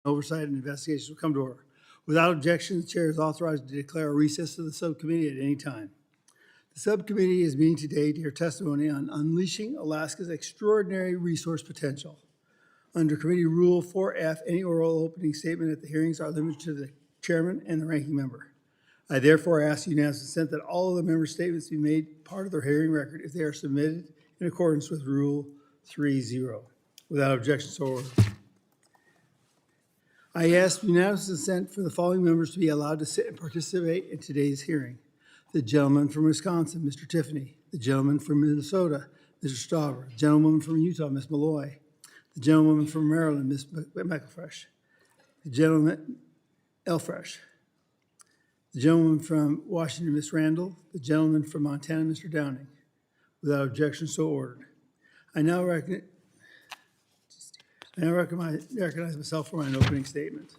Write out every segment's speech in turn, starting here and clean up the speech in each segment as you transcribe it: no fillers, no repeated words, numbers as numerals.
Oversight and investigations will come to order. Without objection, the chair is authorized to declare a recess to the subcommittee at any time. The subcommittee is meeting today to hear testimony on unleashing Alaska's extraordinary resource potential. Under Committee Rule 4F, any oral opening statement at the hearings are limited to the chairman and the ranking member. I therefore ask unanimous consent that all of the member statements be made part of their hearing record if they are submitted in accordance with Rule 3.0. Without objection, so ordered. I ask unanimous consent for the following members to be allowed to sit and participate in today's hearing. The gentleman from Wisconsin, Mr. Tiffany. The gentleman from Minnesota, Mr. Stauber. The gentlewoman from Utah, Ms. Malloy. The gentlewoman from Maryland, Ms. McElfresh. The gentleman, Elfresh. The gentleman from Washington, Ms. Randall. The gentleman from Montana, Mr. Downing. Without objection, so ordered. I now recognize myself for my opening statement.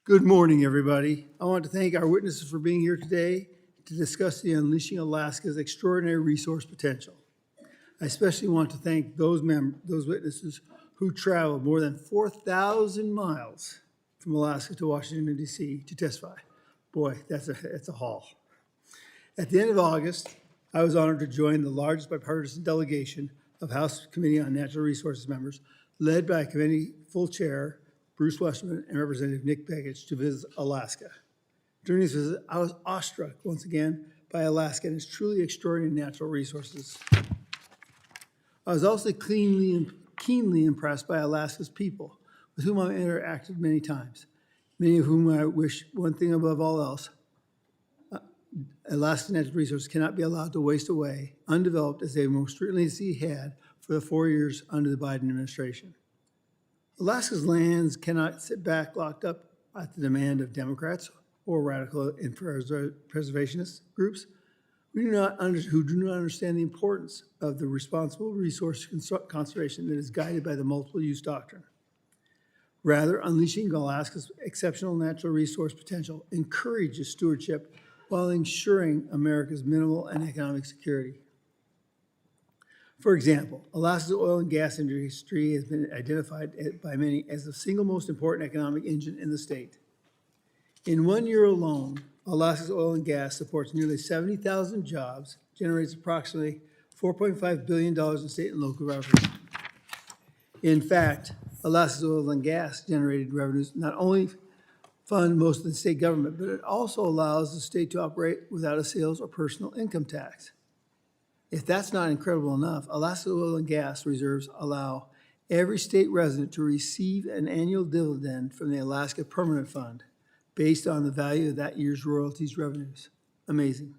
Good morning, everybody. I want to thank our witnesses for being here today to discuss the Unleashing Alaska's Extraordinary Resource Potential. I especially want to thank those witnesses who traveled more than 4,000 miles from Alaska to Washington, D.C. to testify. Boy, that's a haul. At the end of August, I was honored to join the largest bipartisan delegation of House Committee on Natural Resources members, led by committee full chair Bruce Westerman and Representative Nick Begich, to visit Alaska. During this visit, I was awestruck once again by Alaska and its truly extraordinary natural resources. I was also keenly impressed by Alaska's people, with whom I've interacted many times, many of whom I wish one thing above all else: Alaska's natural resources cannot be allowed to waste away undeveloped as they most recently had for the 4 years under the Biden administration. Alaska's lands cannot sit back locked up at the demand of Democrats or radical and preservationist groups who do not understand the importance of the responsible resource conservation that is guided by the multiple use doctrine. Rather, unleashing Alaska's exceptional natural resource potential encourages stewardship while ensuring America's minimal and economic security. For example, Alaska's oil and gas industry has been identified by many as the single most important economic engine in the state. In 1 year alone, Alaska's oil and gas supports nearly 70,000 jobs, generates approximately $4.5 billion in state and local revenue. In fact, Alaska's oil and gas generated revenues not only fund most of the state government, but it also allows the state to operate without a sales or personal income tax. If that's not incredible enough, Alaska oil and gas reserves allow every state resident to receive an annual dividend from the Alaska Permanent Fund based on the value of that year's royalties revenues. Amazing.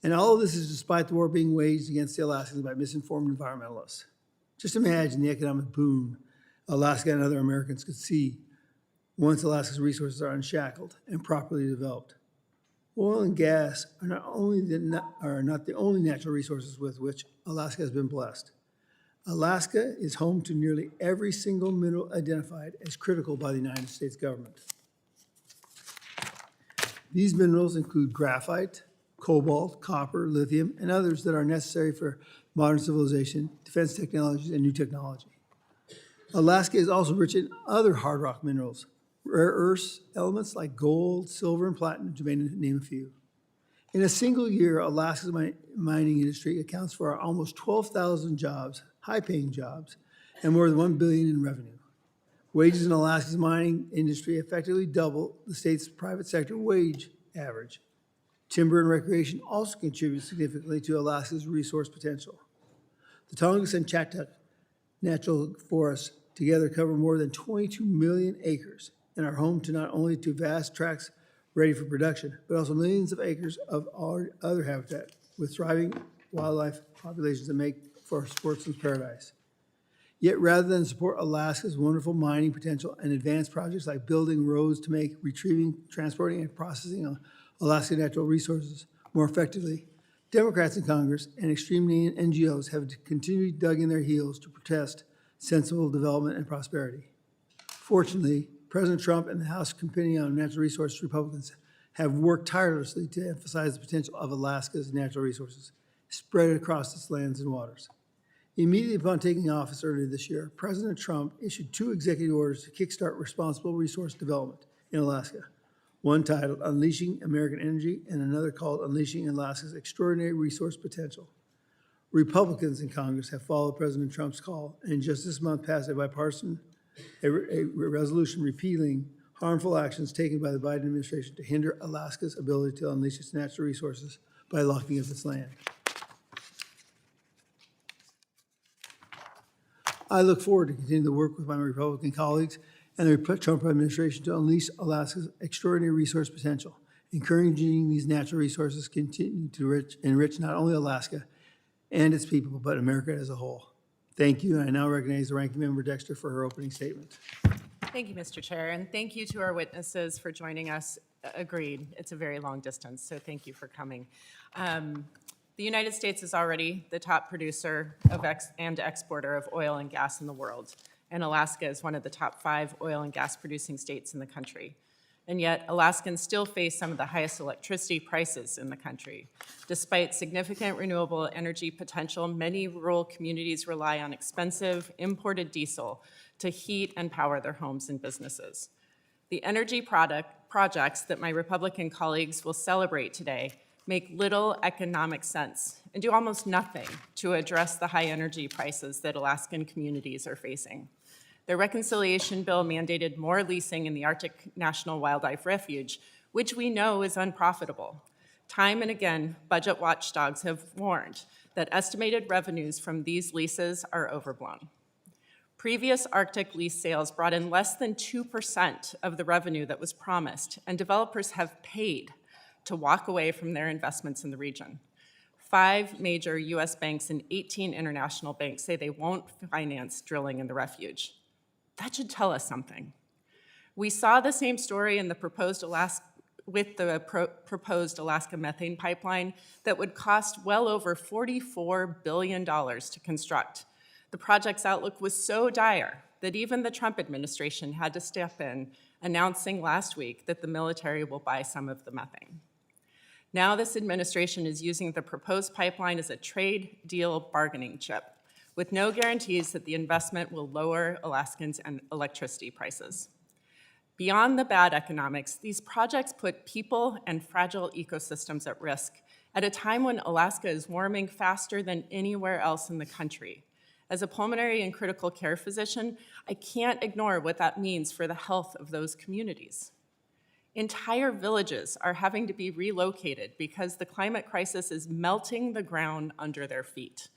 And all of this is despite the war being waged against the Alaskans by misinformed environmentalists. Just imagine the economic boom Alaska and other Americans could see once Alaska's resources are unshackled and properly developed. Oil and gas are not the only natural resources with which Alaska has been blessed. Alaska is home to nearly every single mineral identified as critical by the United States government. These minerals include graphite, cobalt, copper, lithium, and others that are necessary for modern civilization, defense technologies, and new technology. Alaska is also rich in other hard rock minerals, rare earths, elements like gold, silver, and platinum, to name a few. In a single year, Alaska's mining industry accounts for almost 12,000 jobs, high-paying jobs, and more than $1 billion in revenue. Wages in Alaska's mining industry effectively double the state's private sector wage average. Timber and recreation also contribute significantly to Alaska's resource potential. The Tongass and Chagta natural forests together cover more than 22 million acres and are home to not only to vast tracts ready for production, but also millions of acres of other habitat with thriving wildlife populations that make for sportsman's paradise. Yet rather than support Alaska's wonderful mining potential and advance projects like building roads to make retrieving, transporting, and processing Alaska natural resources more effectively, Democrats in Congress and extreme NGOs have continually dug in their heels to protest sensible development and prosperity. Fortunately, President Trump and the House Committee on Natural Resources Republicans have worked tirelessly to emphasize the potential of Alaska's natural resources spread across its lands and waters. Immediately upon taking office earlier this year, President Trump issued 2 executive orders to kickstart responsible resource development in Alaska. One titled Unleashing American Energy and another called Unleashing Alaska's Extraordinary Resource Potential. Republicans in Congress have followed President Trump's call and just this month passed a bipartisan resolution repealing harmful actions taken by the Biden administration to hinder Alaska's ability to unleash its natural resources by locking up its land. I look forward to continuing to work with my Republican colleagues and the Trump administration to unleash Alaska's extraordinary resource potential, encouraging these natural resources continue to enrich not only Alaska and its people, but America as a whole. Thank you, and I now recognize the Ranking Member Dexter for her opening statement. Thank you, Mr. Chair, and thank you to our witnesses for joining us. Agreed, it's a very long distance, so thank you for coming. The United States is already the top producer of and exporter of oil and gas in the world, and Alaska is one of the top 5 oil and gas producing states in the country. And yet, Alaskans still face some of the highest electricity prices in the country. Despite significant renewable energy potential, many rural communities rely on expensive imported diesel to heat and power their homes and businesses. The energy projects that my Republican colleagues will celebrate today make little economic sense and do almost nothing to address the high energy prices that Alaskan communities are facing. The reconciliation bill mandated more leasing in the Arctic National Wildlife Refuge, which we know is unprofitable. Time and again, budget watchdogs have warned that estimated revenues from these leases are overblown. Previous Arctic lease sales brought in less than 2% of the revenue that was promised, and developers have paid to walk away from their investments in the region. 5 major US banks and 18 international banks say they won't finance drilling in the refuge. That should tell us something. We saw the same story in the proposed Alaska methane pipeline that would cost well over $44 billion to construct. The project's outlook was so dire that even the Trump administration had to step in, announcing last week that the military will buy some of the methane. Now this administration is using the proposed pipeline as a trade deal bargaining chip, with no guarantees that the investment will lower Alaskans' and electricity prices. Beyond the bad economics, these projects put people and fragile ecosystems at risk at a time when Alaska is warming faster than anywhere else in the country. As a pulmonary and critical care physician, I can't ignore what that means for the health of those communities. Entire villages are having to be relocated because the climate crisis is melting the ground under their feet.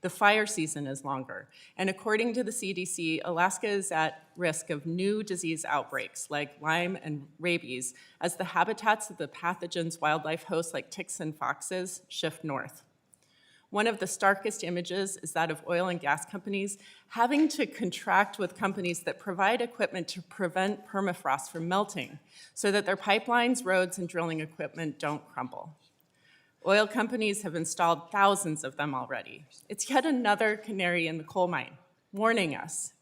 The fire season is longer, and according to the CDC, Alaska is at risk of new disease outbreaks like Lyme and rabies as the habitats of the pathogens wildlife hosts like ticks and foxes shift north. One of the starkest images is that of oil and gas companies having to contract with companies that provide equipment to prevent permafrost from melting so that their pipelines, roads, and drilling equipment don't crumble. Oil companies have installed thousands of them already. It's yet another canary in the coal mine, warning us.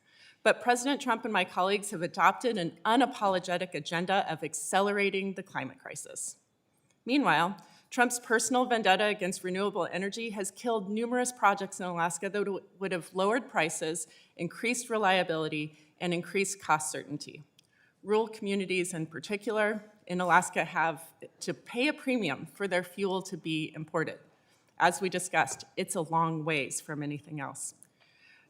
But President Trump and my colleagues have adopted an unapologetic agenda of accelerating the climate crisis. Meanwhile, Trump's personal vendetta against renewable energy has killed numerous projects in Alaska that would have lowered prices, increased reliability, and increased cost certainty. Rural communities in particular in Alaska have to pay a premium for their fuel to be imported. As we discussed, it's a long ways from anything else.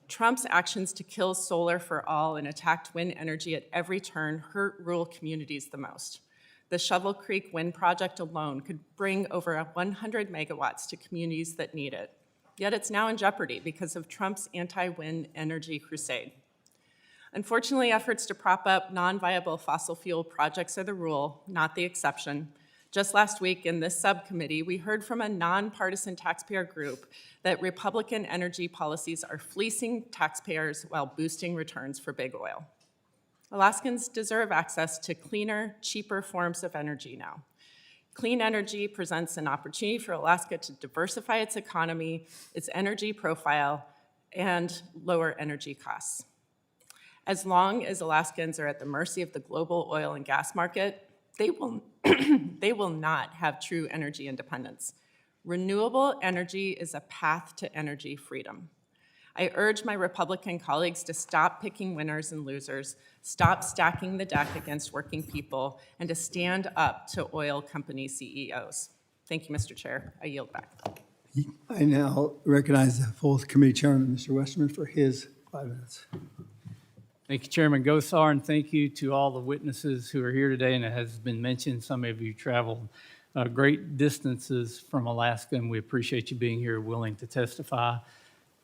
Trump's actions to kill solar for all and attack wind energy at every turn hurt rural communities the most. The Shovel Creek Wind Project alone could bring over 100 megawatts to communities that need it. Yet it's now in jeopardy because of Trump's anti-wind energy crusade. Unfortunately, efforts to prop up non-viable fossil fuel projects are the rule, not the exception. Just last week in this subcommittee, we heard from a nonpartisan taxpayer group that Republican energy policies are fleecing taxpayers while boosting returns for big oil. Alaskans deserve access to cleaner, cheaper forms of energy now. Clean energy presents an opportunity for Alaska to diversify its economy, its energy profile, and lower energy costs. As long as Alaskans are at the mercy of the global oil and gas market, they will not have true energy independence. Renewable energy is a path to energy freedom. I urge my Republican colleagues to stop picking winners and losers, stop stacking the deck against working people, and to stand up to oil company CEOs. Thank you, Mr. Chair. I yield back. I now recognize the full committee chairman, Mr. Westerman, for his 5 minutes. Thank you, Chairman Gosar, and thank you to all the witnesses who are here today. And it has been mentioned, some of you traveled great distances from Alaska, and we appreciate you being here willing to testify.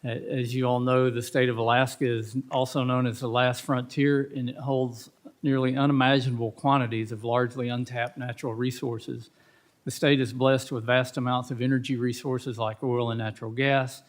As you all know, the state of Alaska is also known as the last frontier, and it holds nearly unimaginable quantities of largely untapped natural resources. The state is blessed with vast amounts of energy resources like oil and natural gas.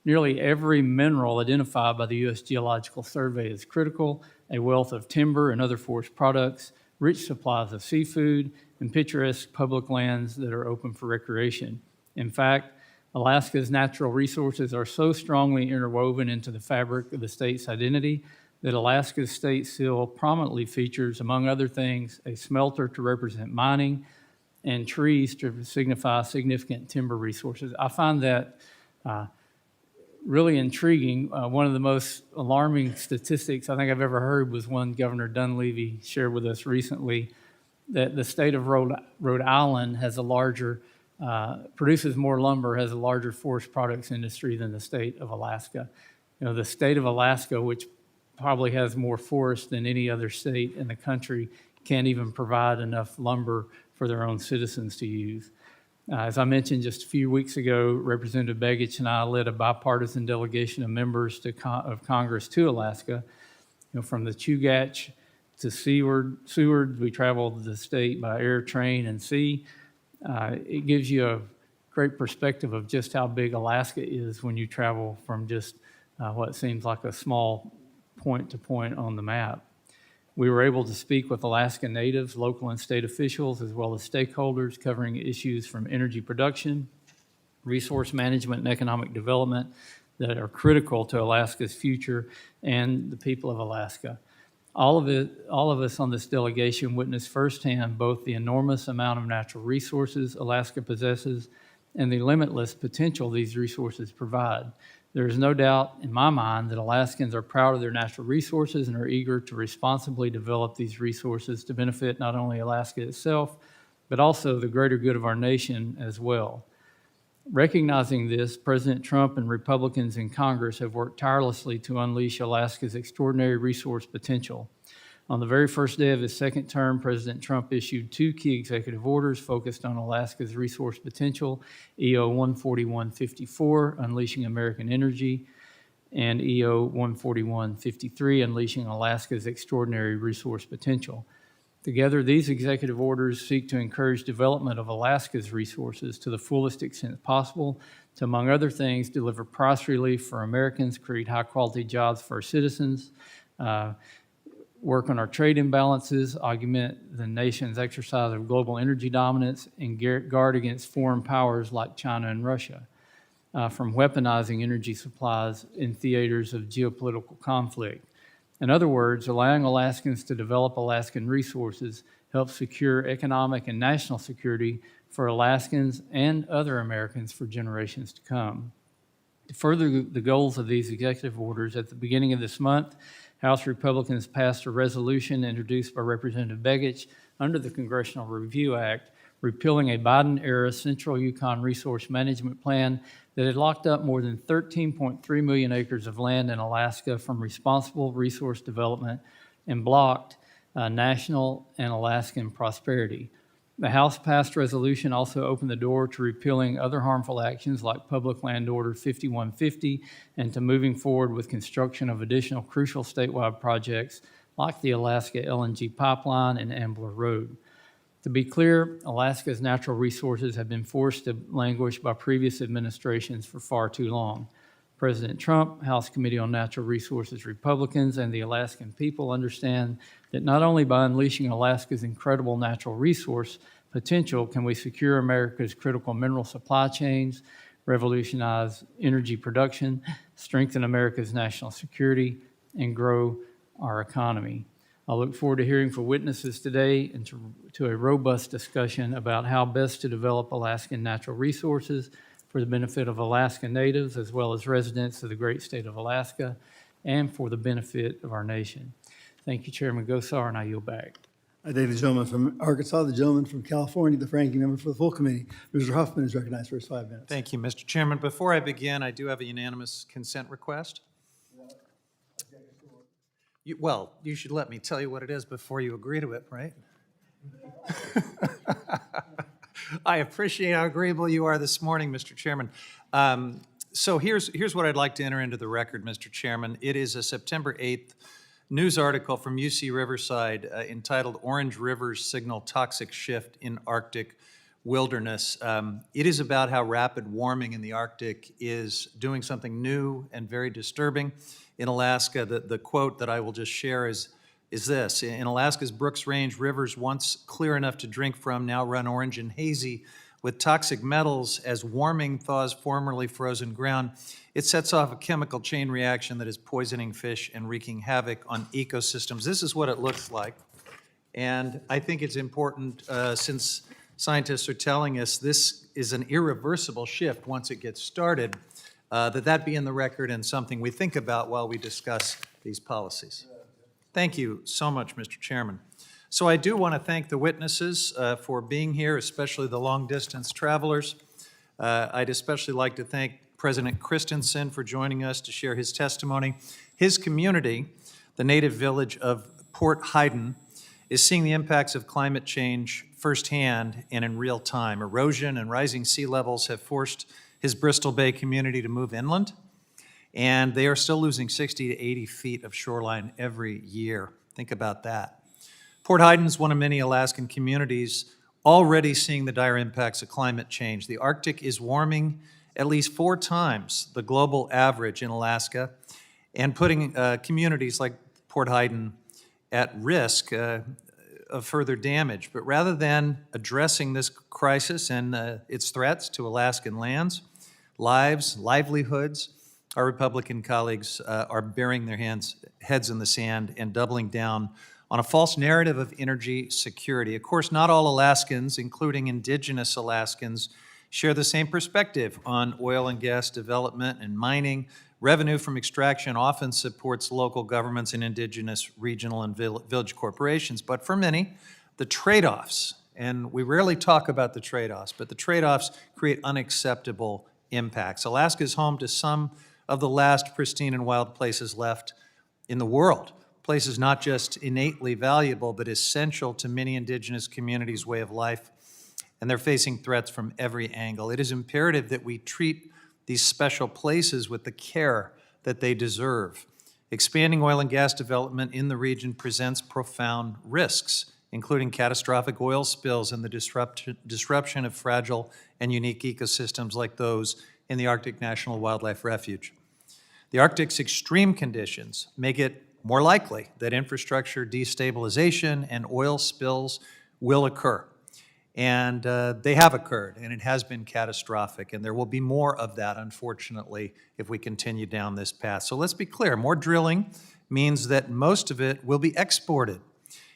Nearly every mineral identified by the U.S. Geological Survey is critical, a wealth of timber and other forest products, rich supplies of seafood, and picturesque public lands that are open for recreation. In fact, Alaska's natural resources are so strongly interwoven into the fabric of the state's identity that Alaska's state seal prominently features, among other things, a smelter to represent mining and trees to signify significant timber resources. I find that really intriguing. One of the most alarming statistics I think I've ever heard was one Governor Dunleavy shared with us recently, that the state of Rhode Island has a larger, produces more lumber, has a larger forest products industry than the state of Alaska. You know, the state of Alaska, which probably has more forest than any other state in the country, can't even provide enough lumber for their own citizens to use. As I mentioned just a few weeks ago, Representative Begich and I led a bipartisan delegation of members of Congress to Alaska. You know, from the Chugach to Seward, we traveled the state by air, train, and sea. It gives you a great perspective of just how big Alaska is when you travel from just what seems like a small point to point on the map. We were able to speak with Alaska natives, local and state officials, as well as stakeholders covering issues from energy production, resource management, and economic development that are critical to Alaska's future and the people of Alaska. All of us on this delegation witnessed firsthand both the enormous amount of natural resources Alaska possesses and the limitless potential these resources provide. There is no doubt in my mind that Alaskans are proud of their natural resources and are eager to responsibly develop these resources to benefit not only Alaska itself, but also the greater good of our nation as well. Recognizing this, President Trump and Republicans in Congress have worked tirelessly to unleash Alaska's extraordinary resource potential. On the very first day of his second term, President Trump issued 2 key executive orders focused on Alaska's resource potential, EO 14154, Unleashing American Energy, and EO 14153, Unleashing Alaska's Extraordinary Resource Potential. Together, these executive orders seek to encourage development of Alaska's resources to the fullest extent possible, to, among other things, deliver price relief for Americans, create high-quality jobs for our citizens, work on our trade imbalances, augment the nation's exercise of global energy dominance, and guard against foreign powers like China and Russia from weaponizing energy supplies in theaters of geopolitical conflict. In other words, allowing Alaskans to develop Alaskan resources helps secure economic and national security for Alaskans and other Americans for generations to come. To further the goals of these executive orders, at the beginning of this month, House Republicans passed a resolution introduced by Representative Begich under the Congressional Review Act, repealing a Biden-era Central Yukon Resource Management Plan that had locked up more than 13.3 million acres of land in Alaska from responsible resource development and blocked national and Alaskan prosperity. The House-passed resolution also opened the door to repealing other harmful actions like Public Land Order 5150 and to moving forward with construction of additional crucial statewide projects like the Alaska LNG pipeline and Ambler Road. To be clear, Alaska's natural resources have been forced to languish by previous administrations for far too long. President Trump, House Committee on Natural Resources Republicans, and the Alaskan people understand that not only by unleashing Alaska's incredible natural resource potential can we secure America's critical mineral supply chains, revolutionize energy production, strengthen America's national security, and grow our economy. I look forward to hearing from witnesses today and to a robust discussion about how best to develop Alaskan natural resources for the benefit of Alaska natives as well as residents of the great state of Alaska and for the benefit of our nation. Thank you, Chairman Gosar, and I yield back. I thank the gentleman from Arkansas, the gentleman from California, the ranking member for the full committee. Mr. Huffman is recognized for his 5 minutes. Thank you, Mr. Chairman. Before I begin, I do have a unanimous consent request. Well, you should let me tell you what it is before you agree to it, right? I appreciate how agreeable you are this morning, Mr. Chairman. So here's what I'd like to enter into the record, Mr. Chairman. It is a September 8th news article from UC Riverside entitled "Orange Rivers Signal Toxic Shift in Arctic Wilderness." It is about how rapid warming in the Arctic is doing something new and very disturbing in Alaska. The quote that I will just share is this: "In Alaska's Brooks Range, rivers once clear enough to drink from now run orange and hazy with toxic metals as warming thaws formerly frozen ground. It sets off a chemical chain reaction that is poisoning fish and wreaking havoc on ecosystems." This is what it looks like. And I think it's important, since scientists are telling us this is an irreversible shift once it gets started, that be in the record and something we think about while we discuss these policies. Thank you so much, Mr. Chairman. So I do want to thank the witnesses for being here, especially the long-distance travelers. I'd especially like to thank President Christensen for joining us to share his testimony. His community, the native village of Port Heiden, is seeing the impacts of climate change firsthand and in real time. Erosion and rising sea levels have forced his Bristol Bay community to move inland, and they are still losing 60 to 80 feet of shoreline every year. Think about that. Port Heiden is one of many Alaskan communities already seeing the dire impacts of climate change. The Arctic is warming at least 4 times the global average in Alaska and putting communities like Port Heiden at risk of further damage. But rather than addressing this crisis and its threats to Alaskan lands, lives, livelihoods, our Republican colleagues are burying their heads in the sand and doubling down on a false narrative of energy security. Of course, not all Alaskans, including indigenous Alaskans, share the same perspective on oil and gas development and mining. Revenue from extraction often supports local governments and indigenous regional and village corporations. But for many, the trade-offs, and we rarely talk about the trade-offs, but the trade-offs create unacceptable impacts. Alaska is home to some of the last pristine and wild places left in the world. Places not just innately valuable, but essential to many indigenous communities' way of life, and they're facing threats from every angle. It is imperative that we treat these special places with the care that they deserve. Expanding oil and gas development in the region presents profound risks, including catastrophic oil spills and the disruption of fragile and unique ecosystems like those in the Arctic National Wildlife Refuge. The Arctic's extreme conditions make it more likely that infrastructure destabilization and oil spills will occur. And they have occurred, and it has been catastrophic, and there will be more of that, unfortunately, if we continue down this path. So let's be clear, more drilling means that most of it will be exported,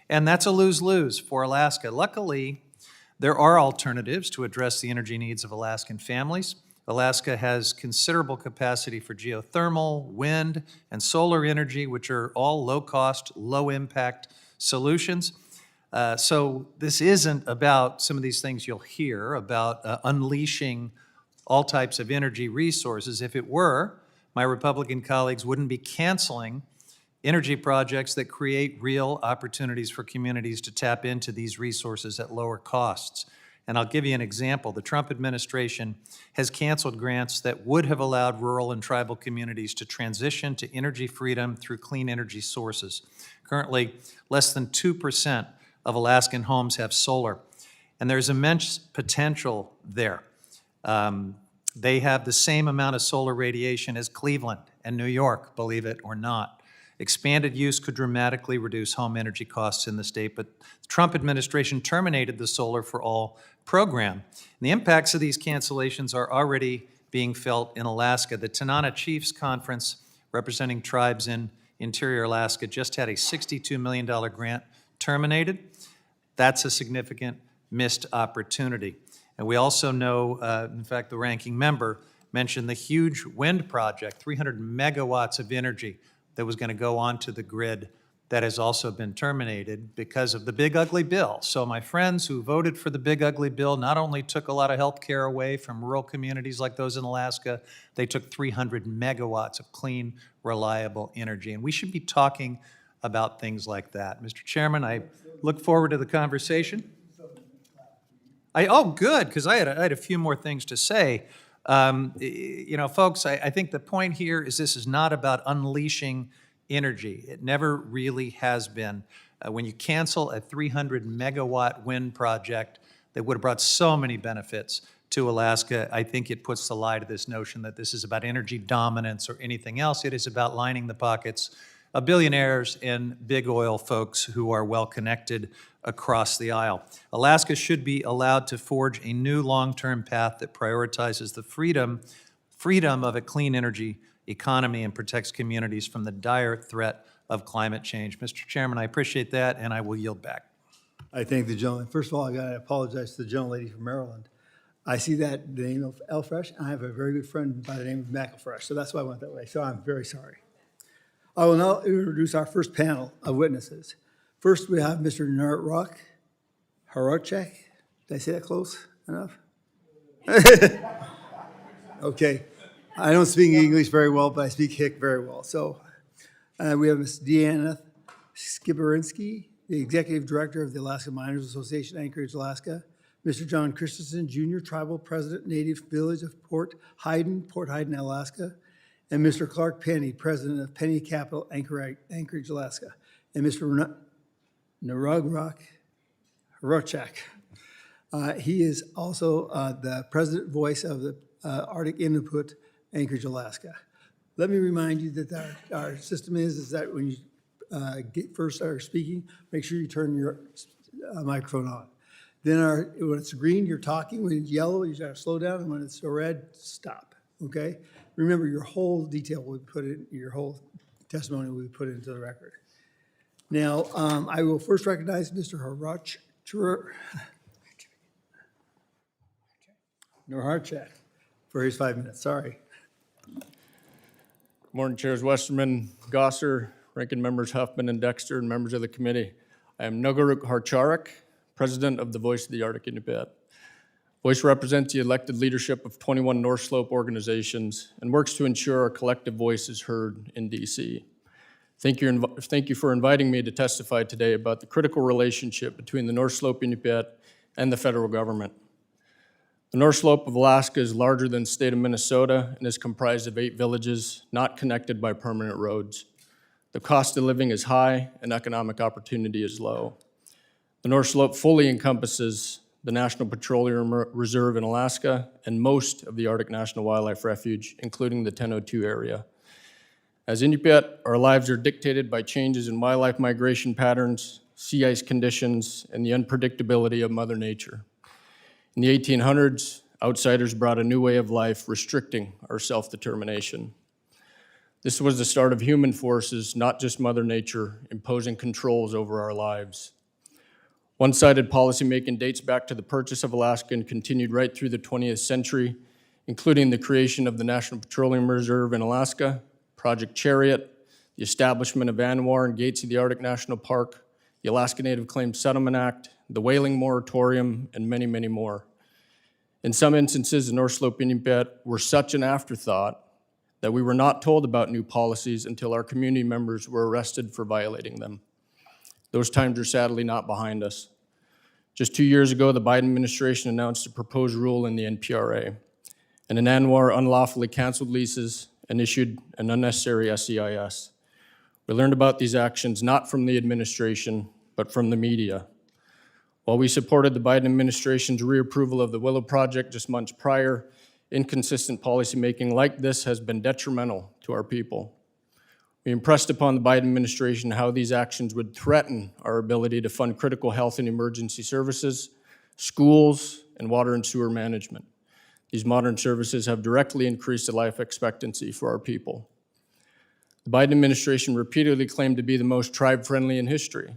and that's a lose-lose for Alaska. Luckily, there are alternatives to address the energy needs of Alaskan families. Alaska has considerable capacity for geothermal, wind, and solar energy, which are all low-cost, low-impact solutions. So this isn't about some of these things you'll hear about unleashing all types of energy resources. If it were, my Republican colleagues wouldn't be canceling energy projects that create real opportunities for communities to tap into these resources at lower costs. And I'll give you an example. The Trump administration has canceled grants that would have allowed rural and tribal communities to transition to energy freedom through clean energy sources. Currently, less than 2% of Alaskan homes have solar, and there's immense potential there. They have the same amount of solar radiation as Cleveland and New York, believe it or not. Expanded use could dramatically reduce home energy costs in the state, but the Trump administration terminated the Solar for All program. And the impacts of these cancellations are already being felt in Alaska. The Tanana Chiefs Conference, representing tribes in interior Alaska, just had a $62 million grant terminated. That's a significant missed opportunity. And we also know, in fact, the ranking member mentioned the huge wind project, 300 megawatts of energy that was going to go onto the grid that has also been terminated because of the big ugly bill. So my friends who voted for the big ugly bill not only took a lot of health care away from rural communities like those in Alaska, they took 300 megawatts of clean, reliable energy. And we should be talking about things like that. Mr. Chairman, I look forward to the conversation. Oh, good, because I had a few more things to say. You know, folks, I think the point here is this is not about unleashing energy. It never really has been. When you cancel a 300 megawatt wind project that would have brought so many benefits to Alaska, I think it puts the lie to this notion that this is about energy dominance or anything else. It is about lining the pockets of billionaires and big oil folks who are well connected across the aisle. Alaska should be allowed to forge a new long-term path that prioritizes the freedom of a clean energy economy and protects communities from the dire threat of climate change. Mr. Chairman, I appreciate that, and I will yield back. I thank the gentleman. First of all, I got to apologize to the gentlelady from Maryland. I see that the name of L-Fresh, and I have a very good friend by the name of McElfresh, so that's why I went that way. So I'm very sorry. I will now introduce our first panel of witnesses. First, we have Mr. Narok Horacek. Did I say that close enough? Okay. I don't speak English very well, but I speak Hick very well. So we have Ms. Deanna Skiberinsky, the Executive Director of the Alaska Miners Association, Anchorage, Alaska. Mr. John Christensen, Jr., Tribal President, Native Village of Port Hayden, Alaska. And Mr. Clark Penny, President of Penny Capital, Anchorage, Alaska. And Mr. Narograk Horacek. He is also the President Voice of the Arctic Inuit, Anchorage, Alaska. Let me remind you that our system is that when you first start speaking, make sure you turn your microphone on. Then when it's green, you're talking. When it's yellow, you gotta slow down. And when it's red, stop, okay? Remember, your whole detail will be put in, your whole testimony will be put into the record. Now, I will first recognize Mr. Horacek for his 5 minutes, sorry. Morning, Chairs Westerman, Gosser, Ranking Members Huffman and Dexter, and members of the committee. I am Nuguruk Harcharik, President of the Voice of the Arctic Inupiat. Voice represents the elected leadership of 21 North Slope organizations and works to ensure our collective voice is heard in DC. Thank you for inviting me to testify today about the critical relationship between the North Slope Inupiat and the federal government. The North Slope of Alaska is larger than the state of Minnesota and is comprised of 8 villages not connected by permanent roads. The cost of living is high and economic opportunity is low. The North Slope fully encompasses the National Petroleum Reserve in Alaska and most of the Arctic National Wildlife Refuge, including the 1002 area. As Inupiat, our lives are dictated by changes in wildlife migration patterns, sea ice conditions, and the unpredictability of Mother Nature. In the 1800s, outsiders brought a new way of life restricting our self-determination. This was the start of human forces, not just Mother Nature, imposing controls over our lives. One-sided policymaking dates back to the purchase of Alaska and continued right through the 20th century, including the creation of the National Petroleum Reserve in Alaska, Project Chariot, the establishment of ANWR and Gates of the Arctic National Park, the Alaska Native Claims Settlement Act, the whaling moratorium, and many, many more. In some instances, the North Slope Inupiat were such an afterthought that we were not told about new policies until our community members were arrested for violating them. Those times are sadly not behind us. Just 2 years ago, the Biden administration announced a proposed rule in the NPRA, and an ANWR unlawfully canceled leases and issued an unnecessary SEIS. We learned about these actions not from the administration, but from the media. While we supported the Biden administration's reapproval of the Willow Project just months prior, inconsistent policymaking like this has been detrimental to our people. We impressed upon the Biden administration how these actions would threaten our ability to fund critical health and emergency services, schools, and water and sewer management. These modern services have directly increased the life expectancy for our people. The Biden administration repeatedly claimed to be the most tribe-friendly in history,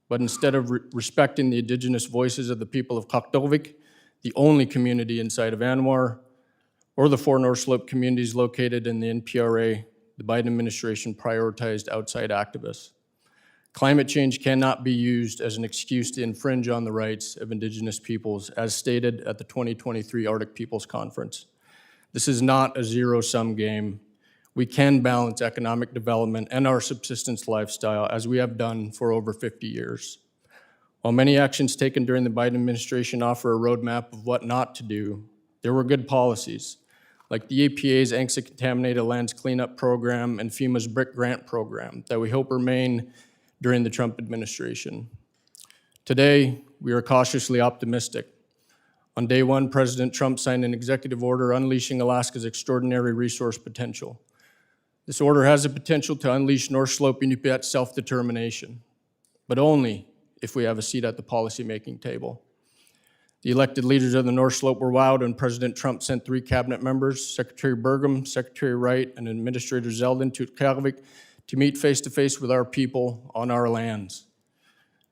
but instead of respecting the indigenous voices of the people of Kaktovik, the only community inside of ANWR, or the 4 North Slope communities located in the NPRA the Biden administration prioritized outside activists. Climate change cannot be used as an excuse to infringe on the rights of Indigenous peoples, as stated at the 2023 Arctic Peoples Conference. This is not a zero-sum game. We can balance economic development and our subsistence lifestyle, as we have done for over 50 years. While many actions taken during the Biden administration offer a roadmap of what not to do, there were good policies, like the EPA's ANCSA Contaminated Lands Cleanup Program and FEMA's BRIC Grant Program that we hope remain during the Trump administration. Today, we are cautiously optimistic. On day one, President Trump signed an executive order unleashing Alaska's extraordinary resource potential. This order has the potential to unleash North Slope Inupiat self-determination, but only if we have a seat at the policymaking table. The elected leaders of the North Slope were wowed when President Trump sent 3 cabinet members, Secretary Burgum, Secretary Wright, and Administrator Zeldin to Kalvik to meet face-to-face with our people on our lands.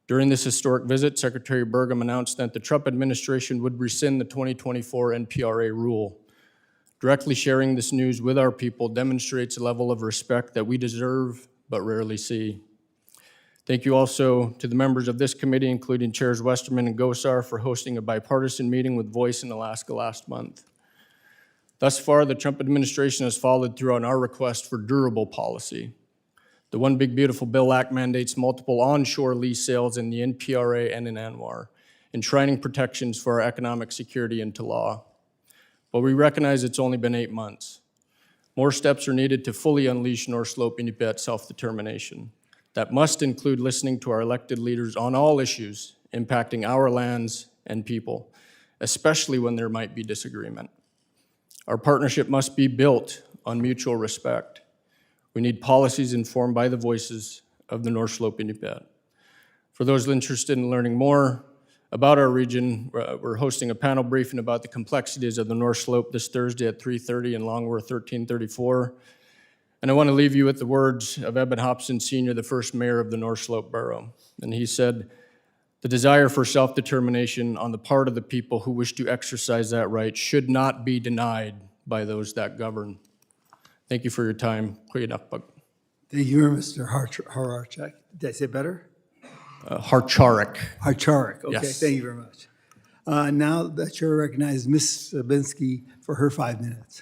During this historic visit, Secretary Burgum announced that the Trump administration would rescind the 2024 NPRA rule. Directly sharing this news with our people demonstrates a level of respect that we deserve but rarely see. Thank you also to the members of this committee, including Chairs Westerman and Gosar, for hosting a bipartisan meeting with Voice in Alaska last month. Thus far, the Trump administration has followed through on our request for durable policy. The One Big Beautiful Bill Act mandates multiple onshore lease sales in the NPRA and in ANWR, enshrining protections for our economic security into law. But we recognize it's only been 8 months. More steps are needed to fully unleash North Slope Inupiat self-determination. That must include listening to our elected leaders on all issues impacting our lands and people, especially when there might be disagreement. Our partnership must be built on mutual respect. We need policies informed by the voices of the North Slope Inupiat. For those interested in learning more about our region, we're hosting a panel briefing about the complexities of the North Slope this Thursday at 3:30 in Longworth 1334. And I want to leave you with the words of Eben Hobson Sr., the first mayor of the North Slope Borough. And he said, "The desire for self-determination on the part of the people who wish to exercise that right should not be denied by those that govern." Thank you for your time. Thank you, Mr. Harcharek. Did I say it better? Harcharek. Harcharek, okay, Yes. thank you very much. Now the chair recognizes Ms. Sabinsky for her 5 minutes.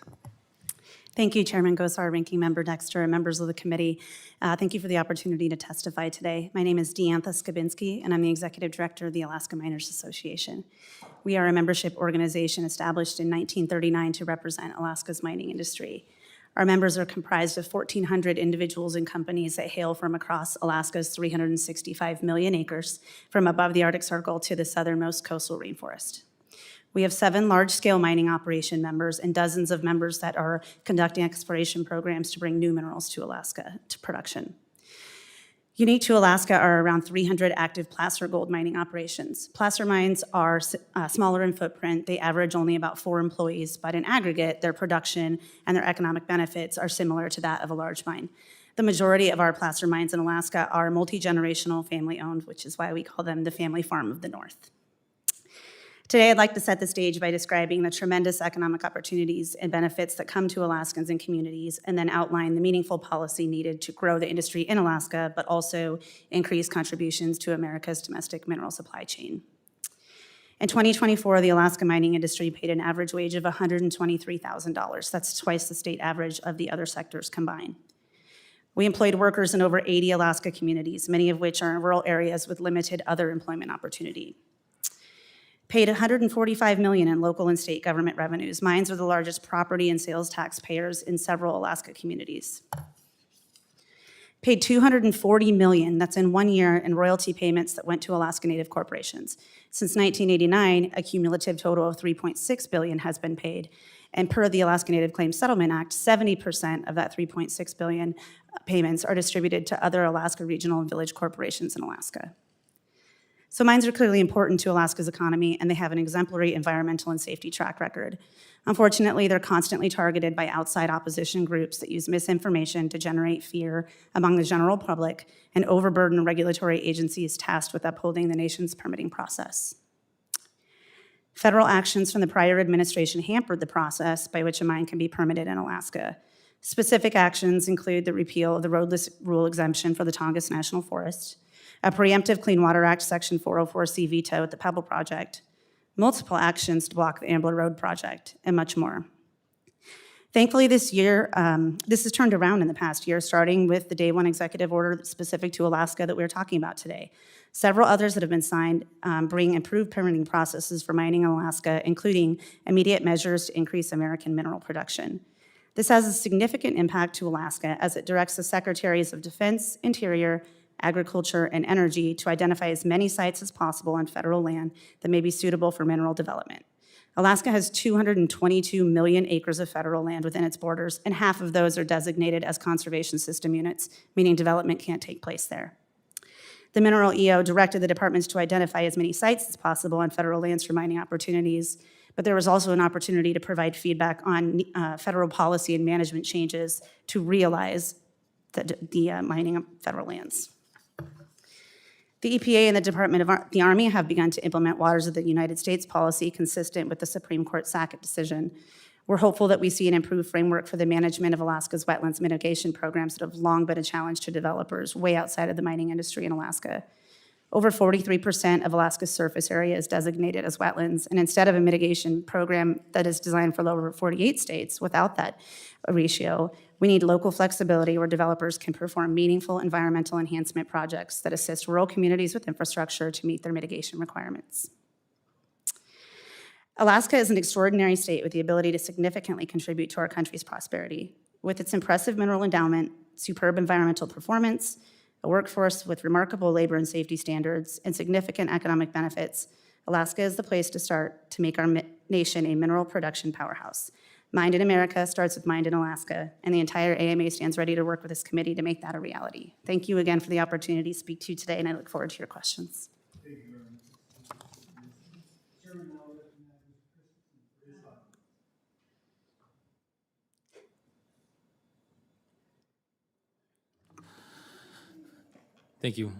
Thank you, Chairman Gosar, Ranking Member Dexter, and members of the committee. Thank you for the opportunity to testify today. My name is Deantha Skabinski, and I'm the Executive Director of the Alaska Miners Association. We are a membership organization established in 1939 to represent Alaska's mining industry. Our members are comprised of 1,400 individuals and companies that hail from across Alaska's 365 million acres, from above the Arctic Circle to the southernmost coastal rainforest. We have 7 large-scale mining operation members and dozens of members that are conducting exploration programs to bring new minerals to Alaska to production. Unique to Alaska are around 300 active placer gold mining operations. Placer mines are smaller in footprint. They average only about 4 employees, but in aggregate, their production and their economic benefits are similar to that of a large mine. The majority of our placer mines in Alaska are multi-generational, family-owned, which is why we call them the family farm of the North. Today, I'd like to set the stage by describing the tremendous economic opportunities and benefits that come to Alaskans and communities, and then outline the meaningful policy needed to grow the industry in Alaska, but also increase contributions to America's domestic mineral supply chain. In 2024, the Alaska mining industry paid an average wage of $123,000. That's twice the state average of the other sectors combined. We employed workers in over 80 Alaska communities, many of which are in rural areas with limited other employment opportunity. Paid $145 million in local and state government revenues. Mines are the largest property and sales tax payers in several Alaska communities. Paid $240 million, that's in 1 year, in royalty payments that went to Alaska Native corporations. Since 1989, a cumulative total of $3.6 billion has been paid. And per the Alaska Native Claims Settlement Act, 70% of that $3.6 billion payments are distributed to other Alaska regional and village corporations in Alaska. So mines are clearly important to Alaska's economy, and they have an exemplary environmental and safety track record. Unfortunately, they're constantly targeted by outside opposition groups that use misinformation to generate fear among the general public and overburden regulatory agencies tasked with upholding the nation's permitting process. Federal actions from the prior administration hampered the process by which a mine can be permitted in Alaska. Specific actions include the repeal of the roadless rule exemption for the Tongass National Forest, a preemptive Clean Water Act Section 404C veto at the Pebble Project, multiple actions to block the Ambler Road project, and much more. Thankfully, this has turned around in the past year, starting with the day one executive order specific to Alaska that we're talking about today. Several others that have been signed bring improved permitting processes for mining in Alaska, including immediate measures to increase American mineral production. This has a significant impact to Alaska as it directs the Secretaries of Defense, Interior, Agriculture, and Energy to identify as many sites as possible on federal land that may be suitable for mineral development. Alaska has 222 million acres of federal land within its borders, and half of those are designated as conservation system units, meaning development can't take place there. The Mineral EO directed the departments to identify as many sites as possible on federal lands for mining opportunities, but there was also an opportunity to provide feedback on federal policy and management changes to realize the mining of federal lands. The EPA and the Department of the Army have begun to implement Waters of the United States policy consistent with the Supreme Court Sackett decision. We're hopeful that we see an improved framework for the management of Alaska's wetlands mitigation programs that have long been a challenge to developers way outside of the mining industry in Alaska. Over 43% of Alaska's surface area is designated as wetlands, and instead of a mitigation program that is designed for over 48 states without that ratio, we need local flexibility where developers can perform meaningful environmental enhancement projects that assist rural communities with infrastructure to meet their mitigation requirements. Alaska is an extraordinary state with the ability to significantly contribute to our country's prosperity. With its impressive mineral endowment, superb environmental performance, a workforce with remarkable labor and safety standards, and significant economic benefits, Alaska is the place to start to make our nation a mineral production powerhouse. Mind in America starts with Mind in Alaska, and the entire AMA stands ready to work with this committee to make that a reality. Thank you again for the opportunity to speak to you today, and I look forward to your questions. Thank you.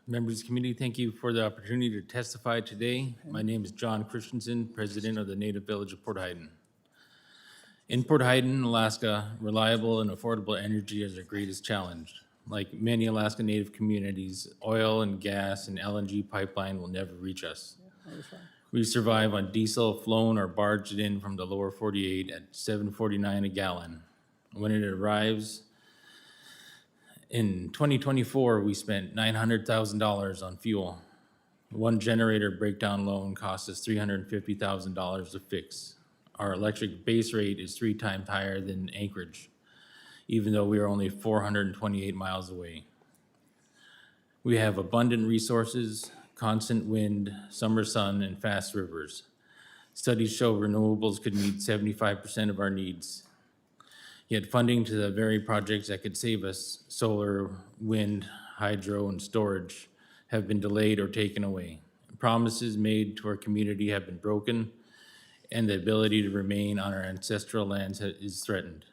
Members of the committee, thank you for the opportunity to testify today. My name is John Christensen, President of the Native Village of Port Huyton. In Port Huyton, Alaska, reliable and affordable energy is our greatest challenge. Like many Alaska Native communities, oil and gas and LNG pipeline will never reach us. We survive on diesel flown or barged in from the lower 48 at $7.49 a gallon. When it arrives, in 2024, we spent $900,000 on fuel. One generator breakdown loan cost us $350,000 to fix. Our electric base rate is 3 times higher than Anchorage, even though we are only 428 miles away. We have abundant resources, constant wind, summer sun, and fast rivers. Studies show renewables could meet 75% of our needs. Yet funding to the very projects that could save us, solar, wind, hydro, and storage, have been delayed or taken away. Promises made to our community have been broken, and the ability to remain on our ancestral lands is threatened.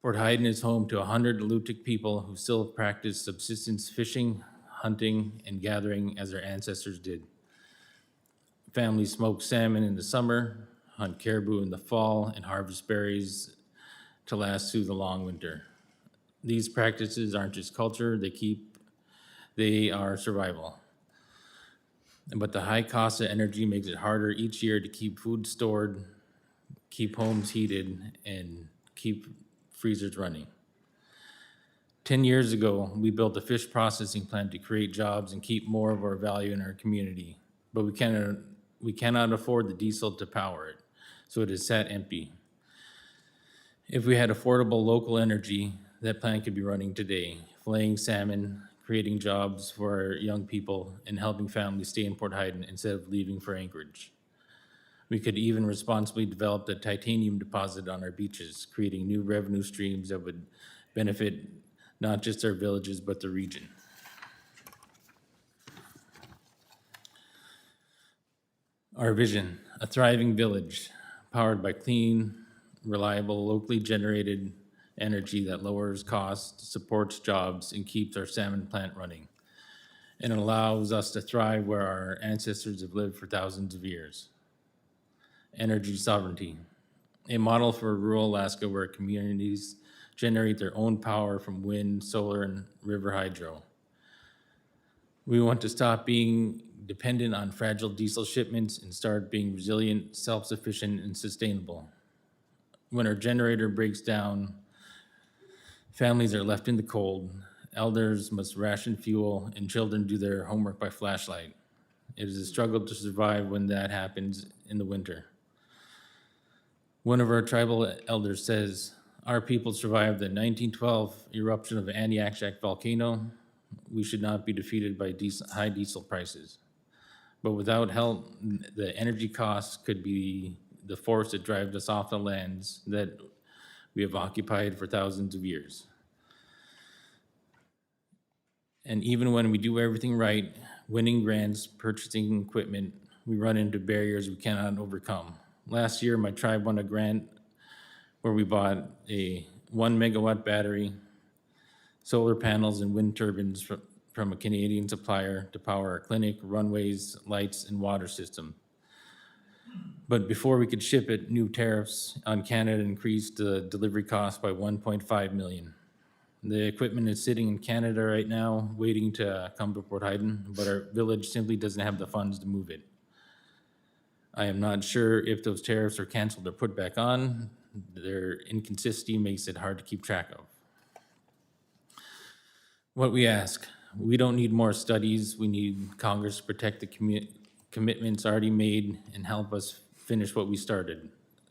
Port Huyton is home to 100 Alutiiq people who still practice subsistence fishing, hunting, and gathering as our ancestors did. Families smoke salmon in the summer, hunt caribou in the fall, and harvest berries to last through the long winter. These practices aren't just culture, they are survival. But the high cost of energy makes it harder each year to keep food stored, keep homes heated, and keep freezers running. 10 years ago, we built a fish processing plant to create jobs and keep more of our value in our community, but we cannot afford the diesel to power it, so it is sat empty. If we had affordable local energy, that plant could be running today, filleting salmon, creating jobs for our young people, and helping families stay in Port Huyton instead of leaving for Anchorage. We could even responsibly develop the titanium deposit on our beaches, creating new revenue streams that would benefit not just our villages, but the region. Our vision, a thriving village powered by clean, reliable, locally generated energy that lowers costs, supports jobs, and keeps our salmon plant running. and allows us to thrive where our ancestors have lived for thousands of years. Energy sovereignty, a model for rural Alaska where communities generate their own power from wind, solar, and river hydro. We want to stop being dependent on fragile diesel shipments and start being resilient, self-sufficient, and sustainable. When our generator breaks down, families are left in the cold, elders must ration fuel, and children do their homework by flashlight. It is a struggle to survive when that happens in the winter. One of our tribal elders says, "Our people survived the 1912 eruption of Aniakchak volcano. We should not be defeated by high diesel prices. But without help, the energy costs could be the force that drives us off the lands that we have occupied for thousands of years. And even when we do everything right, winning grants, purchasing equipment, we run into barriers we cannot overcome. Last year, my tribe won a grant where we bought a 1 megawatt battery, solar panels, and wind turbines from a Canadian supplier to power our clinic, runways, lights, and water system. But before we could ship it, new tariffs on Canada increased the delivery cost by $1.5 million. The equipment is sitting in Canada right now, waiting to come to Port Hayden, but our village simply doesn't have the funds to move it. I am not sure if those tariffs are canceled or put back on. Their inconsistency makes it hard to keep track of. What we ask, we don't need more studies. We need Congress to protect the commitments already made and help us finish what we started.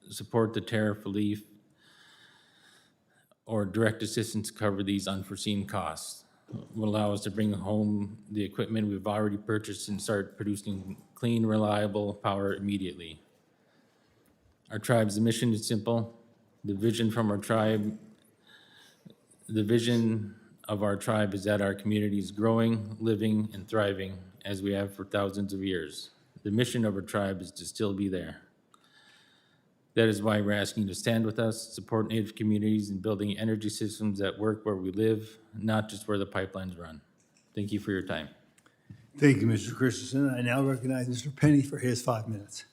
Support the tariff relief or direct assistance to cover these unforeseen costs. Will allow us to bring home the equipment we've already purchased and start producing clean, reliable power immediately. Our tribe's mission is simple. The vision of our tribe is that our community is growing, living, and thriving as we have for thousands of years. The mission of our tribe is to still be there. That is why we're asking you to stand with us, support Native communities in building energy systems that work where we live, not just where the pipelines run. Thank you for your time. Thank you, Mr. Christensen. I now recognize Mr. Penny for his 5 minutes.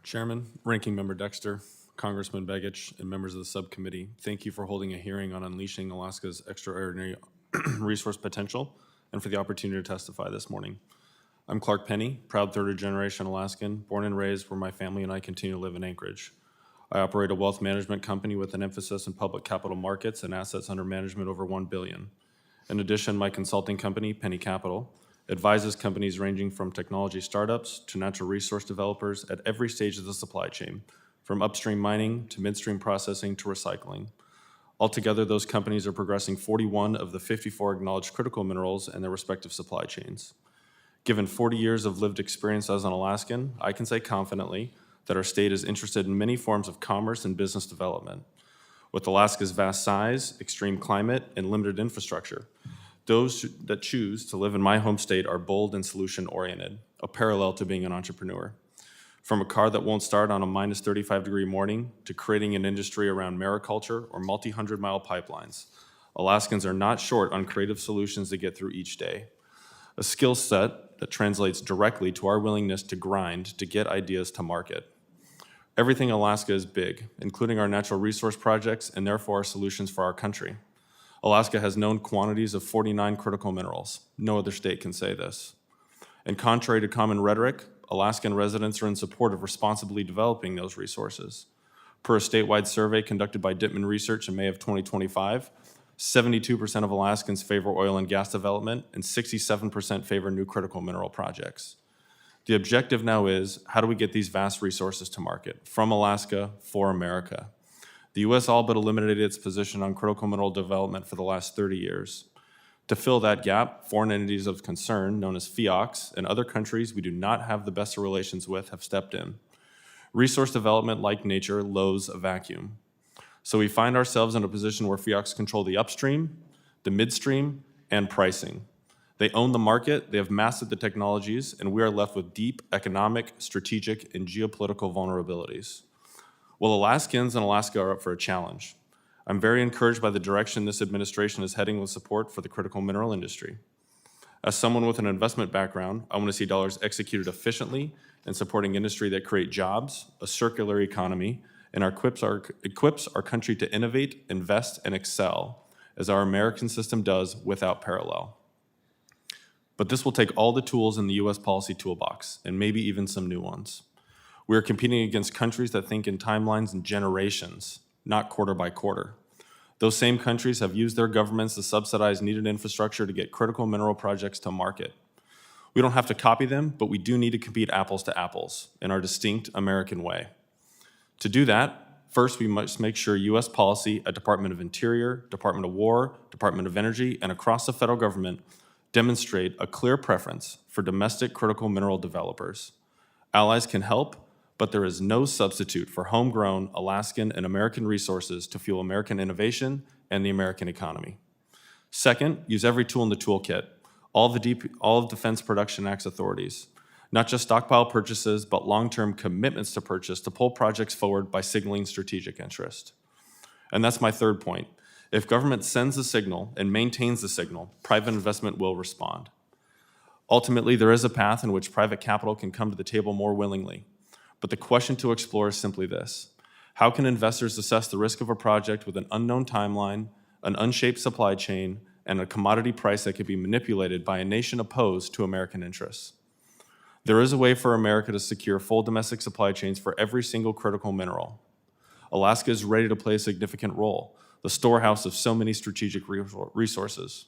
Chairman, Ranking Member Dexter, Congressman Begich, and members of the subcommittee, thank you for holding a hearing on unleashing Alaska's extraordinary resource potential and for the opportunity to testify this morning. I'm Clark Penny, proud third-generation Alaskan, born and raised where my family and I continue to live in Anchorage. I operate a wealth management company with an emphasis in public capital markets and assets under management over $1 billion. In addition, my consulting company, Penny Capital, advises companies ranging from technology startups to natural resource developers at every stage of the supply chain, from upstream mining to midstream processing to recycling. Altogether, those companies are progressing 41 of the 54 acknowledged critical minerals in their respective supply chains. Given 40 years of lived experience as an Alaskan, I can say confidently that our state is interested in many forms of commerce and business development. With Alaska's vast size, extreme climate, and limited infrastructure, those that choose to live in my home state are bold and solution-oriented, a parallel to being an entrepreneur. From a car that won't start on a minus 35-degree morning to creating an industry around mariculture or multi-hundred-mile pipelines, Alaskans are not short on creative solutions to get through each day. A skill set that translates directly to our willingness to grind to get ideas to market. Everything in Alaska is big, including our natural resource projects and therefore our solutions for our country. Alaska has known quantities of 49 critical minerals. No other state can say this. And contrary to common rhetoric, Alaskan residents are in support of responsibly developing those resources. Per a statewide survey conducted by Dittman Research in May of 2025, 72% of Alaskans favor oil and gas development, and 67% favor new critical mineral projects. The objective now is, how do we get these vast resources to market from Alaska for America? The U.S. all but eliminated its position on critical mineral development for the last 30 years. To fill that gap, foreign entities of concern, known as FEOCs, and other countries we do not have the best of relations with have stepped in. Resource development, like nature, loathes a vacuum. So we find ourselves in a position where FEOCs control the upstream, the midstream, and pricing. They own the market, they have mastered the technologies, and we are left with deep economic, strategic, and geopolitical vulnerabilities. Well, Alaskans in Alaska are up for a challenge. I'm very encouraged by the direction this administration is heading with support for the critical mineral industry. As someone with an investment background, I want to see dollars executed efficiently in supporting industry that create jobs, a circular economy, and equips our country to innovate, invest, and excel, as our American system does without parallel. But this will take all the tools in the U.S. policy toolbox, and maybe even some new ones. We are competing against countries that think in timelines and generations, not quarter by quarter. Those same countries have used their governments to subsidize needed infrastructure to get critical mineral projects to market. We don't have to copy them, but we do need to compete apples to apples in our distinct American way. To do that, first we must make sure U.S. policy at Department of Interior, Department of War, Department of Energy, and across the federal government demonstrate a clear preference for domestic critical mineral developers. Allies can help, but there is no substitute for homegrown Alaskan and American resources to fuel American innovation and the American economy. Second, use every tool in the toolkit, all of Defense Production Act's authorities, not just stockpile purchases, but long-term commitments to purchase to pull projects forward by signaling strategic interest. And that's my third point. If government sends a signal and maintains the signal, private investment will respond. Ultimately, there is a path in which private capital can come to the table more willingly. But the question to explore is simply this: how can investors assess the risk of a project with an unknown timeline, an unshaped supply chain, and a commodity price that could be manipulated by a nation opposed to American interests? There is a way for America to secure full domestic supply chains for every single critical mineral. Alaska is ready to play a significant role, the storehouse of so many strategic resources.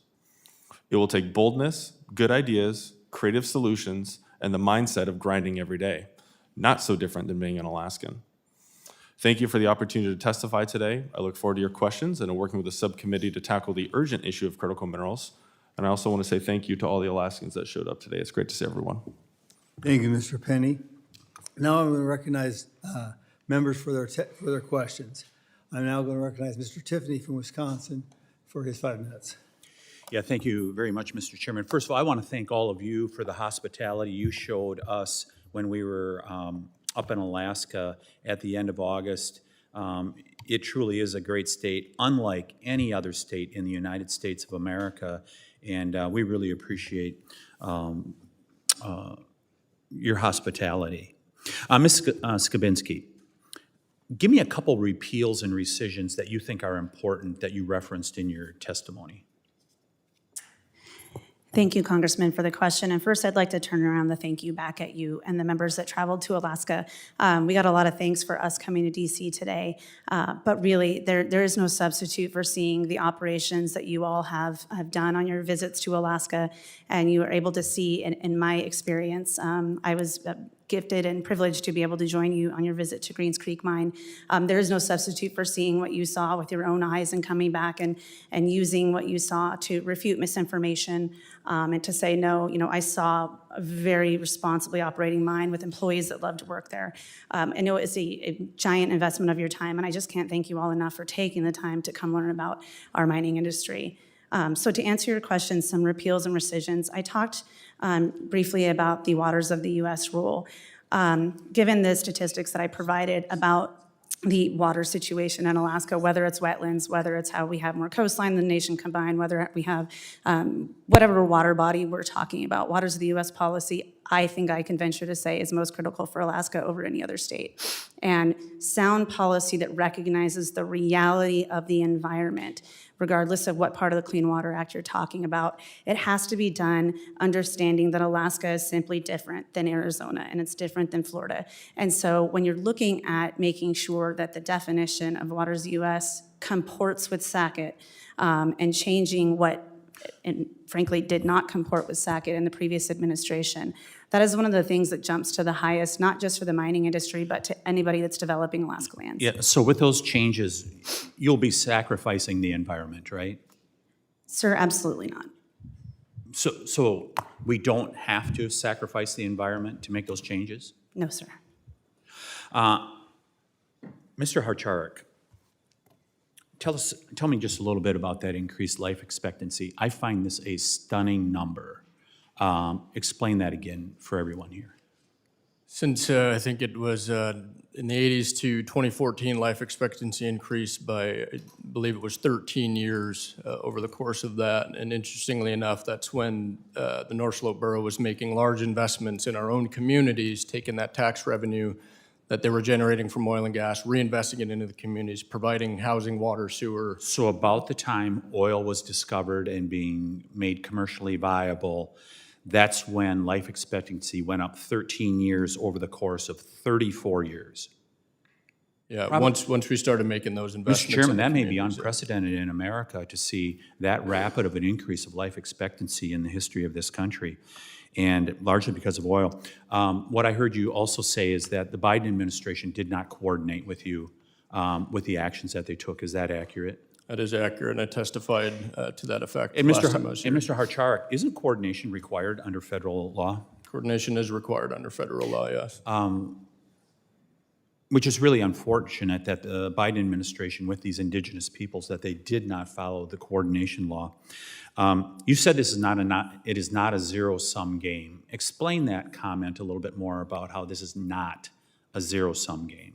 It will take boldness, good ideas, creative solutions, and the mindset of grinding every day. Not so different than being an Alaskan. Thank you for the opportunity to testify today. I look forward to your questions and to working with the subcommittee to tackle the urgent issue of critical minerals. And I also want to say thank you to all the Alaskans that showed up today. It's great to see everyone. Thank you, Mr. Penny. Now I'm going to recognize members for their questions. I'm now going to recognize Mr. Tiffany from Wisconsin for his 5 minutes. Yeah, thank you very much, Mr. Chairman. First of all, I want to thank all of you for the hospitality you showed us when we were up in Alaska at the end of August. It truly is a great state, unlike any other state in the United States of America, and we really appreciate your hospitality. Ms. Skabinski, give me a couple repeals and rescissions that you think are important that you referenced in your testimony. Thank you, Congressman, for the question. And first, I'd like to turn around the thank you back at you and the members that traveled to Alaska. We got a lot of thanks for us coming to DC today, but really, there is no substitute for seeing the operations that you all have done on your visits to Alaska, and you were able to see, in my experience, I was gifted and privileged to be able to join you on your visit to Greens Creek Mine. There is no substitute for seeing what you saw with your own eyes and coming back and using what you saw to refute misinformation and to say, no, I saw a very responsibly operating mine with employees that love to work there. I know it's a giant investment of your time, and I just can't thank you all enough for taking the time to come learn about our mining industry. So to answer your question, some repeals and rescissions, I talked briefly about the Waters of the U.S. rule. Given the statistics that I provided about the water situation in Alaska, whether it's wetlands, whether it's how we have more coastline than the nation combined, whether we have whatever water body we're talking about, Waters of the U.S. policy, I think I can venture to say is most critical for Alaska over any other state. And sound policy that recognizes the reality of the environment, regardless of what part of the Clean Water Act you're talking about, it has to be done understanding that Alaska is simply different than Arizona and it's different than Florida. And so when you're looking at making sure that the definition of Waters of the U.S. comports with SACIT and changing what, and frankly, did not comport with SACIT in the previous administration, that is one of the things that jumps to the highest, not just for the mining industry, but to anybody that's developing Alaska lands. Yeah, so with those changes, you'll be sacrificing the environment, right? Sir, absolutely not. So we don't have to sacrifice the environment to make those changes? No, sir. Mr. Harcharik, tell me just a little bit about that increased life expectancy. I find this a stunning number. Explain that again for everyone here. Since I think it was in the 80s to 2014, life expectancy increased by, I believe it was 13 years over the course of that. And interestingly enough, that's when the North Slope Borough was making large investments in our own communities, taking that tax revenue that they were generating from oil and gas, reinvesting it into the communities, providing housing, water, sewer. So about the time oil was discovered and being made commercially viable, that's when life expectancy went up 13 years over the course of 34 years. Yeah, once we started making those Mr. investments. Chairman, in the that may be communities, unprecedented in America to see that rapid of an increase of life expectancy in the history of this country, and largely because of oil. What I heard you also say is that the Biden administration did not coordinate with you with the actions that they took. Is that accurate? That is accurate, and I testified to that effect And last time I was here. Mr. Harcharik, isn't coordination required under federal law? Coordination is required under federal law, yes. Which is really unfortunate that the Biden administration with these indigenous peoples, that they did not follow the coordination law. You said this is it is not a zero-sum game. Explain that comment a little bit more about how this is not a zero-sum game.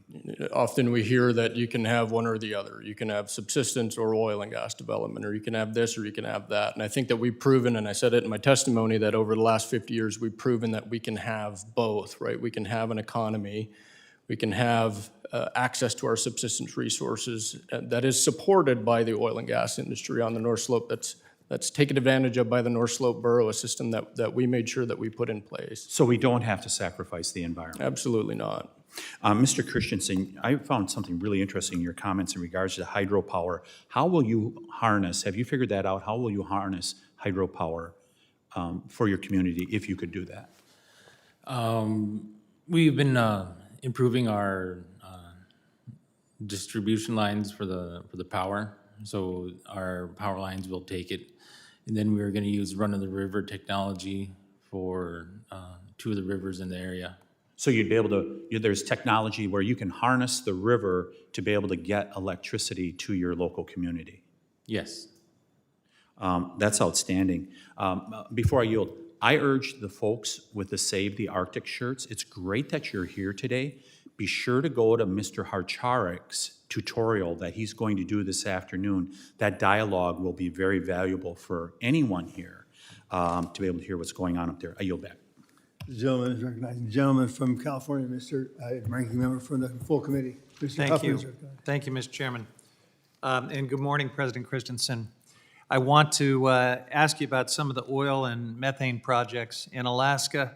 Often we hear that you can have one or the other. You can have subsistence or oil and gas development, or you can have this or you can have that. And I think that we've proven, and I said it in my testimony, that over the last 50 years, we've proven that we can have both, right? We can have an economy, we can have access to our subsistence resources that is supported by the oil and gas industry on the North Slope, that's taken advantage of by the North Slope Borough, a system that we made sure that we put in place. So we don't have to sacrifice the environment. Absolutely not. Mr. Christensen, I found something really interesting in your comments in regards to hydropower. How will you harness, have you figured that out? How will you harness hydropower for your community if you could do that? We've been improving our distribution lines for the power. So our power lines will take it. And then we're going to use run-of-the-river technology for 2 of the rivers in the area. So you'd be able to, there's technology where you can harness the river to be able to get electricity to your local community. Yes. That's outstanding. Before I yield, I urge the folks with the Save the Arctic shirts, it's great that you're here today. Be sure to go to Mr. Harcharik's tutorial that he's going to do this afternoon. That dialogue will be very valuable for anyone here to be able to hear what's going on up there. I yield back. The gentleman is recognized. The gentleman from California, Mr. Ranking Member from the full committee. Mr. Thank Huffman you. is recognized. Thank you, Mr. Chairman. And good morning, President Christensen. I want to ask you about some of the oil and methane projects in Alaska,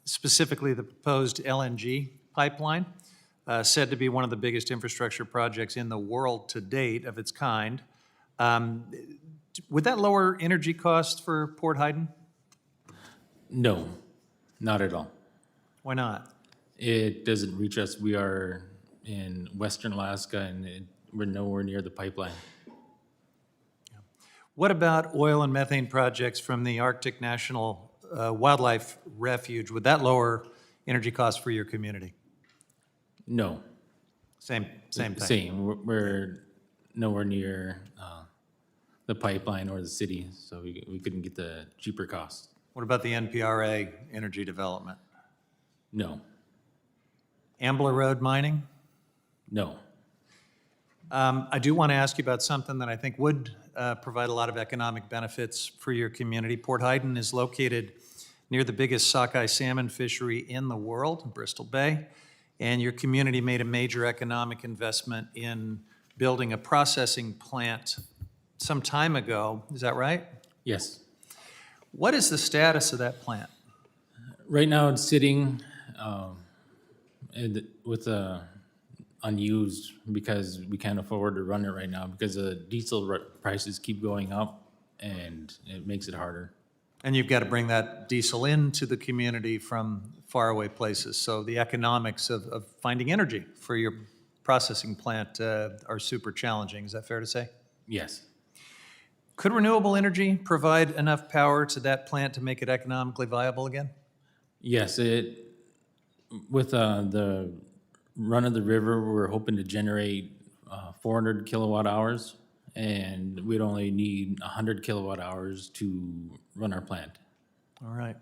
specifically the proposed LNG pipeline, said to be one of the biggest infrastructure projects in the world to date of its kind. Would that lower energy costs for Port Heiden? No, not at all. Why not? It doesn't reach us. We are in western Alaska, and we're nowhere near the pipeline. What about oil and methane projects from the Arctic National Wildlife Refuge? Would that lower energy costs for your community? No. Same thing. Same. We're nowhere near the pipeline or the city, so we couldn't get the cheaper costs. What about the NPRA energy development? No. Ambler Road mining? No. I do want to ask you about something that I think would provide a lot of economic benefits for your community. Port Heiden is located near the biggest sockeye salmon fishery in the world, Bristol Bay, and your community made a major economic investment in building a processing plant some time ago. Is that right? Yes. What is the status of that plant? Right now, it's sitting with unused because we can't afford to run it right now because the diesel prices keep going up and it makes it harder. And you've got to bring that diesel into the community from faraway places. So the economics of finding energy for your processing plant are super challenging. Is that fair to say? Yes. Could renewable energy provide enough power to that plant to make it economically viable again? Yes, with the run of the river, we're hoping to generate 400 kilowatt hours, and we'd only need 100 kilowatt hours to run our plant. All right.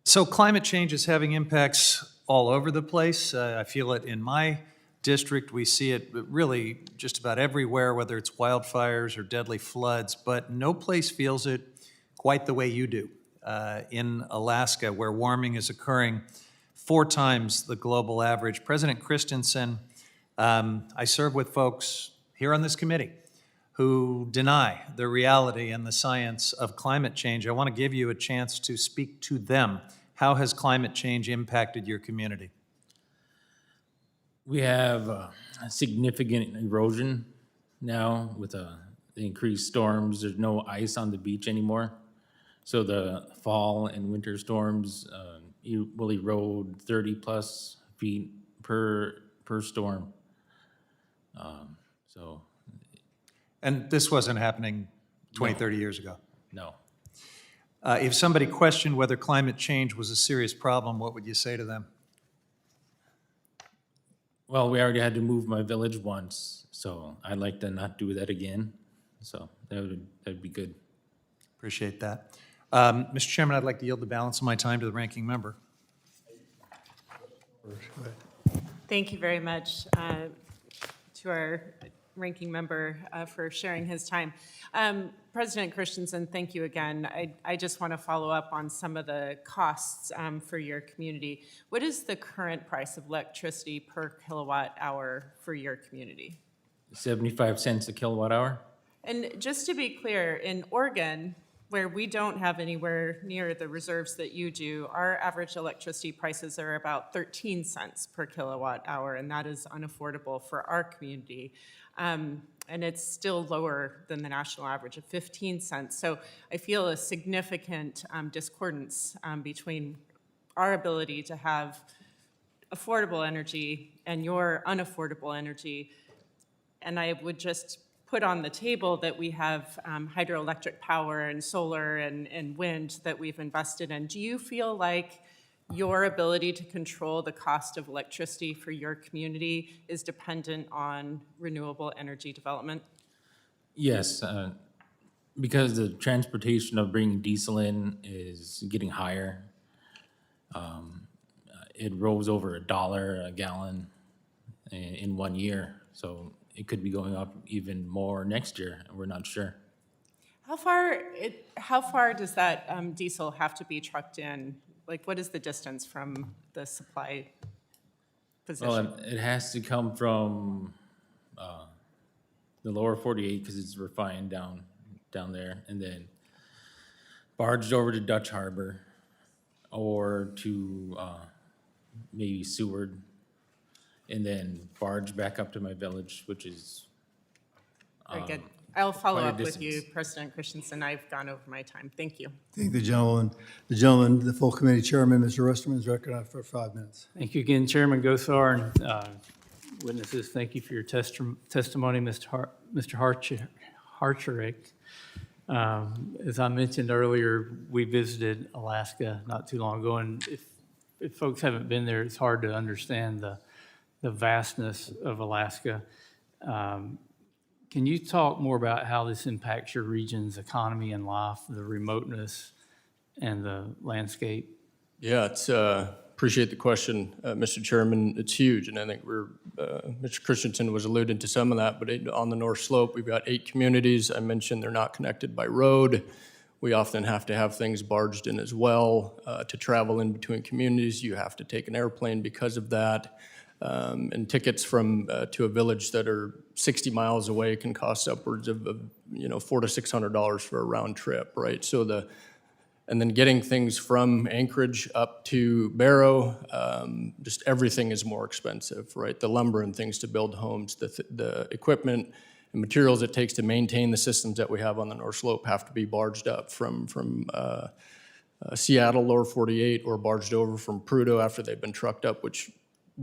So climate change is having impacts all over the place. I feel it in my district. We see it really just about everywhere, whether it's wildfires or deadly floods, but no place feels it quite the way you do. In Alaska, where warming is occurring 4 times the global average. President Christensen, I serve with folks here on this committee who deny the reality and the science of climate change. I want to give you a chance to speak to them. How has climate change impacted your community? We have significant erosion now with the increased storms. There's no ice on the beach anymore. So the fall and winter storms will erode 30-plus feet per storm. So, And this wasn't happening 20, 30 years ago. no. If somebody questioned whether climate change was a serious problem, what would you say to them? Well, we already had to move my village once, so I'd like to not do that again. So that'd be good. Appreciate that. Mr. Chairman, I'd like to yield the balance of my time to the ranking member. Thank you very much to our ranking member for sharing his time. President Christensen, thank you again. I just want to follow up on some of the costs for your community. What is the current price of electricity per kilowatt hour for your community? 75 cents a kilowatt hour? And just to be clear, in Oregon, where we don't have anywhere near the reserves that you do, our average electricity prices are about 13 cents per kilowatt hour, and that is unaffordable for our community. And it's still lower than the national average of 15 cents. So I feel a significant discordance between our ability to have affordable energy and your unaffordable energy. And I would just put on the table that we have hydroelectric power and solar and wind that we've invested in. Do you feel like your ability to control the cost of electricity for your community is dependent on renewable energy development? Yes, because the transportation of bringing diesel in is getting higher. It rose over $1 a gallon in 1 year, so it could be going up even more next year, and we're not sure. How far does that diesel have to be trucked in? Like, what is the distance from the supply position? Well, it has to come from the lower 48 because it's refined down there, and then barged over to Dutch Harbor or to maybe Seward, and then barged back up to my village, which is Very good. I'll follow quite a up with you, distance. President Christensen. I've gone over my time. Thank you. Thank the gentleman, the full committee chairman, Mr. Rusterman, is recognized for 5 minutes. Thank you again, Chairman Gosar, and witnesses. Thank you for your testimony, Mr. Hartshorek. As I mentioned earlier, we visited Alaska not too long ago, and if folks haven't been there, it's hard to understand the vastness of Alaska. Can you talk more about how this impacts your region's economy and life, the remoteness and the landscape? Yeah, appreciate the question, Mr. Chairman. It's huge, and I think Mr. Christensen was alluding to some of that, but on the North Slope, we've got 8 communities. I mentioned they're not connected by road. We often have to have things barged in as well. To travel in between communities, you have to take an airplane because of that. And tickets to a village that are 60 miles away can cost upwards of $400 to $600 for a round trip, right? And then getting things from Anchorage up to Barrow, just everything is more expensive, right? The lumber and things to build homes, the equipment and materials it takes to maintain the systems that we have on the North Slope have to be barged up from Seattle, lower 48, or barged over from Prudhoe after they've been trucked up, which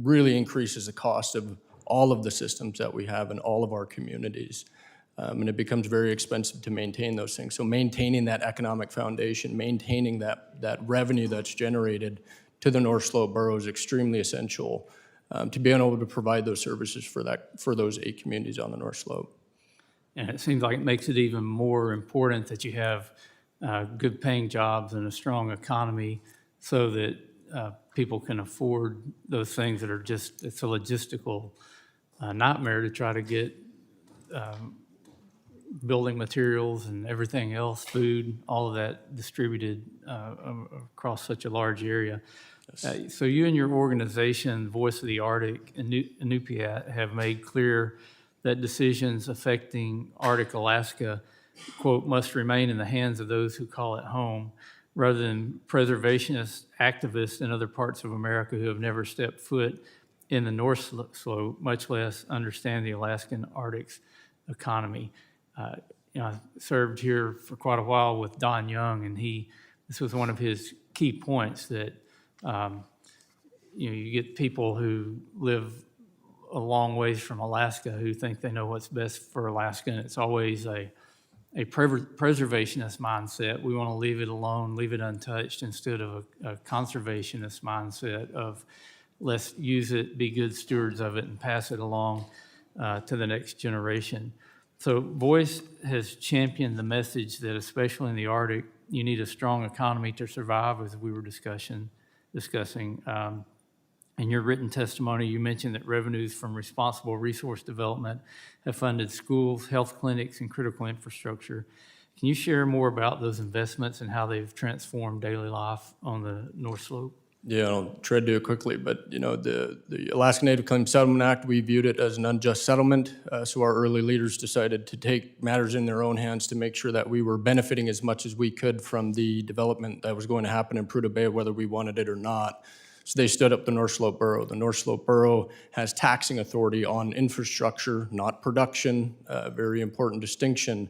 really increases the cost of all of the systems that we have in all of our communities. And it becomes very expensive to maintain those things. So maintaining that economic foundation, maintaining that revenue that's generated to the North Slope borough is extremely essential to be able to provide those services for those 8 communities on the North Slope. And it seems like it makes it even more important that you have good paying jobs and a strong economy so that people can afford those things that are just, it's a logistical nightmare to try to get building materials and everything else, food, all of that distributed across such a large area. So you and your organization, Voice of the Arctic, and Inupiat, have made clear that decisions affecting Arctic Alaska, quote, must remain in the hands of those who call it home, rather than preservationist activists in other parts of America who have never stepped foot in the North Slope, much less understand the Alaskan Arctic's economy. I served here for quite a while with Don Young, and this was one of his key points that you get people who live a long ways from Alaska who think they know what's best for Alaska, and it's always a preservationist mindset. We want to leave it alone, leave it untouched, instead of a conservationist mindset of let's use it, be good stewards of it, and pass it along to the next generation. So Voice has championed the message that, especially in the Arctic, you need a strong economy to survive, as we were discussing. In your written testimony, you mentioned that revenues from responsible resource development have funded schools, health clinics, and critical infrastructure. Can you share more about those investments and how they've transformed daily life on the North Slope? Yeah, I'll try to do it quickly, but the Alaska Native Claims Settlement Act, we viewed it as an unjust settlement, so our early leaders decided to take matters in their own hands to make sure that we were benefiting as much as we could from the development that was going to happen in Prudhoe Bay, whether we wanted it or not. So they stood up the North Slope Borough. The North Slope Borough has taxing authority on infrastructure, not production, very important distinction.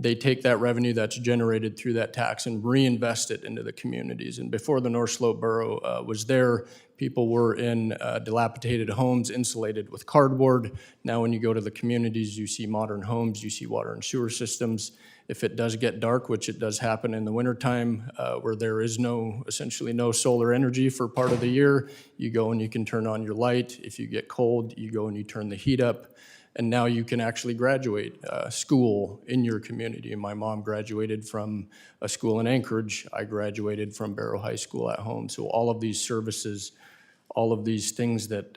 They take that revenue that's generated through that tax and reinvest it into the communities. And before the North Slope Borough was there, people were in dilapidated homes, insulated with cardboard. Now when you go to the communities, you see modern homes, you see water and sewer systems. If it does get dark, which it does happen in the wintertime, where there is essentially no solar energy for part of the year, you go and you can turn on your light. If you get cold, you go and you turn the heat up. And now you can actually graduate school in your community. My mom graduated from a school in Anchorage. I graduated from Barrow High School at home. So all of these services, all of these things that,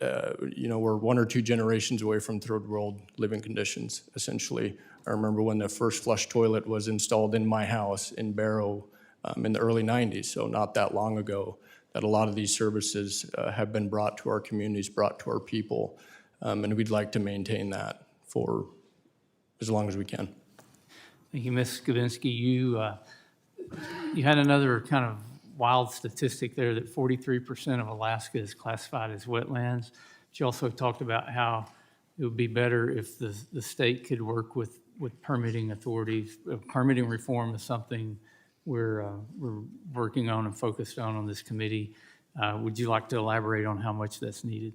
we're one or two generations away from third world living conditions, essentially. I remember when the first flush toilet was installed in my house in Barrow in the early 90s, so not that long ago, that a lot of these services have been brought to our communities, brought to our people. And we'd like to maintain that for as long as we can. Thank you, Ms. Skabinski. You had another kind of wild statistic there that 43% of Alaska is classified as wetlands. But you also talked about how it would be better if the state could work with permitting authorities. Permitting reform is something we're working on and focused on this committee. Would you like to elaborate on how much that's needed?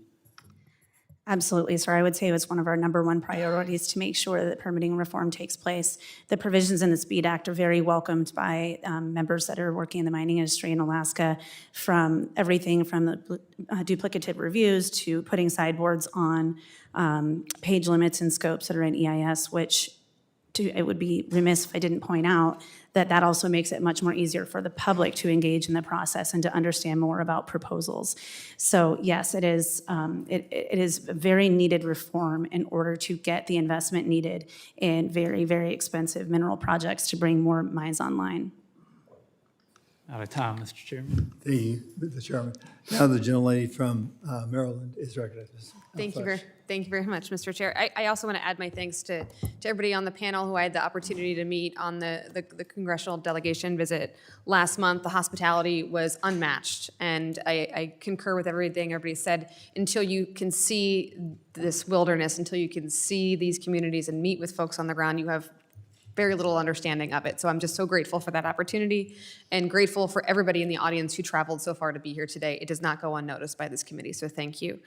Absolutely, sir. I would say it was one of our number one priorities to make sure that permitting reform takes place. The provisions in the SPEED Act are very welcomed by members that are working in the mining industry in Alaska, from everything from the duplicative reviews to putting sideboards on page limits and scopes that are in EIS, which it would be remiss if I didn't point out that also makes it much more easier for the public to engage in the process and to understand more about proposals. So yes, it is a very needed reform in order to get the investment needed in very, very expensive mineral projects to bring more mines online. Out of time, Mr. Chairman. Thank you, Mr. Chairman. Now the gentlelady from Maryland is recognized. Thank you very much, Mr. Chair. I also want to add my thanks to everybody on the panel who I had the opportunity to meet on the congressional delegation visit last month. The hospitality was unmatched, and I concur with everything everybody said. Until you can see this wilderness, until you can see these communities and meet with folks on the ground, you have very little understanding of it. So I'm just so grateful for that opportunity and grateful for everybody in the audience who traveled so far to be here today. It does not go unnoticed by this committee, so thank you.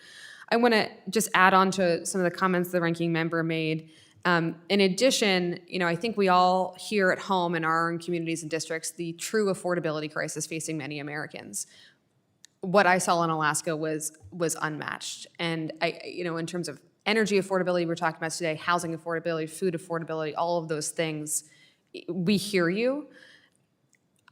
I want to just add on to some of the comments the ranking member made. In addition, I think we all here at home in our own communities and districts, the true affordability crisis facing many Americans. What I saw in Alaska was unmatched. And in terms of energy affordability we're talking about today, housing affordability, food affordability, all of those things, we hear you.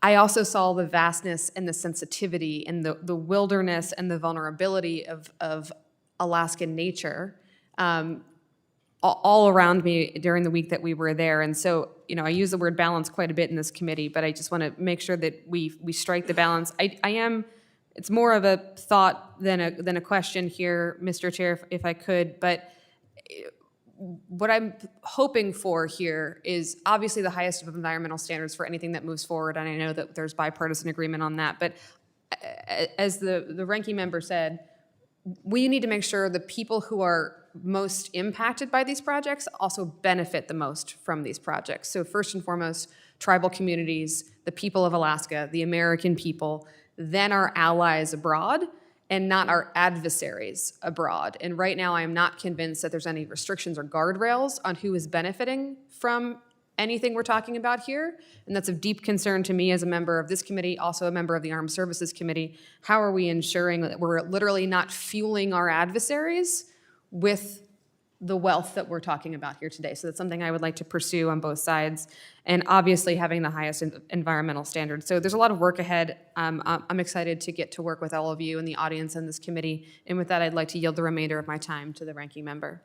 I also saw the vastness and the sensitivity and the wilderness and the vulnerability of Alaskan nature all around me during the week that we were there. And so, I use the word balance quite a bit in this committee, but I just want to make sure that we strike the balance. It's more of a thought than a question here, Mr. Chair, if I could, but what I'm hoping for here is obviously the highest of environmental standards for anything that moves forward, and I know that there's bipartisan agreement on that, but as the ranking member said, we need to make sure the people who are most impacted by these projects also benefit the most from these projects. So first and foremost, tribal communities, the people of Alaska, the American people, then our allies abroad, and not our adversaries abroad. And right now, I am not convinced that there's any restrictions or guardrails on who is benefiting from anything we're talking about here. And that's of deep concern to me as a member of this committee, also a member of the Armed Services Committee. How are we ensuring that we're literally not fueling our adversaries with the wealth that we're talking about here today? So that's something I would like to pursue on both sides, and obviously having the highest environmental standards. So there's a lot of work ahead. I'm excited to get to work with all of you in the audience in this committee. And with that, I'd like to yield the remainder of my time to the ranking member.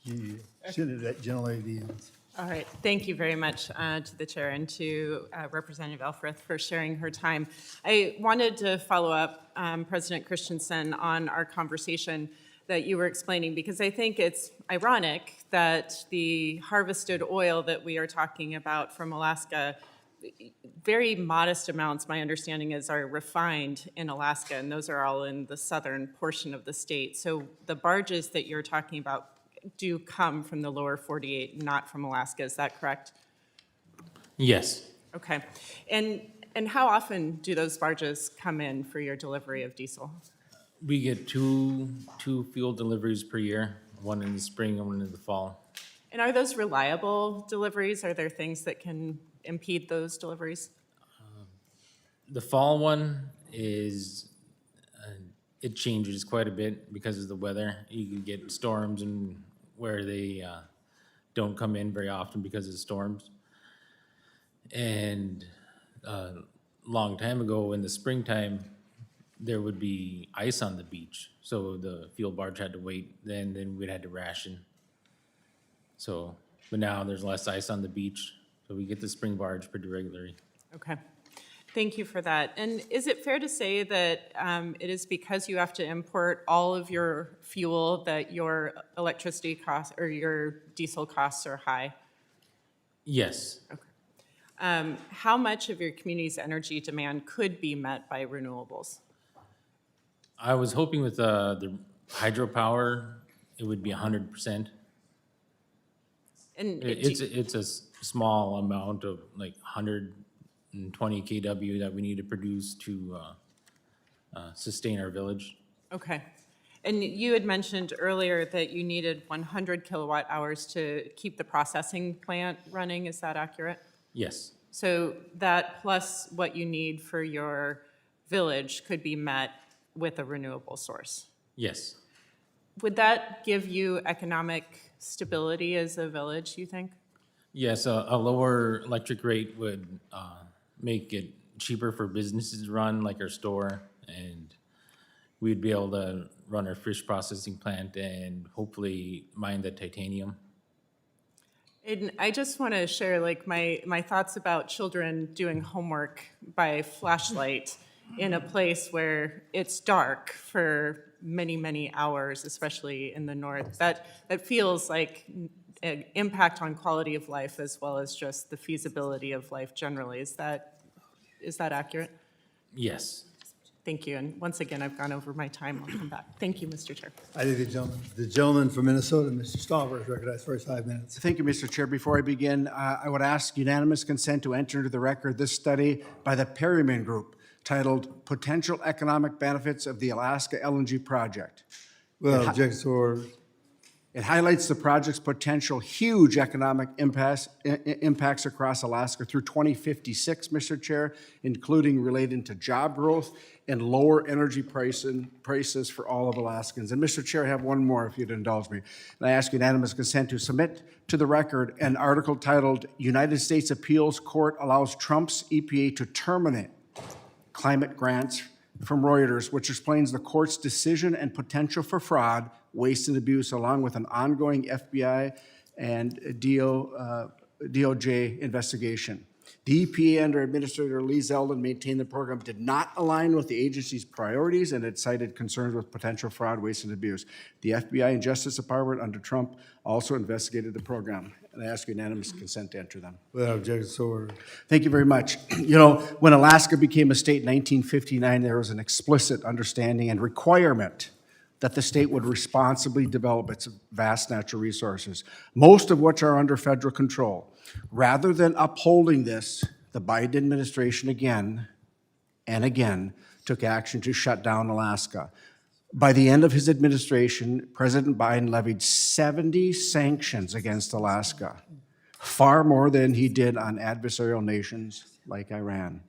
You should have that gentlelady. All right, thank you very much to the chair and to Representative Elfreth for sharing her time. I wanted to follow up, President Christensen, on our conversation that you were explaining, because I think it's ironic that the harvested oil that we are talking about from Alaska, very modest amounts, my understanding is, are refined in Alaska, and those are all in the southern portion of the state. So the barges that you're talking about do come from the lower 48, not from Alaska. Is that correct? Yes. Okay. And how often do those barges come in for your delivery of diesel? We get two fuel deliveries per year, one in the spring and one in the fall. And are those reliable deliveries? Are there things that can impede those deliveries? The fall one is, it changes quite a bit because of the weather. You can get storms and where they don't come in very often because of storms. And a long time ago in the springtime, there would be ice on the beach. So the fuel barge had to wait, then we'd had to ration. So, but now there's less ice on the beach, so we get the spring barge pretty regularly. Okay. Thank you for that. And is it fair to say that it is because you have to import all of your fuel that your electricity costs or your diesel costs are high? Yes. Okay. How much of your community's energy demand could be met by renewables? I was hoping with the hydropower, it would be 100%. And It's a small amount of like 120 kW that we need to produce to sustain our village. okay. And you had mentioned earlier that you needed 100 kilowatt hours to keep the processing plant running. Is that accurate? Yes, So that plus what you need for your village could be met with a renewable source. yes, Would that give you economic stability as a village, you think? yes. A lower electric rate would make it cheaper for businesses to run, like our store, and we'd be able to run our fish processing plant and hopefully mine the titanium. And I just want to share like my thoughts about children doing homework by flashlight in a place where it's dark for many, many hours, especially in the north. That feels like an impact on quality of life as well as just the feasibility of life generally. Is that accurate? Yes. Thank you. And once again, I've gone over my time. I'll come back. Thank you, Mr. Chair. I think the gentleman from Minnesota, Mr. Stauber, is recognized for his 5 minutes. Thank you, Mr. Chair. Before I begin, I would ask unanimous consent to enter into the record this study by the Perryman Group titled Potential Economic Benefits of the Alaska LNG Project. Well, objects or It highlights the project's potential huge economic impacts across Alaska through 2056, Mr. Chair, including relating to job growth and lower energy prices for all of Alaskans. And Mr. Chair, I have one more, if you'd indulge me. And I ask unanimous consent to submit to the record an article titled, "United States Appeals Court Allows Trump's EPA to Terminate Climate Grants" from Reuters, which explains the court's decision and potential for fraud, waste, and abuse, along with an ongoing FBI and DOJ investigation. The EPA under Administrator Lee Zeldin maintained the program did not align with the agency's priorities, and it cited concerns with potential fraud, waste, and abuse. The FBI and Justice Department under Trump also investigated the program, and I ask unanimous consent to enter them. Without objection, so ordered. Thank you very much. You know, when Alaska became a state in 1959, there was an explicit understanding and requirement that the state would responsibly develop its vast natural resources, most of which are under federal control. Rather than upholding this, the Biden administration again and again took action to shut down Alaska. By the end of his administration, President Biden levied 70 sanctions against Alaska, far more than he did on adversarial nations like Iran.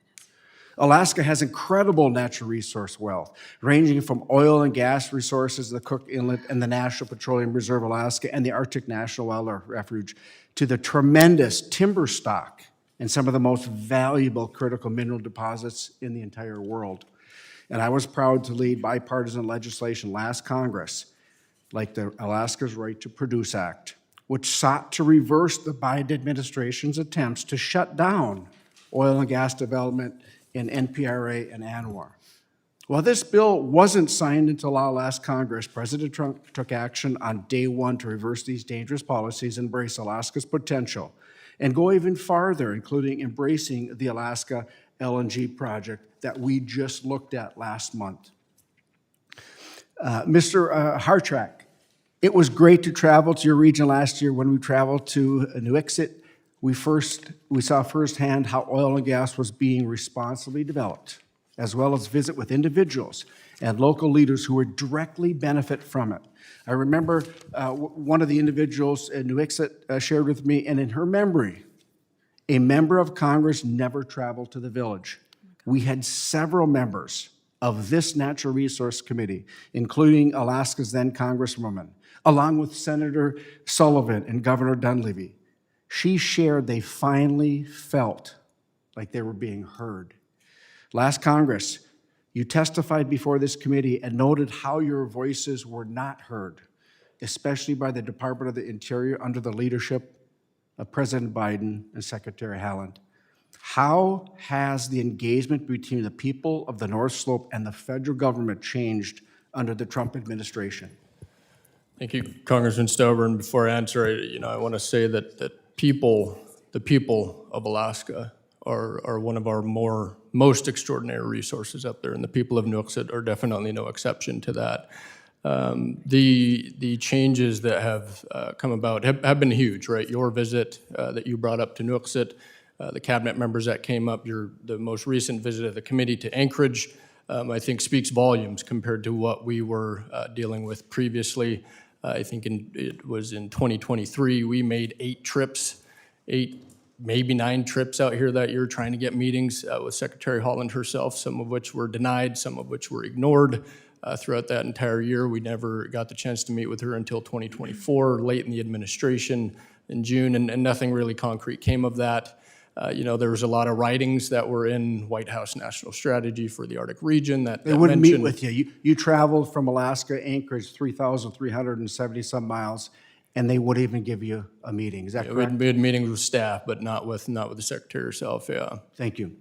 Alaska has incredible natural resource wealth, ranging from oil and gas resources, the Cook Inlet and the National Petroleum Reserve Alaska and the Arctic National Wildlife Refuge, to the tremendous timber stock and some of the most valuable critical mineral deposits in the entire world. And I was proud to lead bipartisan legislation last Congress, like the Alaska's Right to Produce Act, which sought to reverse the Biden administration's attempts to shut down oil and gas development in NPRA and ANWR. While this bill wasn't signed into law last Congress, President Trump took action on day one to reverse these dangerous policies, embrace Alaska's potential, and go even farther, including embracing the Alaska LNG project that we just looked at last month. Mr. Hartranft, it was great to travel to your region last year. When we traveled to Nuiqsut, we saw firsthand how oil and gas was being responsibly developed, as well as visit with individuals and local leaders who would directly benefit from it. I remember one of the individuals in Nuiqsut shared with me, and in her memory, a member of Congress never traveled to the village. We had several members of this Natural Resource Committee, including Alaska's then Congresswoman, along with Senator Sullivan and Governor Dunleavy. She shared they finally felt like they were being heard. Last Congress, you testified before this committee and noted how your voices were not heard, especially by the Department of the Interior under the leadership of President Biden and Secretary Haaland. How has the engagement between the people of the North Slope and the federal government changed under the Trump administration? Thank you, Congressman Stover. And before I answer, I want to say that the people of Alaska are one of our most extraordinary resources up there, and the people of Nuiqsut are definitely no exception to that. The changes that have come about have been huge, right? Your visit that you brought up to Nuiqsut, the cabinet members that came up, the most recent visit of the committee to Anchorage, I think speaks volumes compared to what we were dealing with previously. I think it was in 2023, we made 8, maybe 9 trips out here that year trying to get meetings with Secretary Haaland herself, some of which were denied, some of which were ignored. Throughout that entire year, we never got the chance to meet with her until 2024, late in the administration in June, and nothing really concrete came of that. There was a lot of writings that were in White House National Strategy for the Arctic region that They wouldn't meet mentioned- with you. You traveled from Alaska, Anchorage, 3,370 some miles, and they wouldn't even give you a meeting. Is that correct? We had meetings with staff, but not with the secretary herself, yeah. Thank you.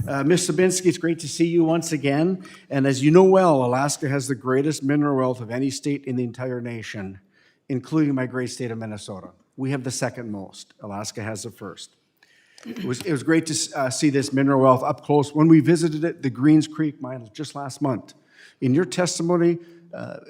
Ms. Sabinski, it's great to see you once again. And as you know well, Alaska has the greatest mineral wealth of any state in the entire nation, including my great state of Minnesota. We have the second most. Alaska has the first. It was great to see this mineral wealth up close. When we visited it, the Greens Creek mine just last month. In your testimony,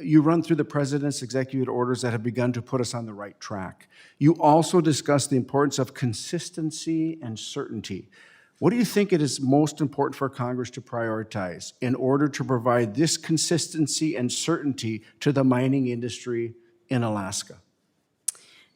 you run through the president's executive orders that have begun to put us on the right track. You also discuss the importance of consistency and certainty. What do you think it is most important for Congress to prioritize in order to provide this consistency and certainty to the mining industry in Alaska?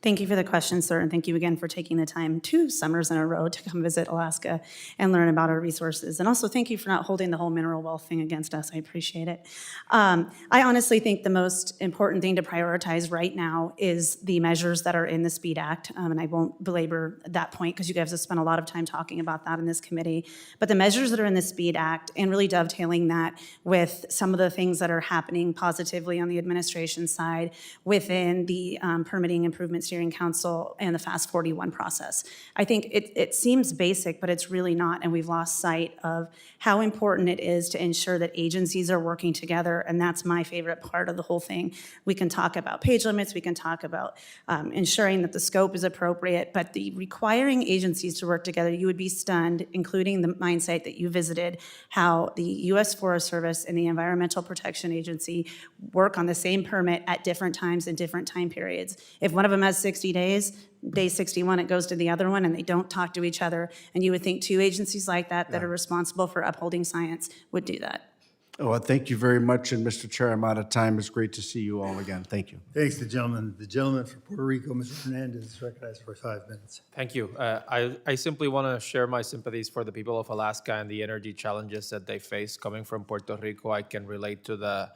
Thank you for the question, sir, and thank you again for taking the time 2 summers in a row to come visit Alaska and learn about our resources. And also, thank you for not holding the whole mineral wealth thing against us. I appreciate it. I honestly think the most important thing to prioritize right now is the measures that are in the SPEED Act, and I won't belabor that point because you guys have spent a lot of time talking about that in this committee. But the measures that are in the SPEED Act and really dovetailing that with some of the things that are happening positively on the administration side within the permitting improvement steering council and the Fast 41 process. I think it seems basic, but it's really not, and we've lost sight of how important it is to ensure that agencies are working together, and that's my favorite part of the whole thing. We can talk about page limits, we can talk about ensuring that the scope is appropriate, but the requiring agencies to work together, you would be stunned, including the mine site that you visited, how the U.S. Forest Service and the Environmental Protection Agency work on the same permit at different times and different time periods. If one of them has 60 days, day 61, it goes to the other one, and they don't talk to each other. And you would think 2 agencies like that that are responsible for upholding science would do that. Oh, well, thank you very much, and Mr. Chair, I'm out of time. It's great to see you all again. Thank you. Thanks, the gentleman. The gentleman from Puerto Rico, Mr. Hernandez, is recognized for 5 minutes. Thank you. I simply want to share my sympathies for the people of Alaska and the energy challenges that they face. Coming from Puerto Rico, I can relate to the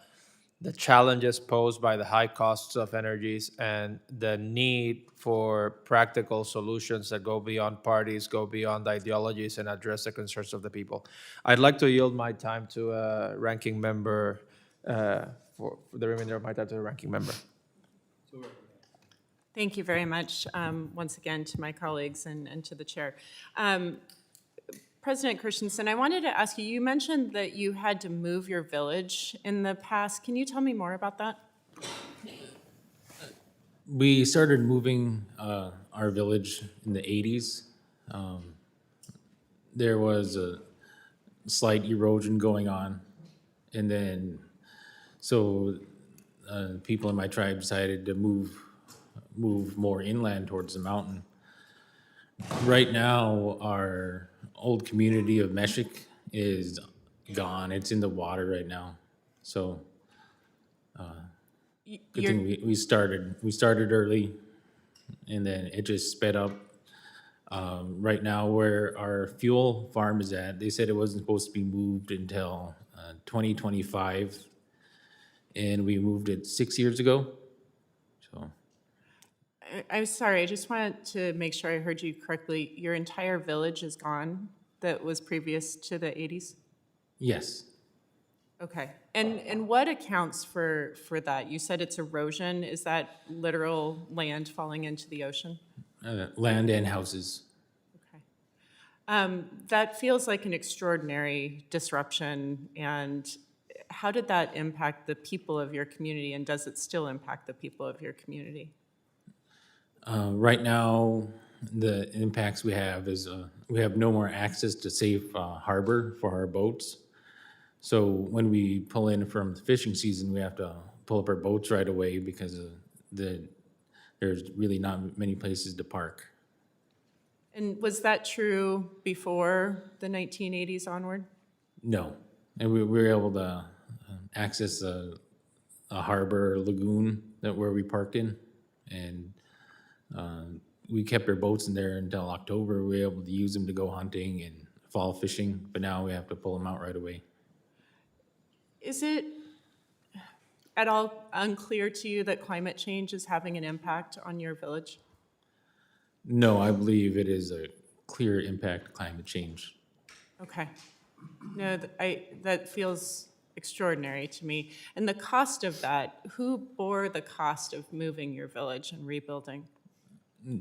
challenges posed by the high costs of energies and the need for practical solutions that go beyond parties, go beyond ideologies, and address the concerns of the people. I'd like to yield my time to a ranking member, for the remainder of my time to the ranking member. Thank you very much, once again, to my colleagues and to the chair. President Christensen, I wanted to ask you, you mentioned that you had to move your village in the past. Can you tell me more about that? We started moving our village in the 80s. There was a slight erosion going on. And then, so people in my tribe decided to move more inland towards the mountain. Right now, our old community of Meshik is gone. It's in the water right now. So, good thing we started early, and then it just sped up. Right now, where our fuel farm is at, they said it wasn't supposed to be moved until 2025, and we moved it 6 years ago. So. I'm sorry, I just wanted to make sure I heard you correctly. Your entire village is gone that was previous to the 80s? Yes. Okay. And what accounts for that? You said it's erosion. Is that literal land falling into the ocean? Land and houses. Okay. That feels like an extraordinary disruption. And how did that impact the people of your community? And does it still impact the people of your community? Right now, the impacts we have is we have no more access to safe harbor for our boats. So when we pull in from the fishing season, we have to pull up our boats right away because there's really not many places to park. And was that true before the 1980s onward? No, and we were able to access a harbor or lagoon where we parked in, and we kept our boats in there until October. We were able to use them to go hunting and fall fishing, but now we have to pull them out right away. Is it at all unclear to you that climate change is having an impact on your village? No, I believe it is a clear impact of climate change. Okay. No, that feels extraordinary to me. And the cost of that, who bore the cost of moving your village and rebuilding?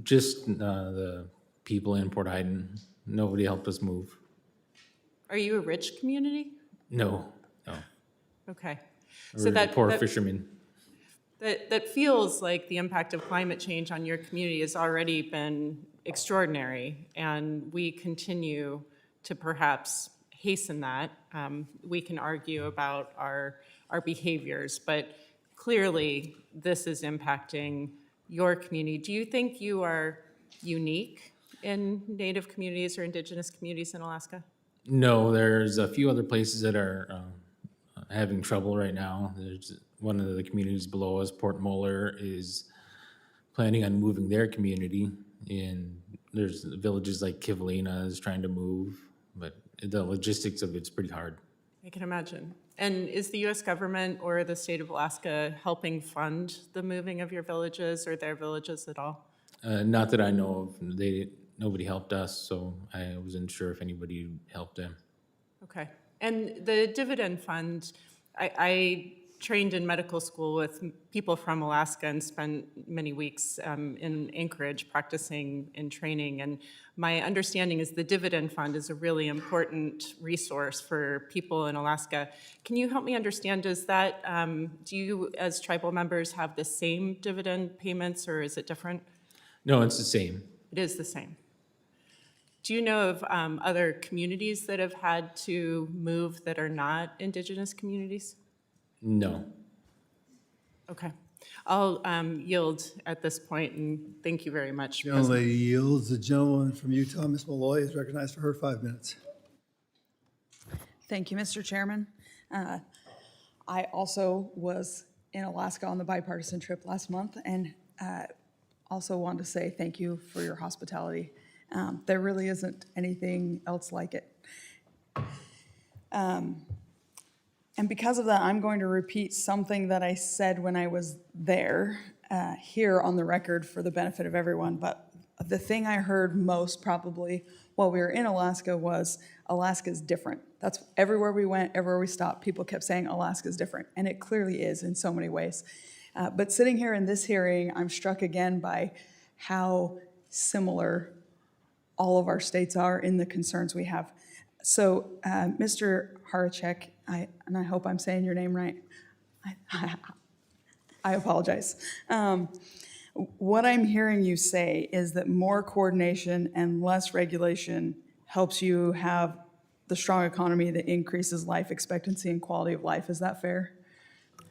Just the people in Port Heiden. Nobody helped us move. Are you a rich community? No. Okay. We're poor fishermen. That feels like the impact of climate change on your community has already been extraordinary, and we continue to perhaps hasten that. We can argue about our behaviors, but clearly this is impacting your community. Do you think you are unique in Native communities or Indigenous communities in Alaska? No, there's a few other places that are having trouble right now. There's one of the communities below us, Port Moller, is planning on moving their community. And there's villages like Kivalina is trying to move, but the logistics of it's pretty hard. I can imagine. And is the U.S. government or the state of Alaska helping fund the moving of your villages or their villages at all? Not that I know of. Nobody helped us, so I wasn't sure if anybody helped them. Okay. And the dividend fund, I trained in medical school with people from Alaska and spent many weeks in Anchorage practicing and training. And my understanding is the dividend fund is a really important resource for people in Alaska. Can you help me understand, does that, do you as tribal members have the same dividend payments or is it different? No, it's the same. It is the same. Do you know of other communities that have had to move that are not Indigenous communities? No. Okay. I'll yield at this point, and thank you very much. Young lady yields. The gentleman from Utah, Ms. Malloy, is recognized for her 5 minutes. Thank you, Mr. Chairman. I also was in Alaska on the bipartisan trip last month, and also wanted to say thank you for your hospitality. There really isn't anything else like it. And because of that, I'm going to repeat something that I said when I was there, here on the record for the benefit of everyone. But the thing I heard most probably while we were in Alaska was Alaska's different. That's everywhere we went, everywhere we stopped, people kept saying Alaska's different. And it clearly is in so many ways. But sitting here in this hearing, I'm struck again by how similar all of our states are in the concerns we have. So, Mr. Horacek, and I hope I'm saying your name right. I apologize. What I'm hearing you say is that more coordination and less regulation helps you have the strong economy that increases life expectancy and quality of life. Is that fair?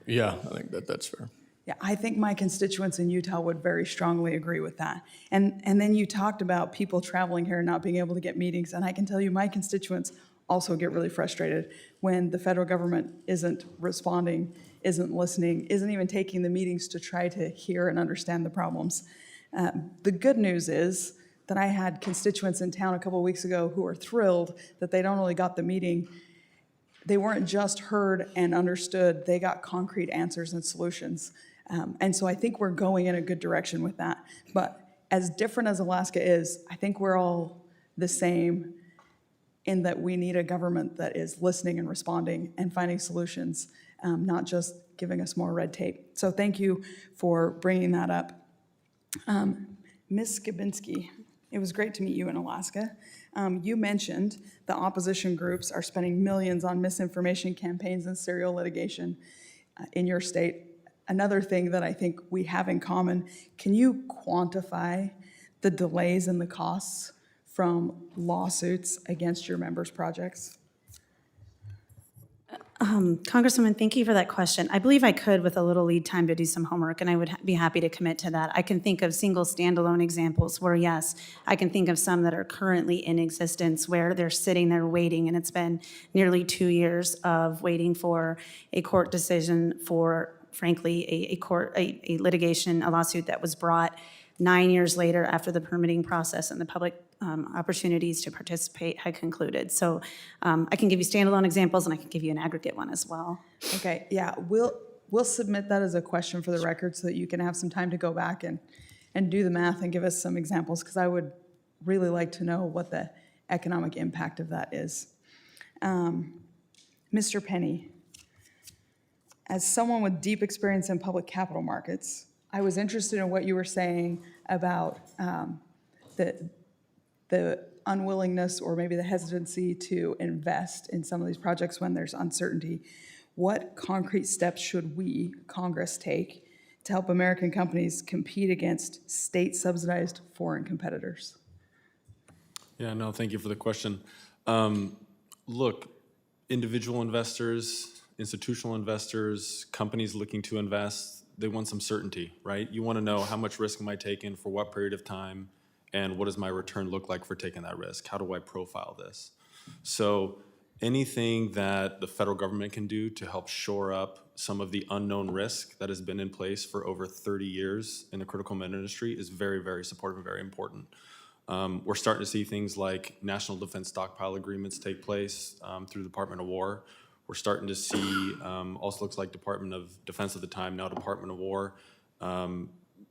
Yeah, I think that's fair. Yeah, I think my constituents in Utah would very strongly agree with that. And then you talked about people traveling here and not being able to get meetings, and I can tell you my constituents also get really frustrated when the federal government isn't responding, isn't listening, isn't even taking the meetings to try to hear and understand the problems. The good news is that I had constituents in town a couple of weeks ago who are thrilled that they not only got the meeting, they weren't just heard and understood, they got concrete answers and solutions. And so I think we're going in a good direction with that. But as different as Alaska is, I think we're all the same in that we need a government that is listening and responding and finding solutions, not just giving us more red tape. So thank you for bringing that up. Ms. Skabinski, it was great to meet you in Alaska. You mentioned the opposition groups are spending millions on misinformation campaigns and serial litigation in your state. Another thing that I think we have in common, can you quantify the delays and the costs from lawsuits against your members' projects? Congresswoman, thank you for that question. I believe I could, with a little lead time, to do some homework, and I would be happy to commit to that. I can think of single standalone examples where, yes, I can think of some that are currently in existence where they're sitting there waiting, and it's been nearly 2 years of waiting for a court decision for, frankly, a litigation, a lawsuit that was brought 9 years later after the permitting process and the public opportunities to participate had concluded. So I can give you standalone examples, and I can give you an aggregate one as well. Okay, yeah, we'll submit that as a question for the record so that you can have some time to go back and do the math and give us some examples, because I would really like to know what the economic impact of that is. Mr. Penny, as someone with deep experience in public capital markets, I was interested in what you were saying about the unwillingness or maybe the hesitancy to invest in some of these projects when there's uncertainty. What concrete steps should we, Congress, take to help American companies compete against state-subsidized foreign competitors? Yeah, no, thank you for the question. Look, individual investors, institutional investors, companies looking to invest, they want some certainty, right? You want to know how much risk am I taking, for what period of time, and what does my return look like for taking that risk? How do I profile this? So anything that the federal government can do to help shore up some of the unknown risk that has been in place for over 30 years in the critical med industry is very, very supportive and very important. We're starting to see things like national defense stockpile agreements take place through the Department of War. We're starting to see, also looks like Department of Defense at the time, now Department of War,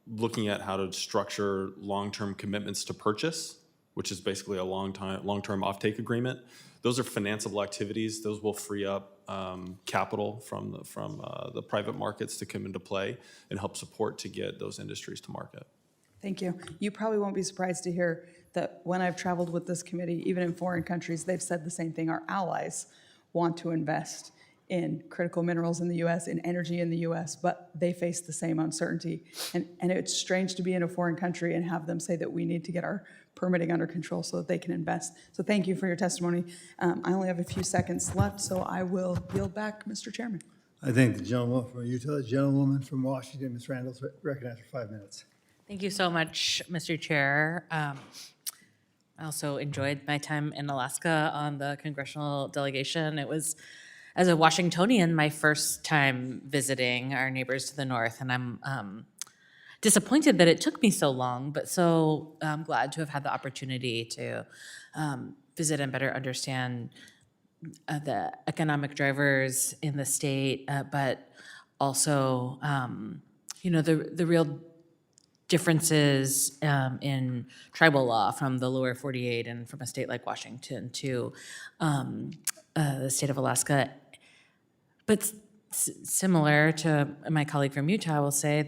looking at how to structure long-term commitments to purchase, which is basically a long-term offtake agreement. Those are financeable activities. Those will free up capital from the private markets to come into play and help support to get those industries to market. Thank you. You probably won't be surprised to hear that when I've traveled with this committee, even in foreign countries, they've said the same thing. Our allies want to invest in critical minerals in the U.S., in energy in the U.S., but they face the same uncertainty. And it's strange to be in a foreign country and have them say that we need to get our permitting under control so that they can invest. So thank you for your testimony. I only have a few seconds left, so I will yield back, Mr. Chairman. I think the gentleman from Utah, the gentlewoman from Washington, Ms. Randall, is recognized for 5 minutes. Thank you so much, Mr. Chair. I also enjoyed my time in Alaska on the congressional delegation. It was, as a Washingtonian, my first time visiting our neighbors to the north, and I'm disappointed that it took me so long, but so glad to have had the opportunity to visit and better understand the economic drivers in the state, but also, the real differences in tribal law from the lower 48 and from a state like Washington to the state of Alaska. But similar to my colleague from Utah, I will say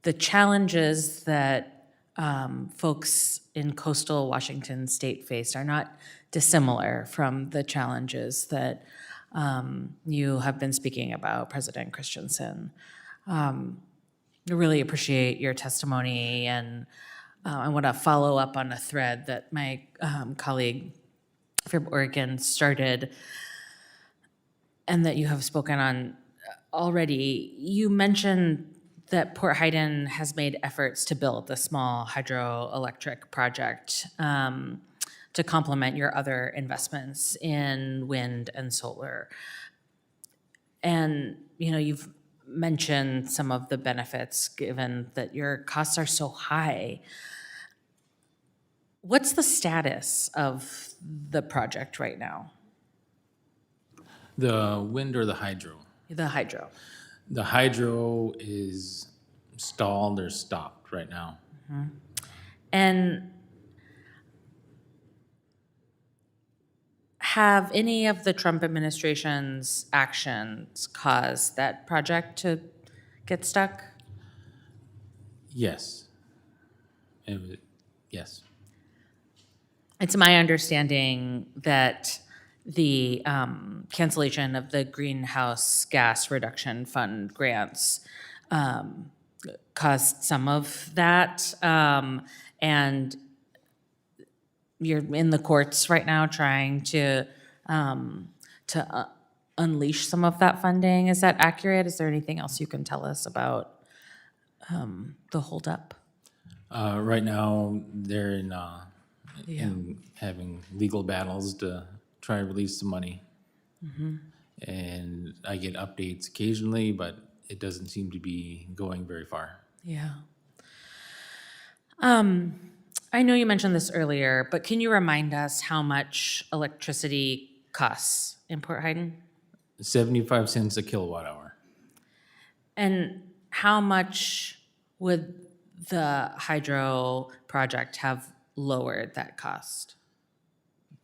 the challenges that folks in coastal Washington state faced are not dissimilar from the challenges that you have been speaking about, President Christensen. I really appreciate your testimony, and I want to follow up on a thread that my colleague from Oregon started and that you have spoken on already. You mentioned that Port Hueneme has made efforts to build the small hydroelectric project to complement your other investments in wind and solar. And, you've mentioned some of the benefits given that your costs are so high. What's the status of the project right now? The wind or the hydro? The hydro. The hydro is stalled or stopped right now. And have any of the Trump administration's actions caused that project to get stuck? Yes. Yes. It's my understanding that the cancellation of the Greenhouse Gas Reduction Fund grants caused some of that. And you're in the courts right now trying to unleash some of that funding. Is that accurate? Is there anything else you can tell us about the holdup? Right now, they're in having legal battles to try to release the money. And I get updates occasionally, but it doesn't seem to be going very far. Yeah. I know you mentioned this earlier, but can you remind us how much electricity costs in Port Hueneme? 75 cents a kilowatt hour. And how much would the hydro project have lowered that cost?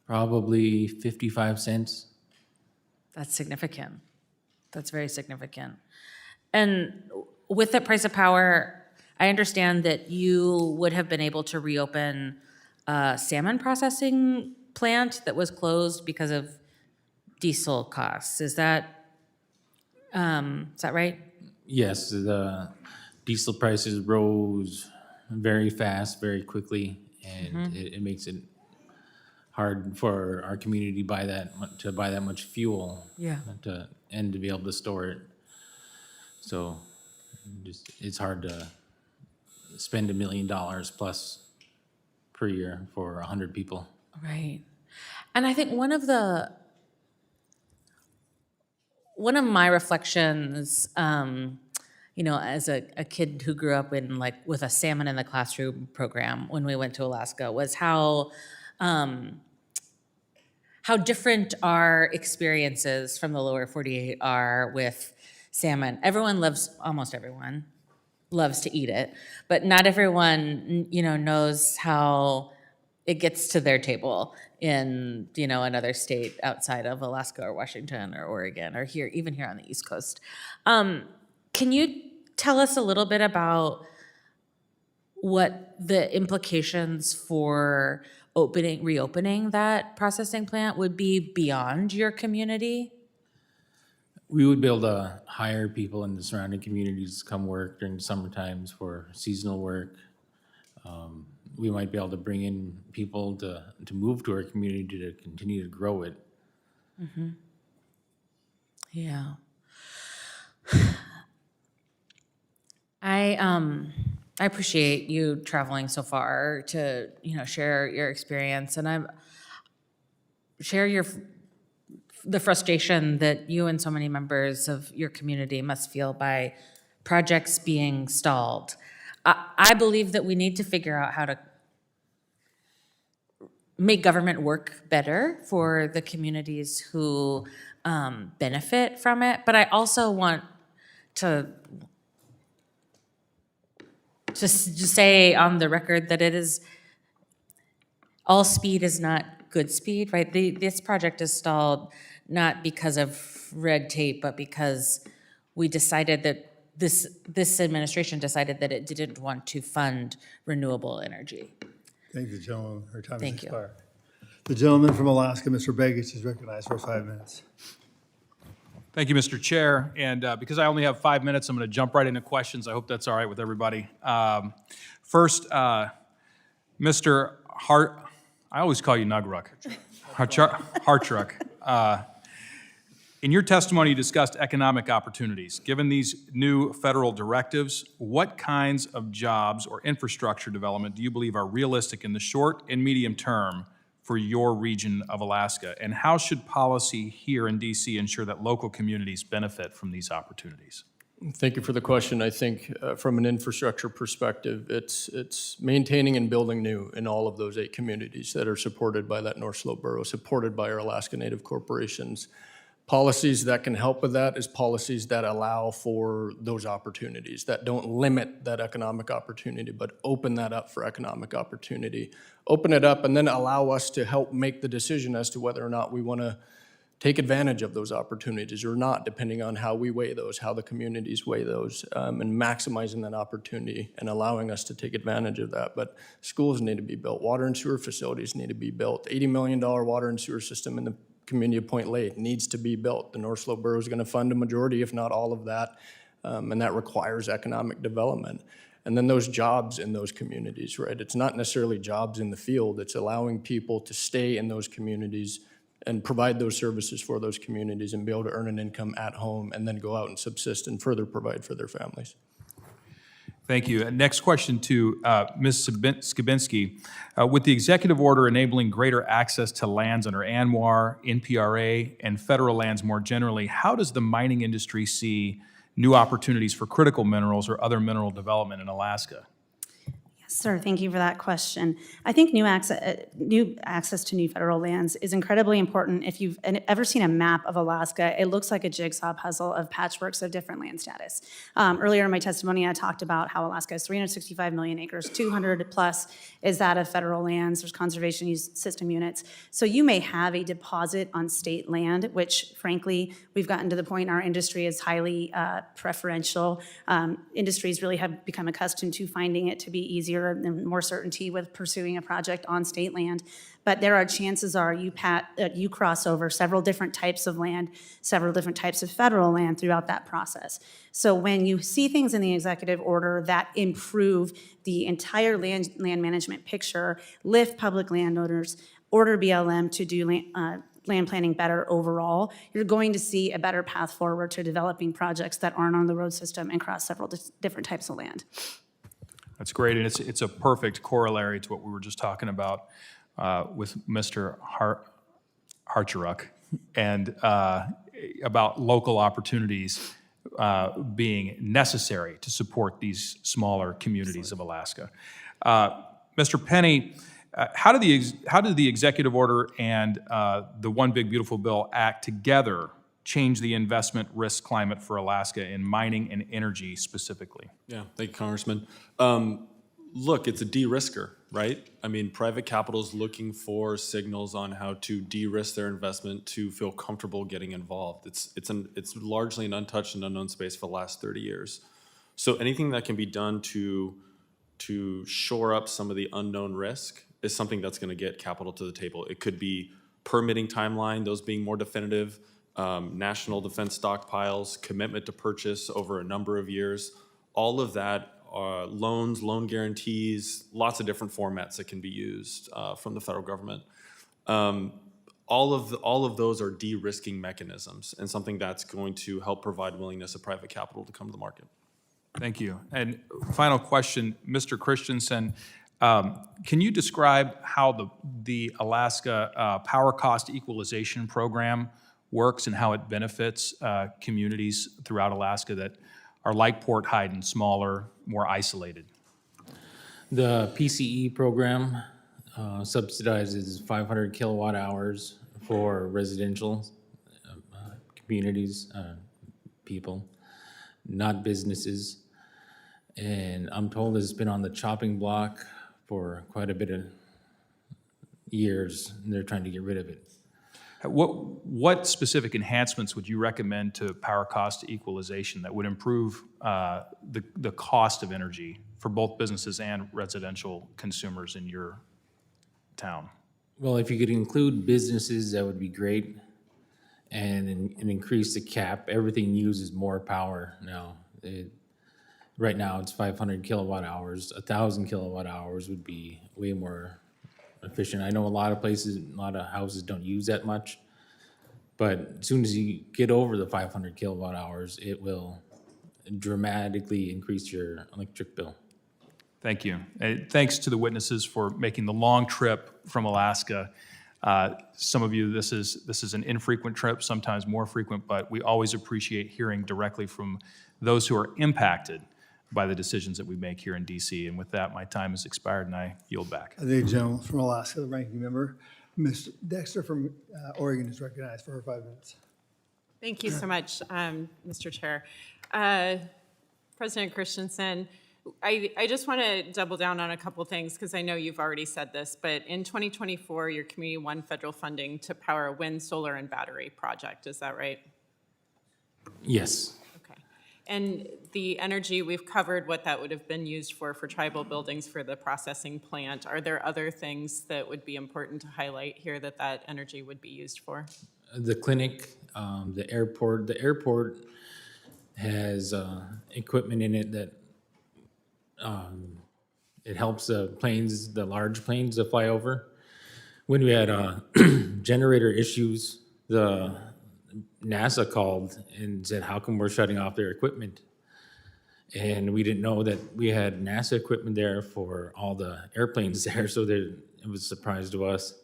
Probably 55 cents. That's significant. That's very significant. And with the price of power, I understand that you would have been able to reopen a salmon processing plant that was closed because of diesel costs. Is that right? Yes, the diesel prices rose very fast, very quickly, and it makes it hard for our community to buy that much fuel. Yeah. And to be able to store it. So it's hard to spend $1 million plus per year for 100 people. Right. And I think one of the one of my reflections, as a kid who grew up in with a salmon in the classroom program when we went to Alaska, was how different our experiences from the lower 48 are with salmon. Almost everyone loves to eat it, but not everyone, knows how it gets to their table in, another state outside of Alaska or Washington or Oregon or even here on the East Coast. Can you tell us a little bit about what the implications for reopening that processing plant would be beyond your community? We would be able to hire people in the surrounding communities to come work during the summer times for seasonal work. We might be able to bring in people to move to our community to continue to grow it. Mm-hmm. Yeah. I appreciate you traveling so far to, share your experience, and share the frustration that you and so many members of your community must feel by projects being stalled. I believe that we need to figure out how to make government work better for the communities who benefit from it, but I also want to just say on the record that all speed is not good speed, right? This project is stalled not because of red tape, but because we decided that this administration decided that it didn't want to fund renewable energy. Thank you, gentlemen. Our time Thank has you. expired. The gentleman from Alaska, Mr. Begich, is recognized for 5 minutes. Thank you, Mr. Chair. And because I only have 5 minutes, I'm going to jump right into questions. I hope that's all right with everybody. First, Mr. Hart, I always call you Nugruk. Hartruck. In your testimony, you discussed economic opportunities. Given these new federal directives, what kinds of jobs or infrastructure development do you believe are realistic in the short and medium term for your region of Alaska? And how should policy here in DC ensure that local communities benefit from these opportunities? Thank you for the question. I think from an infrastructure perspective, it's maintaining and building new in all of those 8 communities that are supported by that North Slope Borough, supported by our Alaska Native corporations. Policies that can help with that is policies that allow for those opportunities, that don't limit that economic opportunity, but open that up for economic opportunity. Open it up and then allow us to help make the decision as to whether or not we want to take advantage of those opportunities or not, depending on how we weigh those, how the communities weigh those, and maximizing that opportunity and allowing us to take advantage of that. But schools need to be built. Water and sewer facilities need to be built. $80 million water and sewer system in the community of Point Lake needs to be built. The North Slope Borough is going to fund a majority, if not all of that, and that requires economic development. And then those jobs in those communities, right? It's not necessarily jobs in the field. It's allowing people to stay in those communities and provide those services for those communities and be able to earn an income at home and then go out and subsist and further provide for their families. Thank you. Next question to Ms. Skibinski. With the executive order enabling greater access to lands under ANWR, NPRA, and federal lands more generally, how does the mining industry see new opportunities for critical minerals or other mineral development in Alaska? Sir, thank you for that question. I think new access to new federal lands is incredibly important. If you've ever seen a map of Alaska, it looks like a jigsaw puzzle of patchworks of different land status. Earlier in my testimony, I talked about how Alaska has 365 million acres, 200 plus is that of federal lands. There's conservation use system units. So you may have a deposit on state land, which frankly, we've gotten to the point our industry is highly preferential. Industries really have become accustomed to finding it to be easier and more certainty with pursuing a project on state land. But there are chances are you cross over several different types of land, several different types of federal land throughout that process. So when you see things in the executive order that improve the entire land management picture, lift public landowners, order BLM to do land planning better overall, you're going to see a better path forward to developing projects that aren't on the road system and cross several different types of land. That's great, and it's a perfect corollary to what we were just talking about with Mr. Hartruck. And about local opportunities being necessary to support these smaller communities of Alaska. Mr. Penny, how did the executive order and the One Big Beautiful Bill Act together change the investment risk climate for Alaska in mining and energy specifically? Yeah, thank you, Congressman. Look, it's a de-risker, right? I mean, private capital is looking for signals on how to de-risk their investment to feel comfortable getting involved. It's largely an untouched and unknown space for the last 30 years. So anything that can be done to shore up some of the unknown risk is something that's going to get capital to the table. It could be permitting timeline, those being more definitive, national defense stockpiles, commitment to purchase over a number of years, all of that. Loans, loan guarantees, lots of different formats that can be used from the federal government. All of those are de-risking mechanisms and something that's going to help provide willingness of private capital to come to the market. Thank you. And final question, Mr. Christensen, can you describe how the Alaska Power Cost Equalization Program works and how it benefits communities throughout Alaska that are like Port Huron, smaller, more isolated? The PCE program subsidizes 500 kilowatt hours for residential communities, people, not businesses. And I'm told it's been on the chopping block for quite a bit of years, and they're trying to get rid of it. What specific enhancements would you recommend to power cost equalization that would improve the cost of energy for both businesses and residential consumers in your town? Well, if you could include businesses, that would be great, and increase the cap. Everything uses more power now. Right now, it's 500 kilowatt hours. 1,000 kilowatt hours would be way more efficient. I know a lot of places, a lot of houses don't use that much, but as soon as you get over the 500 kilowatt hours, it will dramatically increase your electric bill. Thank you. Thanks to the witnesses for making the long trip from Alaska. Some of you, this is an infrequent trip, sometimes more frequent, but we always appreciate hearing directly from those who are impacted by the decisions that we make here in DC. And with that, my time has expired and I yield back. The gentleman from Alaska, the ranking member, Ms. Dexter from Oregon is recognized for her 5 minutes. Thank you so much, Mr. Chair. President Christensen, I just want to double down on a couple things because I know you've already said this, but in 2024, your community won federal funding to power a wind, solar, and battery project. Is that right? Yes. Okay. And the energy, we've covered what that would have been used for tribal buildings for the processing plant. Are there other things that would be important to highlight here that energy would be used for? The clinic, the airport. The airport has equipment in it that it helps the planes, the large planes that fly over. When we had generator issues, the NASA called and said, how come we're shutting off their equipment? And we didn't know that we had NASA equipment there for all the airplanes there, so it was a surprise to us.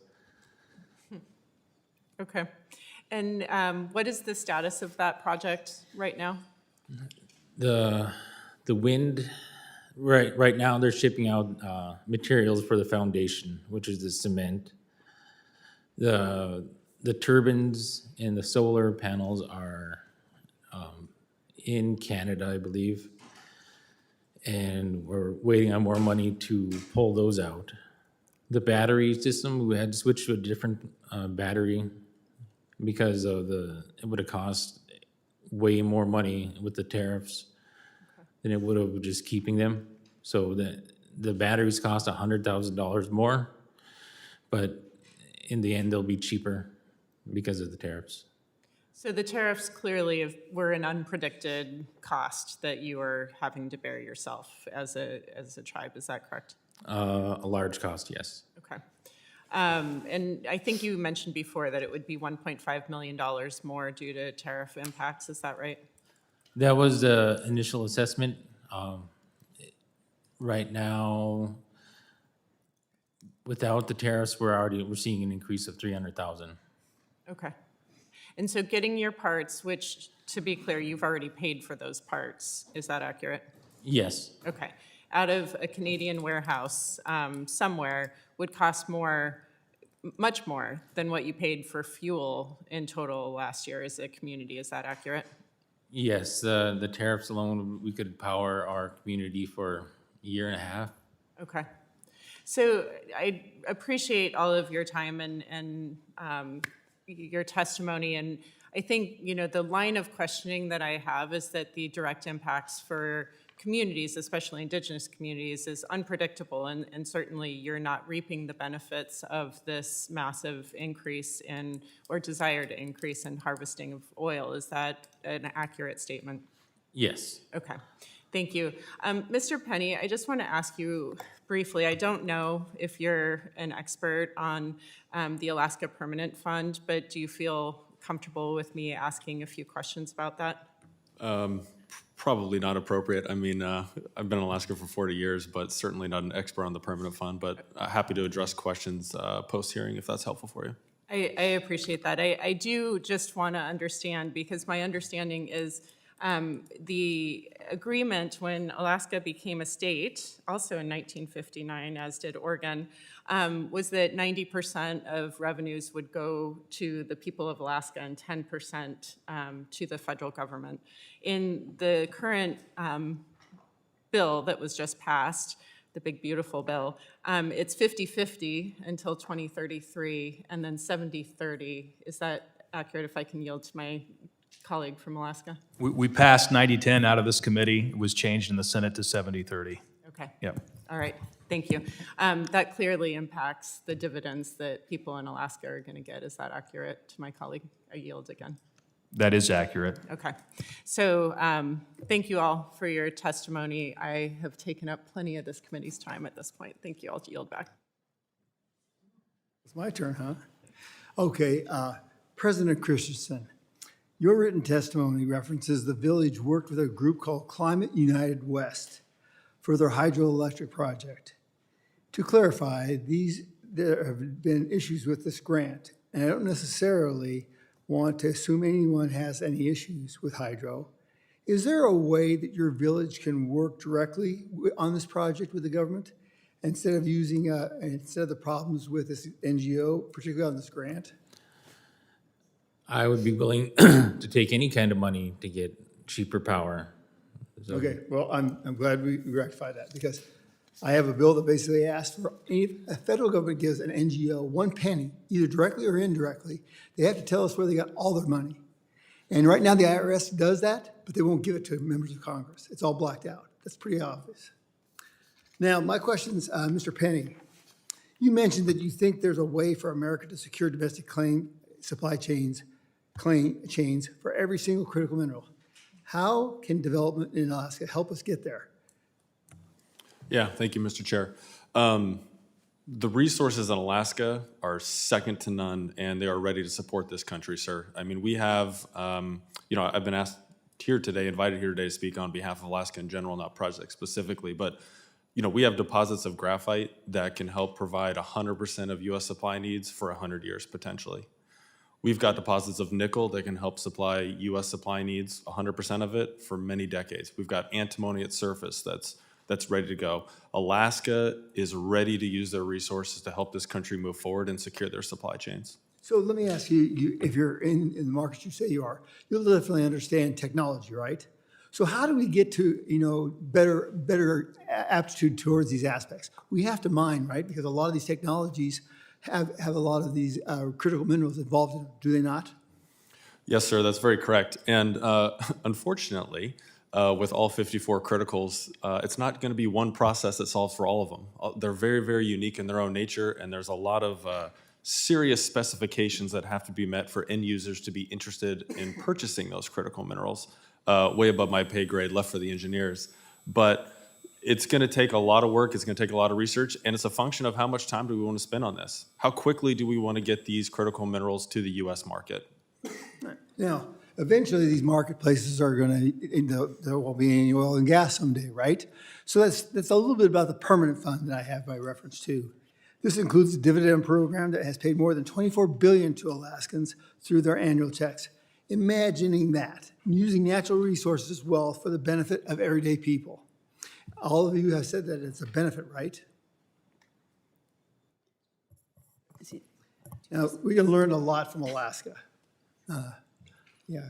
Okay. And what is the status of that project right now? The wind, right now they're shipping out materials for the foundation, which is the cement. The turbines and the solar panels are in Canada, I believe. And we're waiting on more money to pull those out. The battery system, we had to switch to a different battery because of it would have cost way more money with the tariffs than it would have just keeping them. So the batteries cost $100,000 more, but in the end, they'll be cheaper because of the tariffs. So the tariffs clearly were an unpredicted cost that you are having to bear yourself as a tribe. Is that correct? A large cost, yes. Okay. And I think you mentioned before that it would be $1.5 million more due to tariff impacts. Is that right? That was the initial assessment. Right now, without the tariffs, we're seeing an increase of $300,000. Okay. And so getting your parts, which, to be clear, you've already paid for those parts, is that accurate? Yes, Okay. Out of a Canadian warehouse somewhere would cost more, much more than what you paid for fuel in total last year as a community. Is that accurate? yes, the tariffs alone, we could power our community for a year and a half. Okay. So I appreciate all of your time and your testimony. And I think, you know, the line of questioning that I have is that the direct impacts for communities, especially Indigenous communities, is unpredictable. And certainly you're not reaping the benefits of this massive increase in, or desire to increase in harvesting of oil. Is that an accurate statement? Yes. Okay, thank you. Mr. Penny, I just want to ask you briefly, I don't know if you're an expert on the Alaska Permanent Fund, but do you feel comfortable with me asking a few questions about that? Probably not appropriate. I mean, I've been in Alaska for 40 years, but certainly not an expert on the permanent fund, but happy to address questions post-hearing if that's helpful for you. I appreciate that. I do just want to understand, because my understanding is the agreement when Alaska became a state, also in 1959, as did Oregon, was that 90% of revenues would go to the people of Alaska and 10% to the federal government. In the current bill that was just passed, the big beautiful bill, it's 50-50 until 2033 and then 70-30. Is that accurate, if I can yield to my colleague from Alaska? We passed 90-10 out of this committee. It was changed in the Senate to 70-30. Okay. Yep. All right, thank you. That clearly impacts the dividends that people in Alaska are going to get. Is that accurate to my colleague? I yield again. That is accurate. Okay. So thank you all for your testimony. I have taken up plenty of this committee's time at this point. Thank you. I'll yield back. It's my turn, huh? Okay, President Christensen, your written testimony references the village worked with a group called Climate United West for their hydroelectric project. To clarify, there have been issues with this grant, and I don't necessarily want to assume anyone has any issues with hydro. Is there a way that your village can work directly on this project with the government instead of using, instead of the problems with this NGO, particularly on this grant? I would be willing to take any kind of money to get cheaper power. So- Okay, well, I'm glad we rectified that, because I have a bill that basically asks for any, a federal government gives an NGO 1 penny, either directly or indirectly, they have to tell us where they got all their money. And right now, the IRS does that, but they won't give it to members of Congress. It's all blacked out. That's pretty obvious. Now, my question is, Mr. Penny, you mentioned that you think there's a way for America to secure domestic supply chains for every single critical mineral. How can development in Alaska help us get there? Yeah, thank you, Mr. Chair. The resources in Alaska are second to none, and they are ready to support this country, sir. I mean, we have, I've been asked here today, invited here today to speak on behalf of Alaska in general, not projects specifically, but we have deposits of graphite that can help provide 100% of U.S. supply needs for 100 years, potentially. We've got deposits of nickel that can help supply U.S. supply needs, 100% of it, for many decades. We've got antimony at surface that's ready to go. Alaska is ready to use their resources to help this country move forward and secure their supply chains. So let me ask you, if you're in the markets you say you are, you'll definitely understand technology, right? So how do we get to, better aptitude towards these aspects? We have to mine, right? Because a lot of these technologies have a lot of these critical minerals involved in them, do they not? Yes, sir, that's very correct. And unfortunately, with all 54 criticals, it's not going to be one process that solves for all of them. They're very, very unique in their own nature, and there's a lot of serious specifications that have to be met for end users to be interested in purchasing those critical minerals, way above my pay grade, left for the engineers. But it's going to take a lot of work, it's going to take a lot of research, and it's a function of how much time do we want to spend on this? How quickly do we want to get these critical minerals to the U.S. market? Now, eventually these marketplaces are going to, there will be any oil and gas someday, right? So that's a little bit about the permanent fund that I have by reference to. This includes the dividend program that has paid more than $24 billion to Alaskans through their annual checks. Imagining that, using natural resources well for the benefit of everyday people. All of you have said that it's a benefit, right? Now, we can learn a lot from Alaska. Yeah.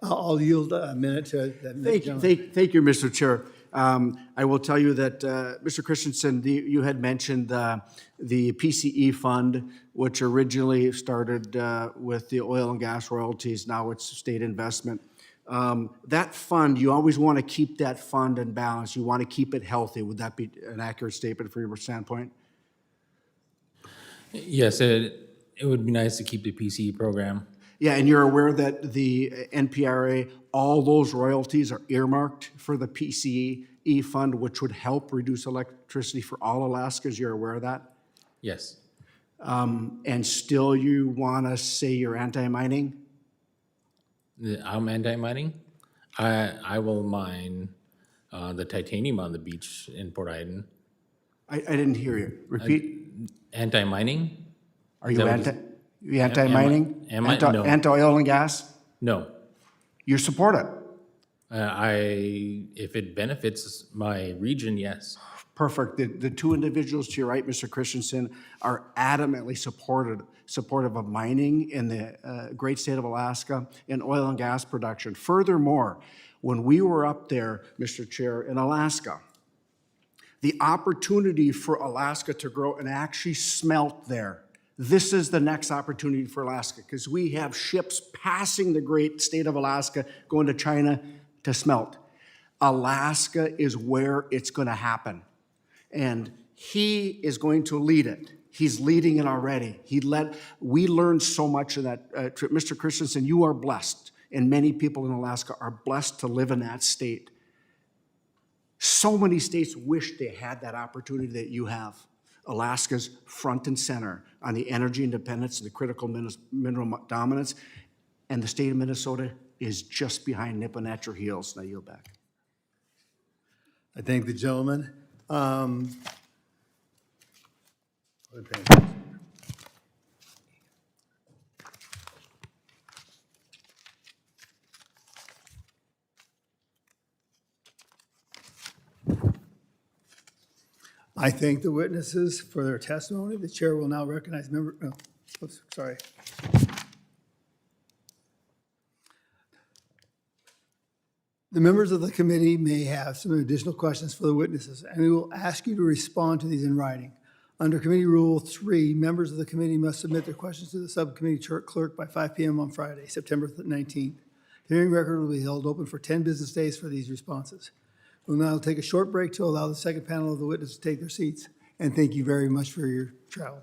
I'll yield a minute to that gentleman. Thank you, Mr. Chair. I will tell you that, Mr. Christensen, you had mentioned the PCE fund, which originally started with the oil and gas royalties. Now it's state investment. That fund, you always want to keep that fund in balance. You want to keep it healthy. Would that be an accurate statement from your standpoint? Yes, it would be nice to keep the PCE program. Yeah, and you're aware that the NPRA, all those royalties are earmarked for the PCE fund, which would help reduce electricity for all Alaskans. You're aware of that? Yes. And still you want to say you're anti-mining? I'm anti-mining. I will mine the titanium on the beach in Port Iden. I didn't hear you. Repeat. Anti-mining? Are Is you that what anti-mining? am I? No. Anti-oil and gas? No. You support it? If it benefits my region, yes. Perfect. The two individuals to your right, Mr. Christensen, are adamantly supportive of mining in the great state of Alaska and oil and gas production. Furthermore, when we were up there, Mr. Chair, in Alaska, the opportunity for Alaska to grow and actually smelt there. This is the next opportunity for Alaska because we have ships passing the great state of Alaska going to China to smelt. Alaska is where it's going to happen. And he is going to lead it. He's leading it already. We learned so much of that trip. Mr. Christensen, you are blessed, and many people in Alaska are blessed to live in that state. So many states wish they had that opportunity that you have. Alaska's front and center on the energy independence and the critical mineral dominance, and the state of Minnesota is just behind Nippon at your heels. Now yield back. I thank the gentleman. I thank the witnesses for their testimony. The chair will now recognize sorry. The members of the committee may have some additional questions for the witnesses, and we will ask you to respond to these in writing. Under Committee Rule 3, members of the committee must submit their questions to the subcommittee clerk by 5 p.m. on Friday, September 19th. The hearing record will be held open for 10 business days for these responses. We'll now take a short break to allow the second panel of the witnesses to take their seats, and thank you very much for your travel.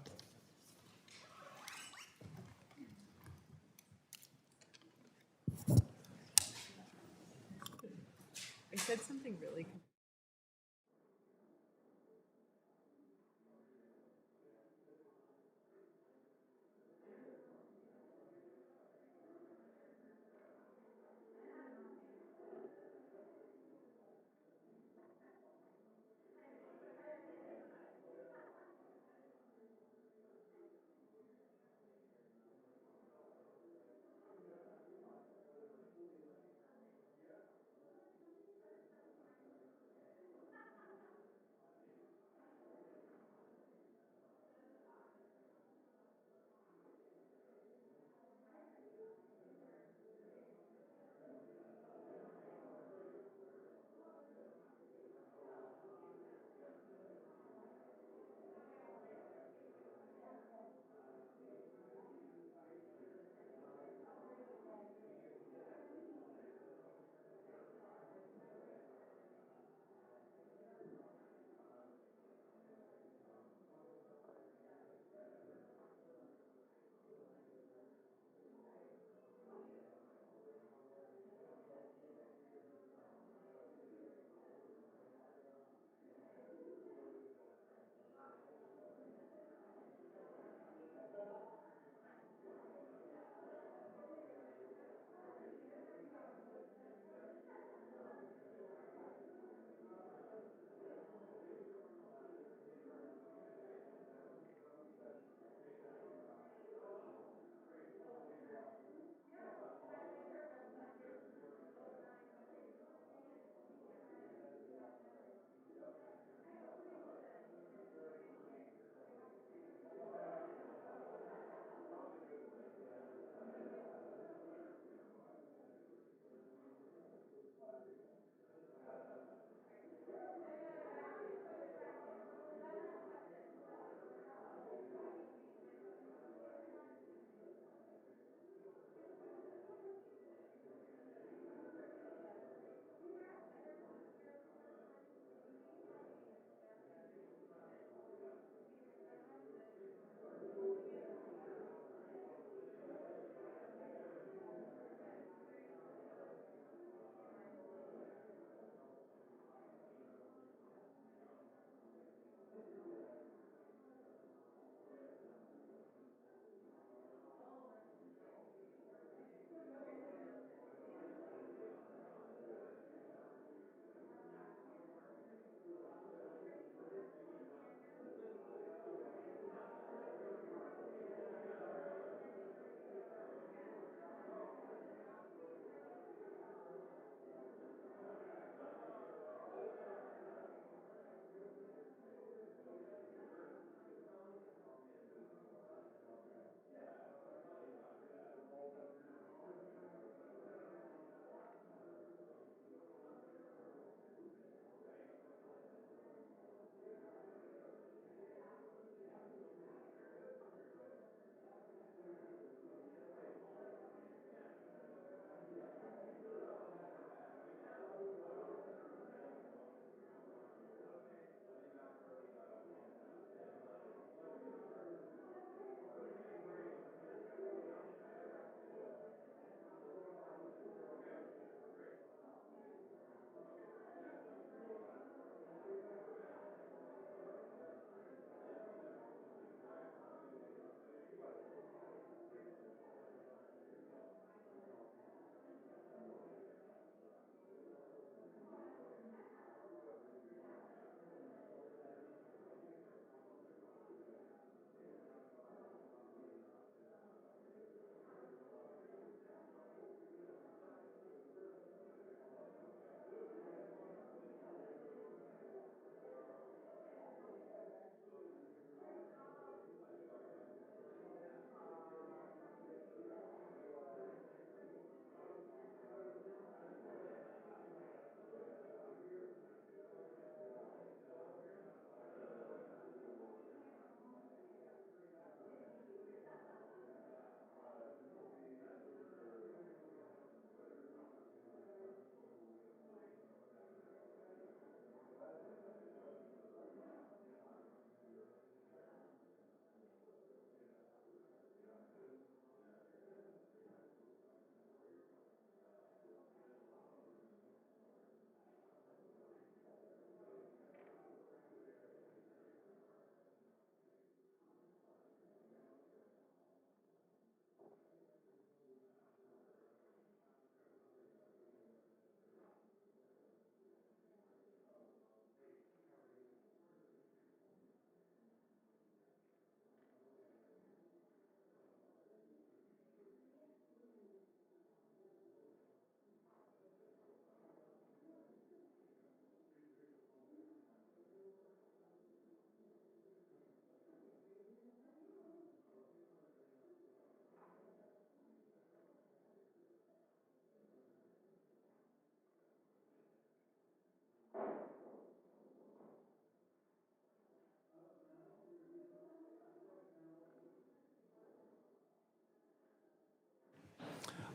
I said something really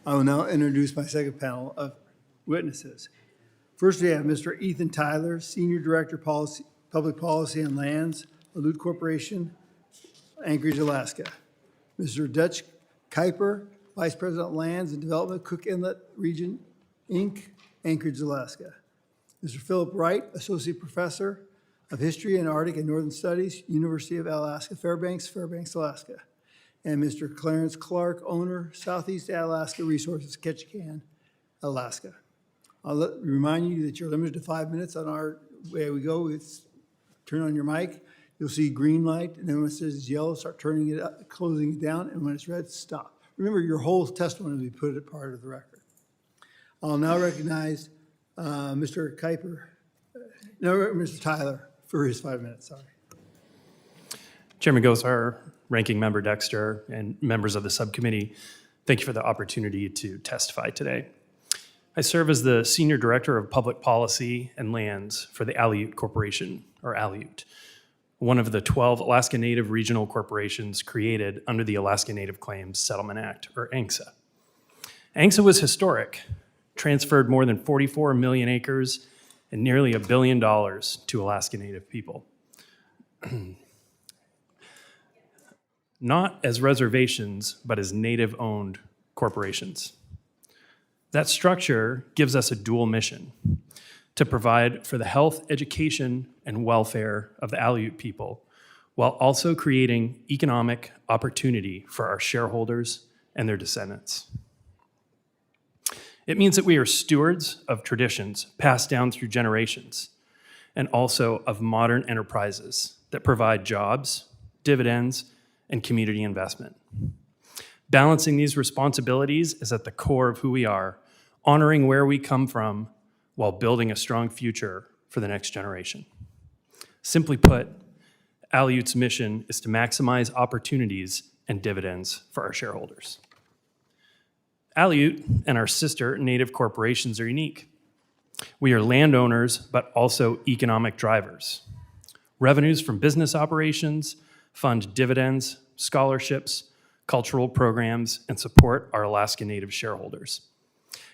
I will now introduce my second panel of witnesses. First, we have Mr. Ethan Tyler, Senior Director, Public Policy and Lands, Aleut Corporation, Anchorage, Alaska. Mr. Dutch Kuiper, Vice President, Lands and Development, Cook Inlet Region, Inc., Anchorage, Alaska. Mr. Philip Wright, Associate Professor of History and Arctic and Northern Studies, University of Alaska, Fairbanks, Alaska. And Mr. Clarence Clark, owner, Southeast Alaska Resources, Ketchikan, Alaska. I'll remind you that you're limited to 5 minutes on our way we go. Turn on your mic. You'll see green light, and then when it says yellow, start turning it up, closing it down, and when it's red, stop. Remember, your whole testimony will be put as part of the record. I'll now recognize Mr. Kuiper, Mr. Tyler for his 5 minutes, sorry. Chairman Gosar, Ranking Member Dexter, and members of the subcommittee, thank you for the opportunity to testify today. I serve as the Senior Director of Public Policy and Lands for the Aleut Corporation, or Aleut, one of the 12 Alaska Native regional corporations created under the Alaska Native Claims Settlement Act, or ANCSA. ANCSA was historic, transferred more than 44 million acres and nearly $1 billion to Alaska Native people. Not as reservations, but as Native-owned corporations. That structure gives us a dual mission: to provide for the health, education, and welfare of the Aleut people, while also creating economic opportunity for our shareholders and their descendants. It means that we are stewards of traditions passed down through generations, and also of modern enterprises that provide jobs, dividends, and community investment. Balancing these responsibilities is at the core of who we are, honoring where we come from while building a strong future for the next generation. Simply put, Aleut's mission is to maximize opportunities and dividends for our shareholders. Aleut and our sister Native corporations are unique. We are landowners, but also economic drivers. Revenues from business operations fund dividends, scholarships, cultural programs, and support our Alaska Native shareholders.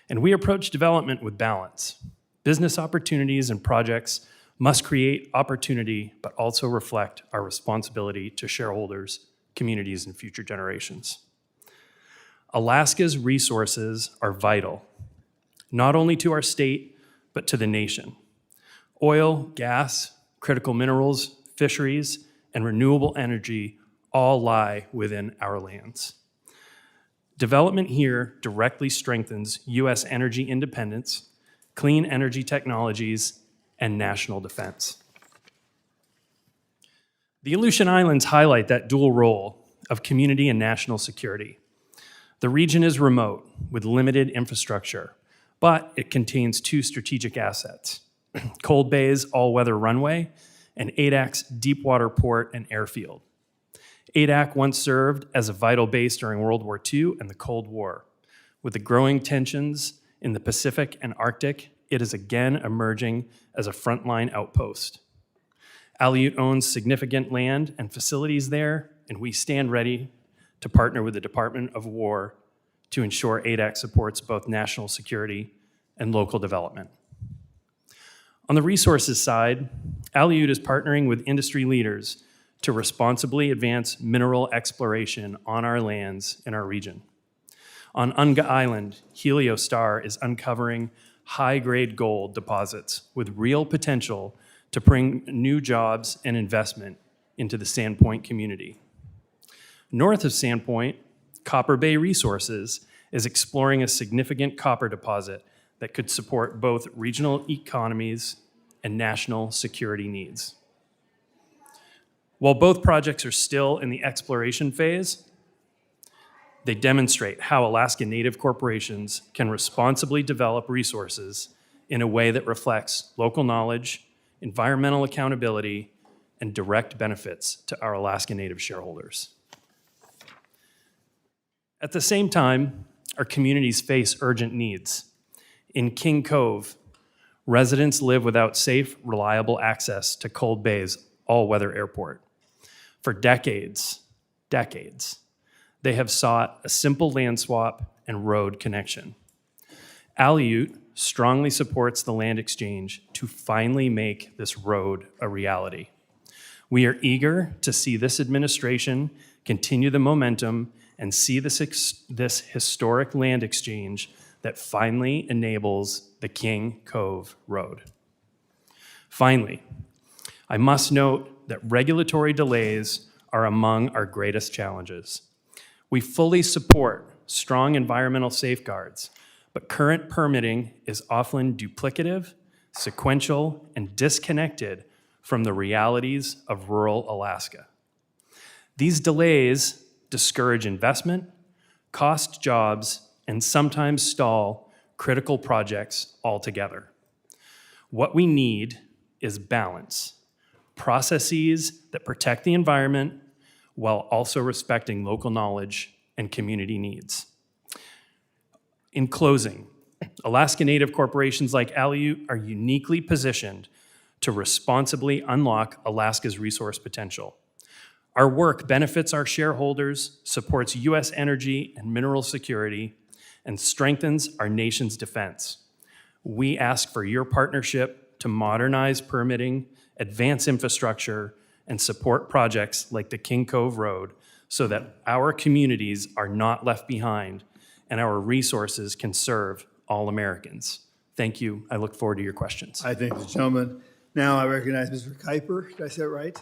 And we approach development with balance. Business opportunities and projects must create opportunity, but also reflect our responsibility to shareholders, communities, and future generations. Alaska's resources are vital, not only to our state, but to the nation. Oil, gas, critical minerals, fisheries, and renewable energy all lie within our lands. Development here directly strengthens U.S. energy independence, clean energy technologies, and national defense. The Aleutian Islands highlight that dual role of community and national security. The region is remote with limited infrastructure, but it contains two strategic assets: Cold Bay's all-weather runway and ADAC's deepwater port and airfield. ADAC once served as a vital base during World War II and the Cold War. With the growing tensions in the Pacific and Arctic, it is again emerging as a frontline outpost. Aleut owns significant land and facilities there, and we stand ready to partner with the Department of War to ensure ADAC supports both national security and local development. On the resources side, Aleut is partnering with industry leaders to responsibly advance mineral exploration on our lands in our region. On Unga Island, Heliostar is uncovering high-grade gold deposits with real potential to bring new jobs and investment into the Sandpoint community. North of Sandpoint, Copper Bay Resources is exploring a significant copper deposit that could support both regional economies and national security needs. While both projects are still in the exploration phase, they demonstrate how Alaska Native corporations can responsibly develop resources in a way that reflects local knowledge, environmental accountability, and direct benefits to our Alaska Native shareholders. At the same time, our communities face urgent needs. In King Cove, residents live without safe, reliable access to Cold Bay's all-weather airport. For decades, they have sought a simple land swap and road connection. Aleut strongly supports the land exchange to finally make this road a reality. We are eager to see this administration continue the momentum and see this historic land exchange that finally enables the King Cove Road. Finally, I must note that regulatory delays are among our greatest challenges. We fully support strong environmental safeguards, but current permitting is often duplicative, sequential, and disconnected from the realities of rural Alaska. These delays discourage investment, cost jobs, and sometimes stall critical projects altogether. What we need is balance, processes that protect the environment while also respecting local knowledge and community needs. In closing, Alaska Native corporations like Aleut are uniquely positioned to responsibly unlock Alaska's resource potential. Our work benefits our shareholders, supports U.S. energy and mineral security, and strengthens our nation's defense. We ask for your partnership to modernize permitting, advance infrastructure, and support projects like the King Cove Road so that our communities are not left behind and our resources can serve all Americans. Thank you. I look forward to your questions. I thank the gentleman. Now I recognize Mr. Kuiper, did I say it right?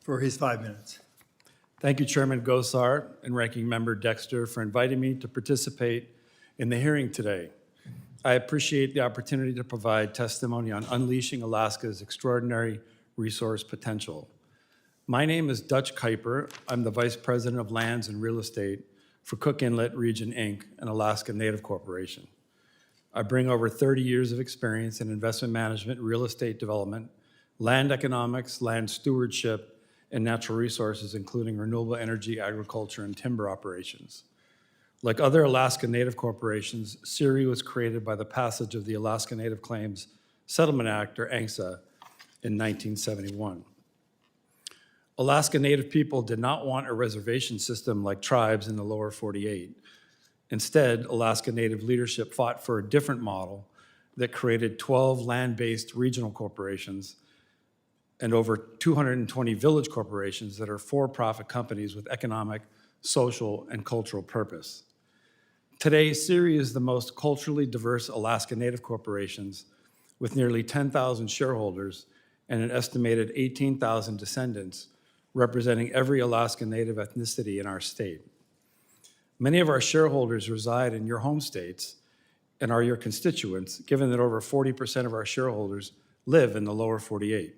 For his 5 minutes. Thank you, Chairman Gosar and Ranking Member Dexter, for inviting me to participate in the hearing today. I appreciate the opportunity to provide testimony on unleashing Alaska's extraordinary resource potential. My name is Dutch Kuiper. I'm the Vice President of Lands and Real Estate for Cook Inlet Region, Inc., an Alaska Native corporation. I bring over 30 years of experience in investment management, real estate development, land economics, land stewardship, and natural resources, including renewable energy, agriculture, and timber operations. Like other Alaska Native corporations, CIRI was created by the passage of the Alaska Native Claims Settlement Act, or ANCSA, in 1971. Alaska Native people did not want a reservation system like tribes in the lower 48. Instead, Alaska Native leadership fought for a different model that created 12 land-based regional corporations and over 220 village corporations that are for-profit companies with economic, social, and cultural purpose. Today, CIRI is the most culturally diverse Alaska Native corporations with nearly 10,000 shareholders and an estimated 18,000 descendants representing every Alaska Native ethnicity in our state. Many of our shareholders reside in your home states and are your constituents, given that over 40% of our shareholders live in the lower 48.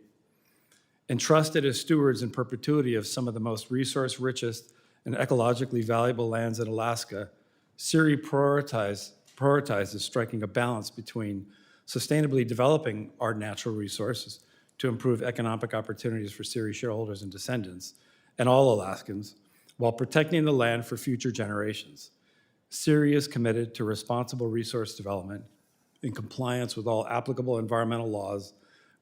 Entrusted as stewards in perpetuity of some of the most resource-richest and ecologically valuable lands in Alaska, CIRI prioritizes striking a balance between sustainably developing our natural resources to improve economic opportunities for CIRI shareholders and descendants, and all Alaskans, while protecting the land for future generations. CIRI is committed to responsible resource development in compliance with all applicable environmental laws,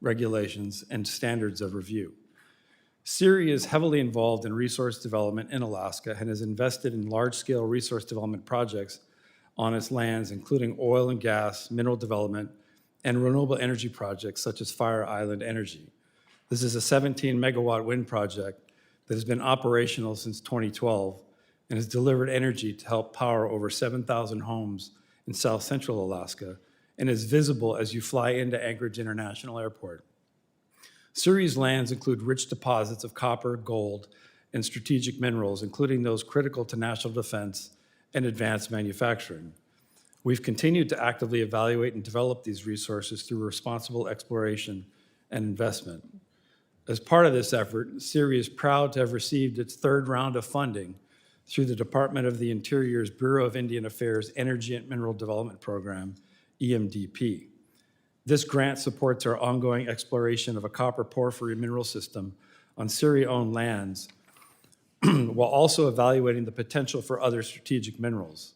regulations, and standards of review. CIRI is heavily involved in resource development in Alaska and has invested in large-scale resource development projects on its lands, including oil and gas, mineral development, and renewable energy projects such as Fire Island Energy. This is a 17-megawatt wind project that has been operational since 2012 and has delivered energy to help power over 7,000 homes in South Central Alaska and is visible as you fly into Anchorage International Airport. CIRI's lands include rich deposits of copper, gold, and strategic minerals, including those critical to national defense and advanced manufacturing. We've continued to actively evaluate and develop these resources through responsible exploration and investment. As part of this effort, CIRI is proud to have received its third round of funding through the Department of the Interior's Bureau of Indian Affairs Energy and Mineral Development Program, EMDP. This grant supports our ongoing exploration of a copper porphyry mineral system on CIRI-owned lands, while also evaluating the potential for other strategic minerals.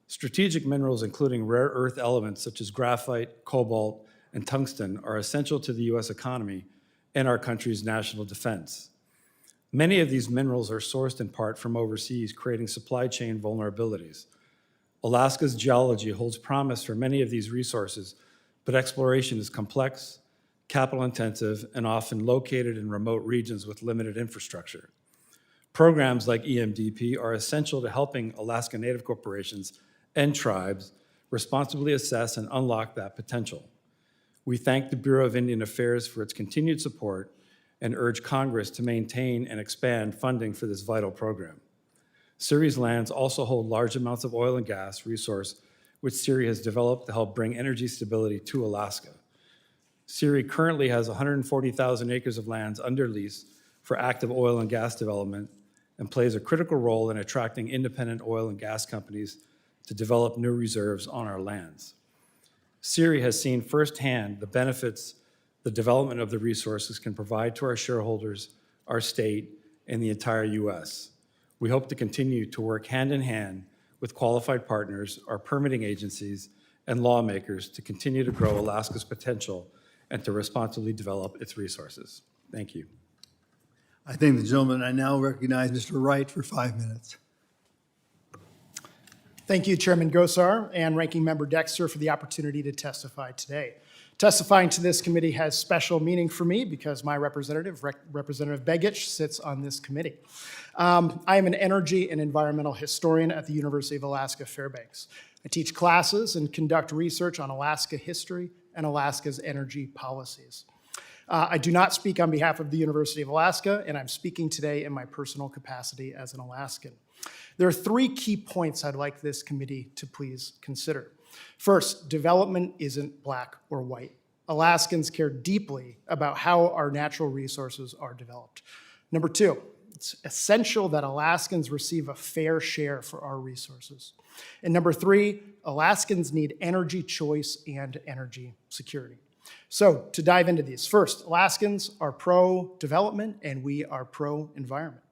Strategic minerals, including rare earth elements such as graphite, cobalt, and tungsten, are essential to the U.S. economy and our country's national defense. Many of these minerals are sourced in part from overseas, creating supply chain vulnerabilities. Alaska's geology holds promise for many of these resources, but exploration is complex, capital-intensive, and often located in remote regions with limited infrastructure. Programs like EMDP are essential to helping Alaska Native corporations and tribes responsibly assess and unlock that potential. We thank the Bureau of Indian Affairs for its continued support and urge Congress to maintain and expand funding for this vital program. CIRI's lands also hold large amounts of oil and gas resource, which CIRI has developed to help bring energy stability to Alaska. CIRI currently has 140,000 acres of lands under lease for active oil and gas development and plays a critical role in attracting independent oil and gas companies to develop new reserves on our lands. CIRI has seen firsthand the benefits the development of the resources can provide to our shareholders, our state, and the entire U.S. We hope to continue to work hand in hand with qualified partners, our permitting agencies, and lawmakers to continue to grow Alaska's potential and to responsibly develop its resources. Thank you. I thank the gentleman. I now recognize Mr. Wright for 5 minutes. Thank you, Chairman Gosar and Ranking Member Dexter, for the opportunity to testify today. Testifying to this committee has special meaning for me because my representative, Representative Begich, sits on this committee. I am an energy and environmental historian at the University of Alaska Fairbanks. I teach classes and conduct research on Alaska history and Alaska's energy policies. I do not speak on behalf of the University of Alaska, and I'm speaking today in my personal capacity as an Alaskan. There are 3 key points I'd like this committee to please consider. First, development isn't black or white. Alaskans care deeply about how our natural resources are developed. Number 2, it's essential that Alaskans receive a fair share for our resources. And number 3, Alaskans need energy choice and energy security. So to dive into these, first, Alaskans are pro-development and we are pro-environment.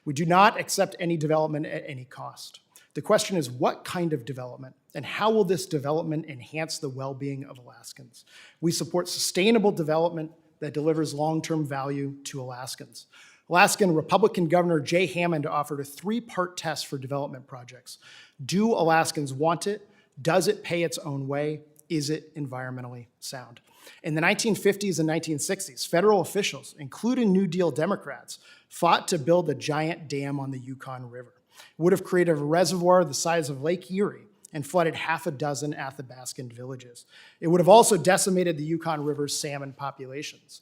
We do not accept any development at any cost. The question is, what kind of development, and how will this development enhance the well-being of Alaskans? We support sustainable development that delivers long-term value to Alaskans. Alaskan Republican Governor Jay Hammond offered a 3-part test for development projects. Do Alaskans want it? Does it pay its own way? Is it environmentally sound? In the 1950s and 1960s, federal officials, including New Deal Democrats, fought to build a giant dam on the Yukon River. It would have created a reservoir the size of Lake Erie and flooded 6 Athabascan villages. It would have also decimated the Yukon River's salmon populations.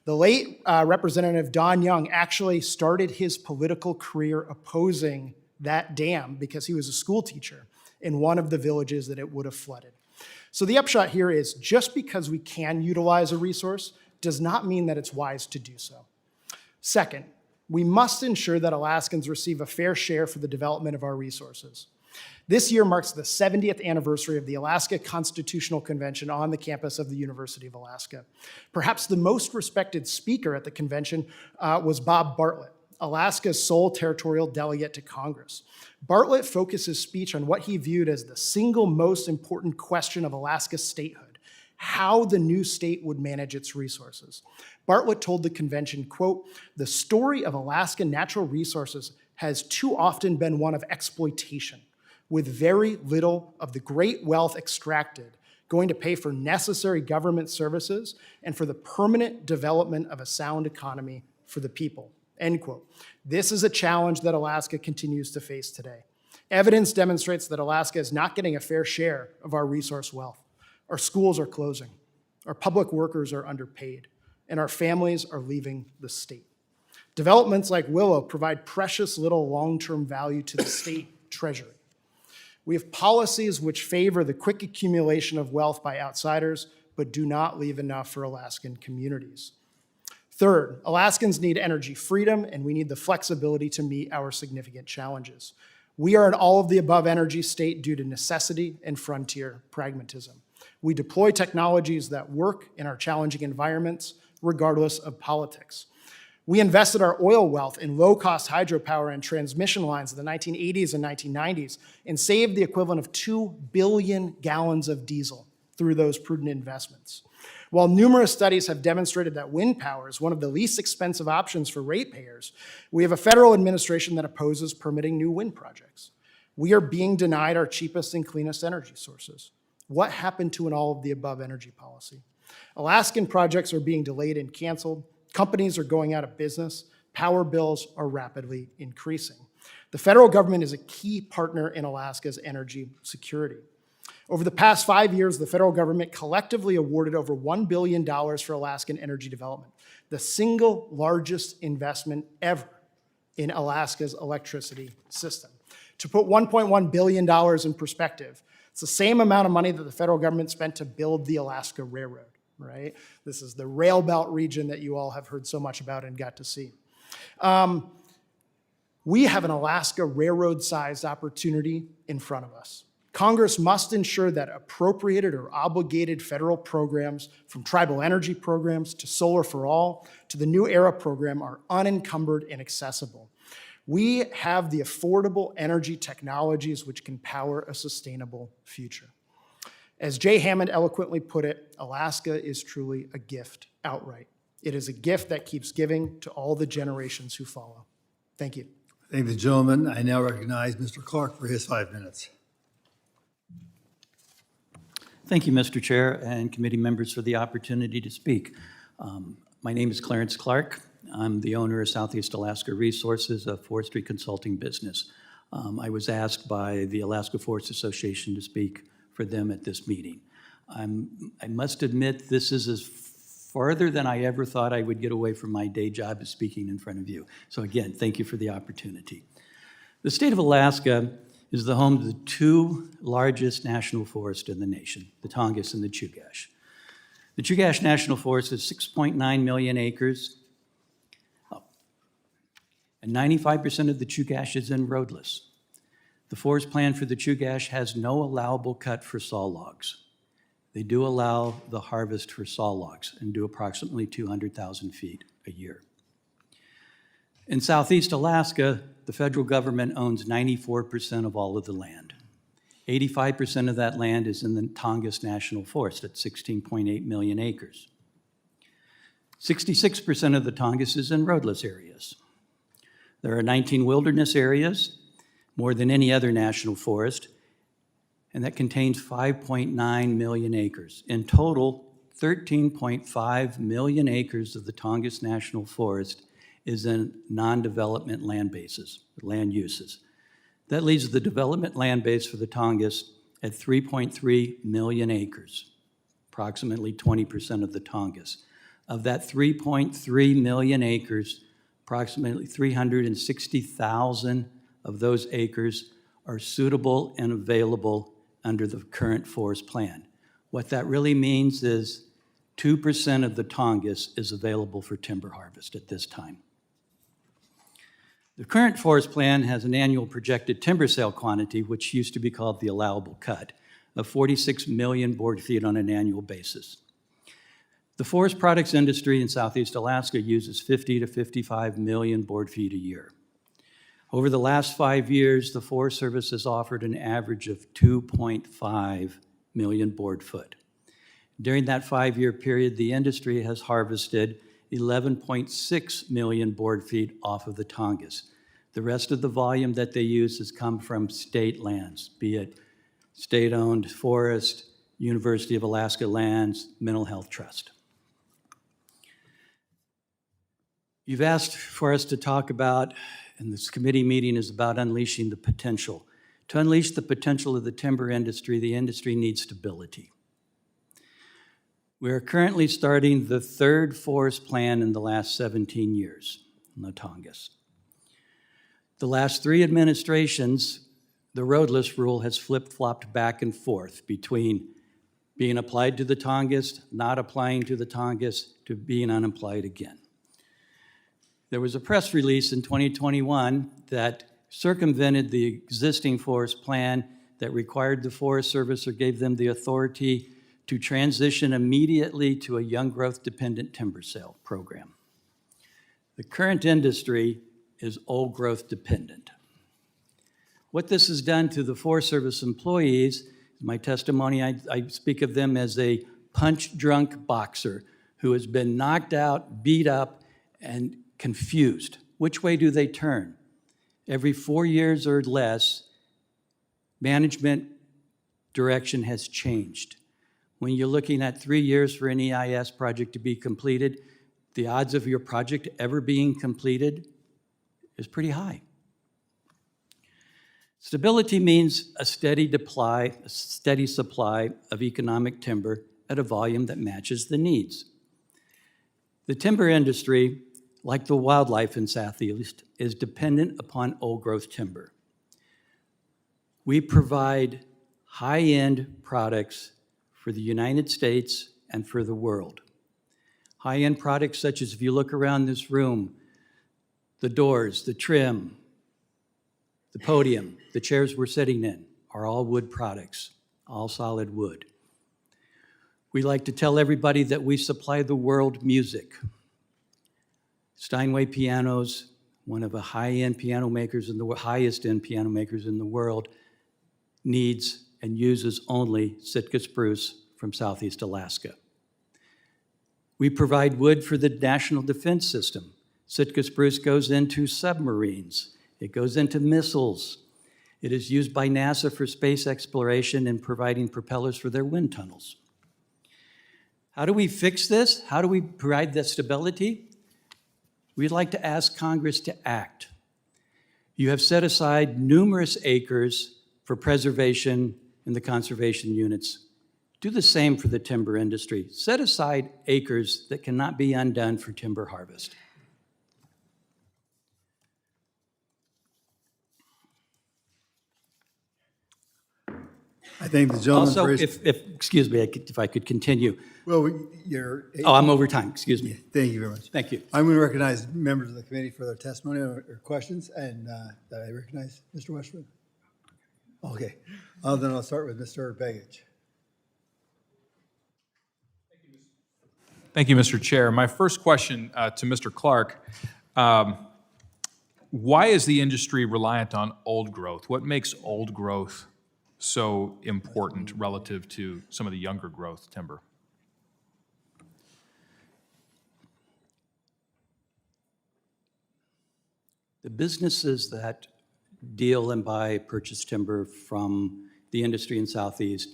The late Representative Don Young actually started his political career opposing that dam because he was a school teacher in one of the villages that it would have flooded. So the upshot here is just because we can utilize a resource does not mean that it's wise to do so. Second, we must ensure that Alaskans receive a fair share for the development of our resources. This year marks the 70th anniversary of the Alaska Constitutional Convention on the campus of the University of Alaska. Perhaps the most respected speaker at the convention was Bob Bartlett, Alaska's sole territorial delegate to Congress. Bartlett focused his speech on what he viewed as the single most important question of Alaska's statehood: how the new state would manage its resources. Bartlett told the convention, quote, "The story of Alaska natural resources has too often been one of exploitation, with very little of the great wealth extracted going to pay for necessary government services and for the permanent development of a sound economy for the people," end quote. This is a challenge that Alaska continues to face today. Evidence demonstrates that Alaska is not getting a fair share of our resource wealth. Our schools are closing, our public workers are underpaid, and our families are leaving the state. Developments like Willow provide precious little long-term value to the state treasury. We have policies which favor the quick accumulation of wealth by outsiders, but do not leave enough for Alaskan communities. Third, Alaskans need energy freedom, and we need the flexibility to meet our significant challenges. We are an all-of-the-above energy state due to necessity and frontier pragmatism. We deploy technologies that work in our challenging environments, regardless of politics. We invested our oil wealth in low-cost hydropower and transmission lines in the 1980s and 1990s and saved the equivalent of 2 billion gallons of diesel through those prudent investments. While numerous studies have demonstrated that wind power is one of the least expensive options for ratepayers, we have a federal administration that opposes permitting new wind projects. We are being denied our cheapest and cleanest energy sources. What happened to an all-of-the-above energy policy? Alaskan projects are being delayed and canceled. Companies are going out of business. Power bills are rapidly increasing. The federal government is a key partner in Alaska's energy security. Over the past 5 years, the federal government collectively awarded over $1 billion for Alaskan energy development, the single largest investment ever in Alaska's electricity system. To put $1.1 billion in perspective, it's the same amount of money that the federal government spent to build the Alaska Railroad, right? This is the rail belt region that you all have heard so much about and got to see. We have an Alaska Railroad-sized opportunity in front of us. Congress must ensure that appropriated or obligated federal programs, from tribal energy programs to Solar for All to the New Era program, are unencumbered and accessible. We have the affordable energy technologies which can power a sustainable future. As Jay Hammond eloquently put it, Alaska is truly a gift outright. It is a gift that keeps giving to all the generations who follow. Thank you. Thank the gentleman. I now recognize Mr. Clark for his 5 minutes. Thank you, Mr. Chair and committee members, for the opportunity to speak. My name is Clarence Clark. I'm the owner of Southeast Alaska Resources, a forestry consulting business. I was asked by the Alaska Forest Association to speak for them at this meeting. I must admit, this is as farther than I ever thought I would get away from my day job of speaking in front of you. So again, thank you for the opportunity. The state of Alaska is the home to the 2 largest national forests in the nation, the Tongass and the Chugach. The Chugach National Forest is 6.9 million acres, and 95% of the Chugach is in roadless. The forest plan for the Chugach has no allowable cut for saw logs. They do allow the harvest for saw logs and do approximately 200,000 feet a year. In Southeast Alaska, the federal government owns 94% of all of the land. 85% of that land is in the Tongass National Forest at 16.8 million acres. 66% of the Tongass is in roadless areas. There are 19 wilderness areas, more than any other national forest, and that contains 5.9 million acres. In total, 13.5 million acres of the Tongass National Forest is in non-development land bases, land uses. That leaves the development land base for the Tongass at 3.3 million acres, approximately 20% of the Tongass. Of that 3.3 million acres, approximately 360,000 of those acres are suitable and available under the current forest plan. What that really means is 2% of the Tongass is available for timber harvest at this time. The current forest plan has an annual projected timber sale quantity, which used to be called the allowable cut, of 46 million board feet on an annual basis. The forest products industry in Southeast Alaska uses 50 to 55 million board feet a year. Over the last 5 years, the Forest Service has offered an average of 2.5 million board foot. During that 5-year period, the industry has harvested 11.6 million board feet off of the Tongass. The rest of the volume that they use has come from state lands, be it state-owned forest, University of Alaska lands, Mental Health Trust. You've asked for us to talk about, and this committee meeting is about unleashing the potential. To unleash the potential of the timber industry, the industry needs stability. We are currently starting the 3rd forest plan in the last 17 years in the Tongass. The last 3 administrations, the roadless rule has flip-flopped back and forth between being applied to the Tongass, not applying to the Tongass, to being unapplied again. There was a press release in 2021 that circumvented the existing forest plan that required the Forest Service or gave them the authority to transition immediately to a young growth dependent timber sale program. The current industry is old growth dependent. What this has done to the Forest Service employees, in my testimony, I speak of them as a punch-drunk boxer who has been knocked out, beat up, and confused. Which way do they turn? Every 4 years or less, management direction has changed. When you're looking at 3 years for an EIS project to be completed, the odds of your project ever being completed is pretty high. Stability means a steady supply of economic timber at a volume that matches the needs. The timber industry, like the wildlife in Southeast, is dependent upon old-growth timber. We provide high-end products for the United States and for the world. High-end products such as, if you look around this room, the doors, the trim, the podium, the chairs we're sitting in are all wood products, all solid wood. We like to tell everybody that we supply the world music. Steinway Pianos, one of the high-end piano makers and the highest-end piano makers in the world, needs and uses only Sitka spruce from Southeast Alaska. We provide wood for the National Defense System. Sitka spruce goes into submarines. It goes into missiles. It is used by NASA for space exploration and providing propellers for their wind tunnels. How do we fix this? How do we provide that stability? We'd like to ask Congress to act. You have set aside numerous acres for preservation in the conservation units. Do the same for the timber industry. Set aside acres that cannot be undone for timber harvest. I thank the gentleman Also, for his... excuse me, if I could continue. Well, you're... Oh, I'm over time, excuse me. Thank you very much. Thank you. I'm going to recognize members of the committee for their testimony or questions, and I recognize Mr. Westwood. Okay, then I'll start with Mr. Begich. Thank you, Mr. Chair. My first question to Mr. Clark, why is the industry reliant on old growth? What makes old growth so important relative to some of the younger growth timber? The businesses that deal and buy purchase timber from the industry in Southeast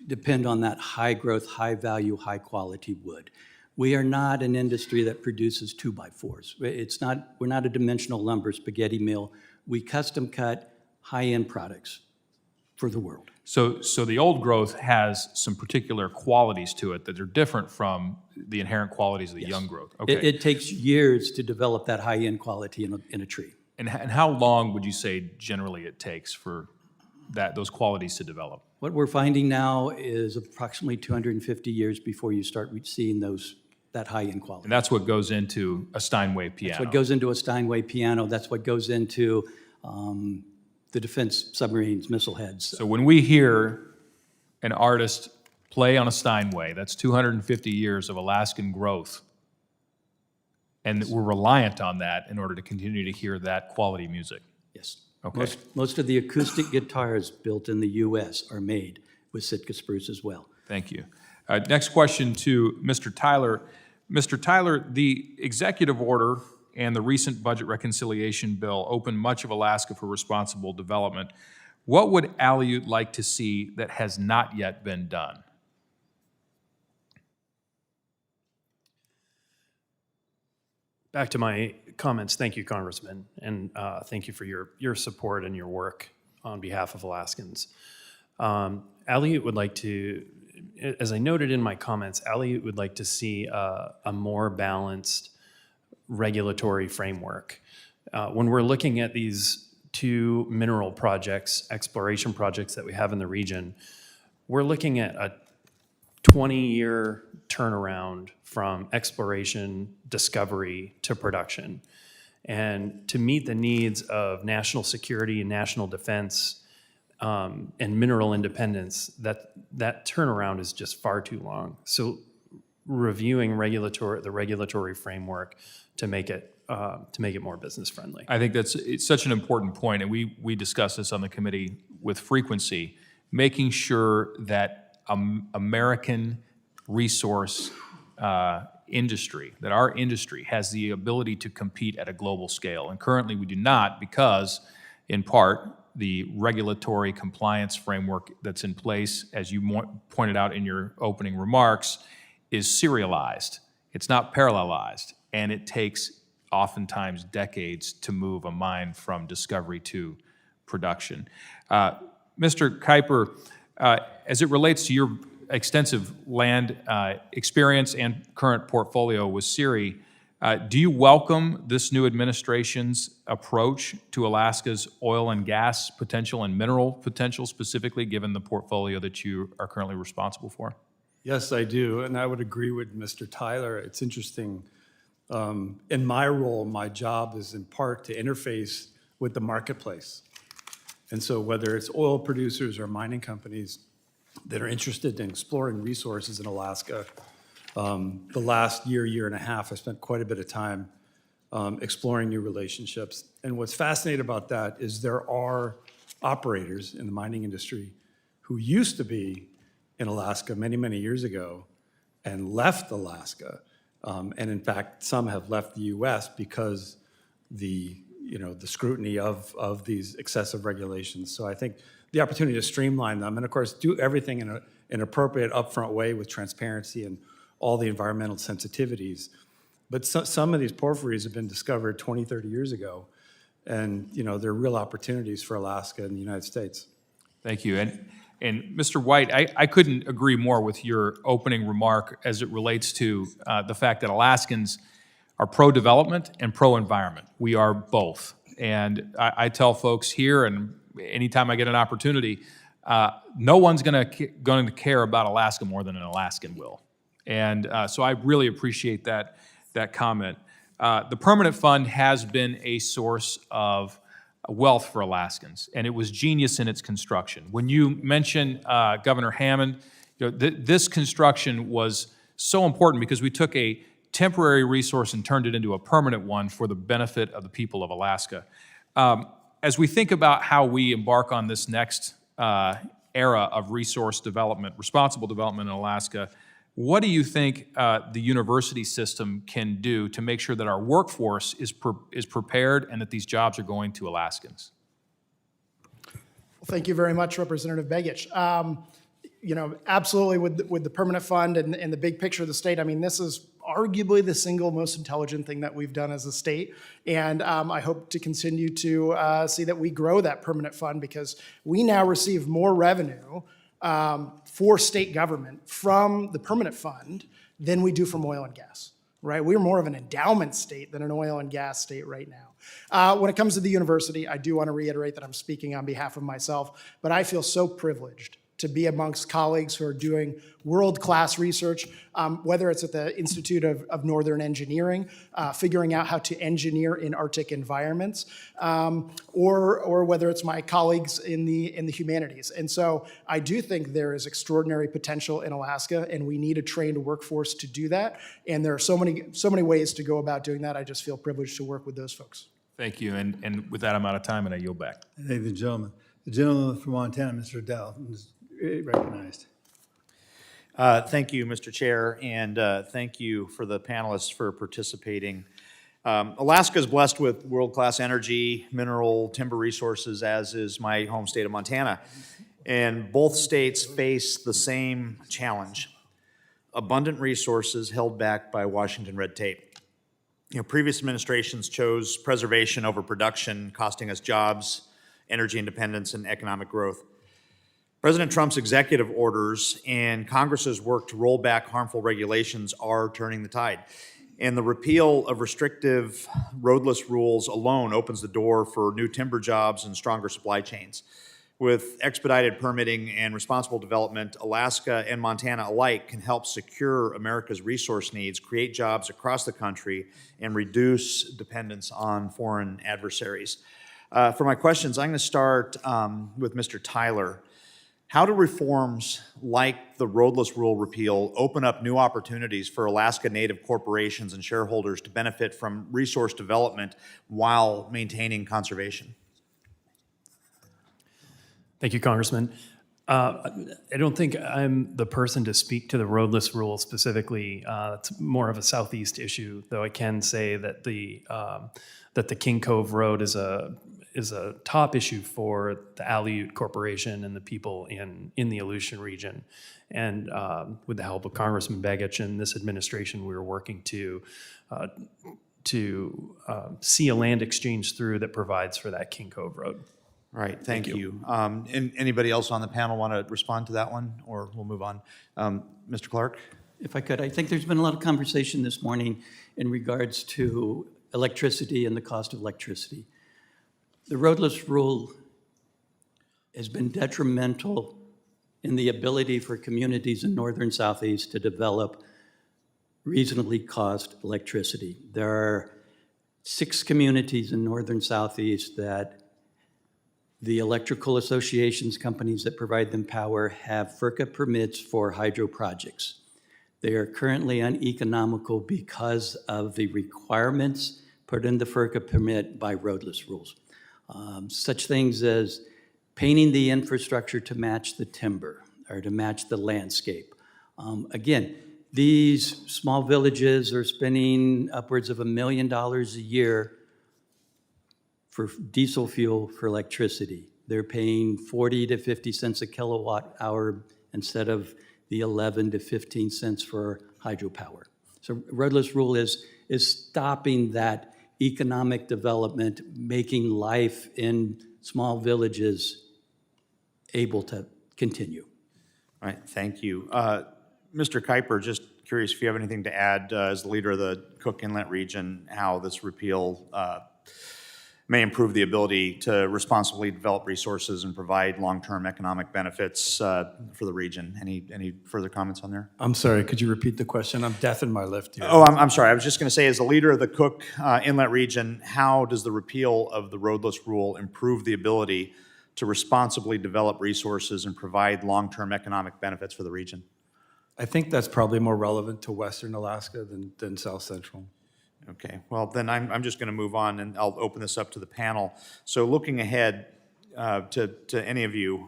depend on that high growth, high value, high quality wood. We are not an industry that produces 2x4s. We're not a dimensional lumber spaghetti mill. We custom cut high-end products for the world. So the old growth has some particular qualities to it that are different from the inherent qualities of the young growth. Okay. It takes years to develop that high-end quality in a tree. And how long would you say generally it takes for those qualities to develop? What we're finding now is approximately 250 years before you start seeing that high-end quality. And that's what goes into a Steinway piano. That's what goes into a Steinway piano. That's what goes into the defense submarines, missile heads. So when we hear an artist play on a Steinway, that's 250 years of Alaskan growth. And we're reliant on that in order to continue to hear that quality music. Yes. Okay. Most of the acoustic guitars built in the U.S. are made with Sitka spruce as well. Thank you. Next question to Mr. Tyler. Mr. Tyler, the executive order and the recent budget reconciliation bill open much of Alaska for responsible development. What would Aleut like to see that has not yet been done? Back to my comments, thank you, Congressman, and thank you for your support and your work on behalf of Alaskans. Aleut would like to, as I noted in my comments, Aleut would like to see a more balanced regulatory framework. When we're looking at these two mineral projects, exploration projects that we have in the region, we're looking at a 20-year turnaround from exploration, discovery to production. And to meet the needs of national security and national defense and mineral independence, that turnaround is just far too long. So reviewing the regulatory framework to make it more business friendly. I think it's such an important point, and we discuss this on the committee with frequency, making sure that American resource industry, that our industry has the ability to compete at a global scale. And currently we do not because, in part, the regulatory compliance framework that's in place, as you pointed out in your opening remarks, is serialized. It's not parallelized, and it takes oftentimes decades to move a mine from discovery to production. Mr. Kuiper, as it relates to your extensive land experience and current portfolio with CIRI, do you welcome this new administration's approach to Alaska's oil and gas potential and mineral potential, specifically given the portfolio that you are currently responsible for? Yes, I do, and I would agree with Mr. Tyler. It's interesting. In my role, my job is in part to interface with the marketplace. And so whether it's oil producers or mining companies that are interested in exploring resources in Alaska, the last year and a half, I spent quite a bit of time exploring new relationships. And what's fascinating about that is there are operators in the mining industry who used to be in Alaska many, many years ago and left Alaska. And in fact, some have left the US because the scrutiny of these excessive regulations. So I think the opportunity to streamline them and of course do everything in an appropriate upfront way with transparency and all the environmental sensitivities. But some of these porphyries have been discovered 20, 30 years ago. And they're real opportunities for Alaska and the United States. Thank you. And Mr. White, I couldn't agree more with your opening remark as it relates to the fact that Alaskans are pro-development and pro-environment. We are both. And I tell folks here, and anytime I get an opportunity, no one's going to care about Alaska more than an Alaskan will. And so I really appreciate that comment. The Permanent Fund has been a source of wealth for Alaskans, and it was genius in its construction. When you mention Governor Hammond, this construction was so important because we took a temporary resource and turned it into a permanent one for the benefit of the people of Alaska. As we think about how we embark on this next era of resource development, responsible development in Alaska, what do you think the university system can do to make sure that our workforce is prepared and that these jobs are going to Alaskans? Well, thank you very much, Representative Begich. Absolutely with the Permanent Fund and the big picture of the state, I mean, this is arguably the single most intelligent thing that we've done as a state. And I hope to continue to see that we grow that Permanent Fund because we now receive more revenue for state government from the Permanent Fund than we do from oil and gas, right? We're more of an endowment state than an oil and gas state right now. When it comes to the university, I do want to reiterate that I'm speaking on behalf of myself, but I feel so privileged to be amongst colleagues who are doing world-class research, whether it's at the Institute of Northern Engineering, figuring out how to engineer in Arctic environments, or whether it's my colleagues in the humanities. And so I do think there is extraordinary potential in Alaska, and we need a trained workforce to do that. And there are so many ways to go about doing that. I just feel privileged to work with those folks. Thank you. And with that, I'm out of time, and I yield back. Thank the gentleman. The gentleman from Montana, Mr. Adele, is recognized. Thank you, Mr. Chair, and thank you for the panelists for participating. Alaska is blessed with world-class energy, mineral, timber resources, as is my home state of Montana. And both states face the same challenge: abundant resources held back by Washington red tape. Previous administrations chose preservation over production, costing us jobs, energy independence, and economic growth. President Trump's executive orders and Congress's work to roll back harmful regulations are turning the tide. And the repeal of restrictive roadless rules alone opens the door for new timber jobs and stronger supply chains. With expedited permitting and responsible development, Alaska and Montana alike can help secure America's resource needs, create jobs across the country, and reduce dependence on foreign adversaries. For my questions, I'm going to start with Mr. Tyler. How do reforms like the roadless rule repeal open up new opportunities for Alaska Native corporations and shareholders to benefit from resource development while maintaining conservation? Thank you, Congressman. I don't think I'm the person to speak to the roadless rule specifically. It's more of a southeast issue, though I can say that the King Cove Road is a top issue for the Aleut Corporation and the people in the Aleutian region. And with the help of Congressman Begich and this administration, we were working to see a land exchange through that provides for that King Cove Road. All right, thank you. And anybody else on the panel want to respond to that one, or we'll move on? Mr. Clark? If I could, I think there's been a lot of conversation this morning in regards to electricity and the cost of electricity. The roadless rule has been detrimental in the ability for communities in northern southeast to develop reasonably cost electricity. There are 6 communities in northern southeast that the electrical associations, companies that provide them power, have FERCA permits for hydro projects. They are currently uneconomical because of the requirements put in the FERCA permit by roadless rules. Such things as painting the infrastructure to match the timber or to match the landscape. Again, these small villages are spending upwards of $1 million a year for diesel fuel for electricity. They're paying 40 to 50 cents a kilowatt hour instead of the 11 to 15 cents for hydropower. So roadless rule is stopping that economic development, making life in small villages able to continue. All right, thank you. Mr. Kuiper, just curious if you have anything to add as the leader of the Cook Inlet region, how this repeal may improve the ability to responsibly develop resources and provide long-term economic benefits for the region. Any further comments on there? I'm sorry, could you repeat the question? I'm deaf in my left ear. Oh, I'm sorry. I was just going to say, as the leader of the Cook Inlet region, how does the repeal of the roadless rule improve the ability to responsibly develop resources and provide long-term economic benefits for the region? I think that's probably more relevant to Western Alaska than South Central. Okay, well, then I'm just going to move on, and I'll open this up to the panel. So looking ahead to any of you,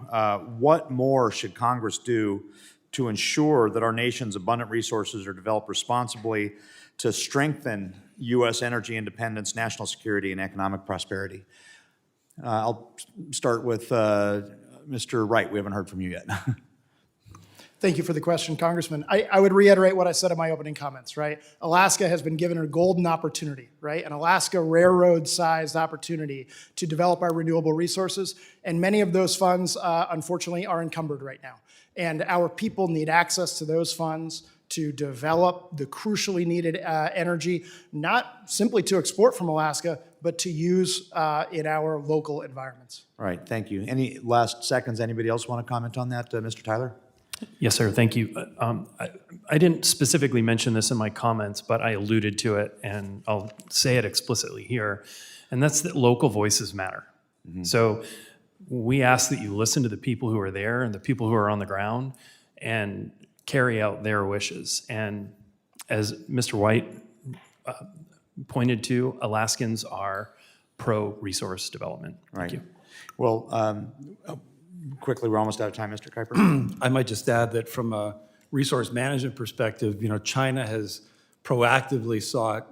what more should Congress do to ensure that our nation's abundant resources are developed responsibly to strengthen U.S. energy independence, national security, and economic prosperity? I'll start with Mr. Wright. We haven't heard from you yet. Thank you for the question, Congressman. I would reiterate what I said in my opening comments, right? Alaska has been given a golden opportunity, right? An Alaska railroad-sized opportunity to develop our renewable resources, and many of those funds, unfortunately, are encumbered right now. And our people need access to those funds to develop the crucially needed energy, not simply to export from Alaska, but to use in our local environments. All right, thank you. Any last seconds? Anybody else want to comment on that, Mr. Tyler? Yes, sir. Thank you. I didn't specifically mention this in my comments, but I alluded to it, and I'll say it explicitly here, and that's that local voices matter. So we ask that you listen to the people who are there and the people who are on the ground and carry out their wishes. And as Mr. White pointed to, Alaskans are pro-resource development. Thank you. Well, quickly, we're almost out of time, Mr. Kuiper. I might just add that from a resource management perspective, China has proactively sought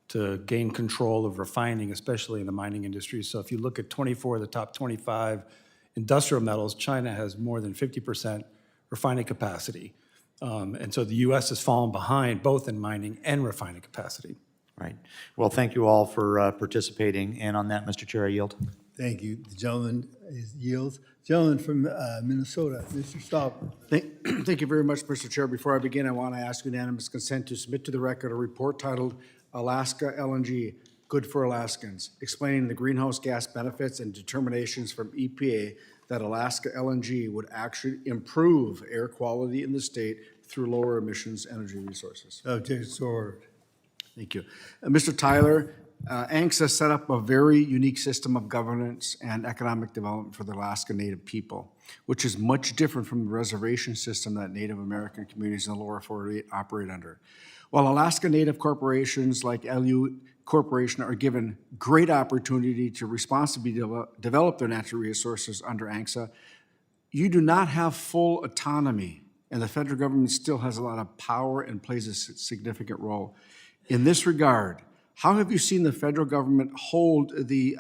to gain control of refining, especially in the mining industry. So if you look at 24 of the top 25 industrial metals, China has more than 50% refining capacity. And so the U.S. has fallen behind both in mining and refining capacity. Right. Well, thank you all for participating. And on that, Mr. Chair, I yield. Thank you. The gentleman yields. Gentleman from Minnesota, Mr. Stauber. Thank you very much, Mr. Chair. Before I begin, I want to ask unanimous consent to submit to the record a report titled Alaska LNG, Good for Alaskans, explaining the greenhouse gas benefits and determinations from EPA that Alaska LNG would actually improve air quality in the state through lower emissions energy resources. Subject sword. Thank you. Mr. Tyler, ANCSA set up a very unique system of governance and economic development for the Alaska Native people, which is much different from the reservation system that Native American communities in the lower 48 operate under. While Alaska Native corporations like Aleut Corporation are given great opportunity to responsibly develop their natural resources under ANCSA, you do not have full autonomy, and the federal government still has a lot of power and plays a significant role. In this regard, how have you seen the federal government hold the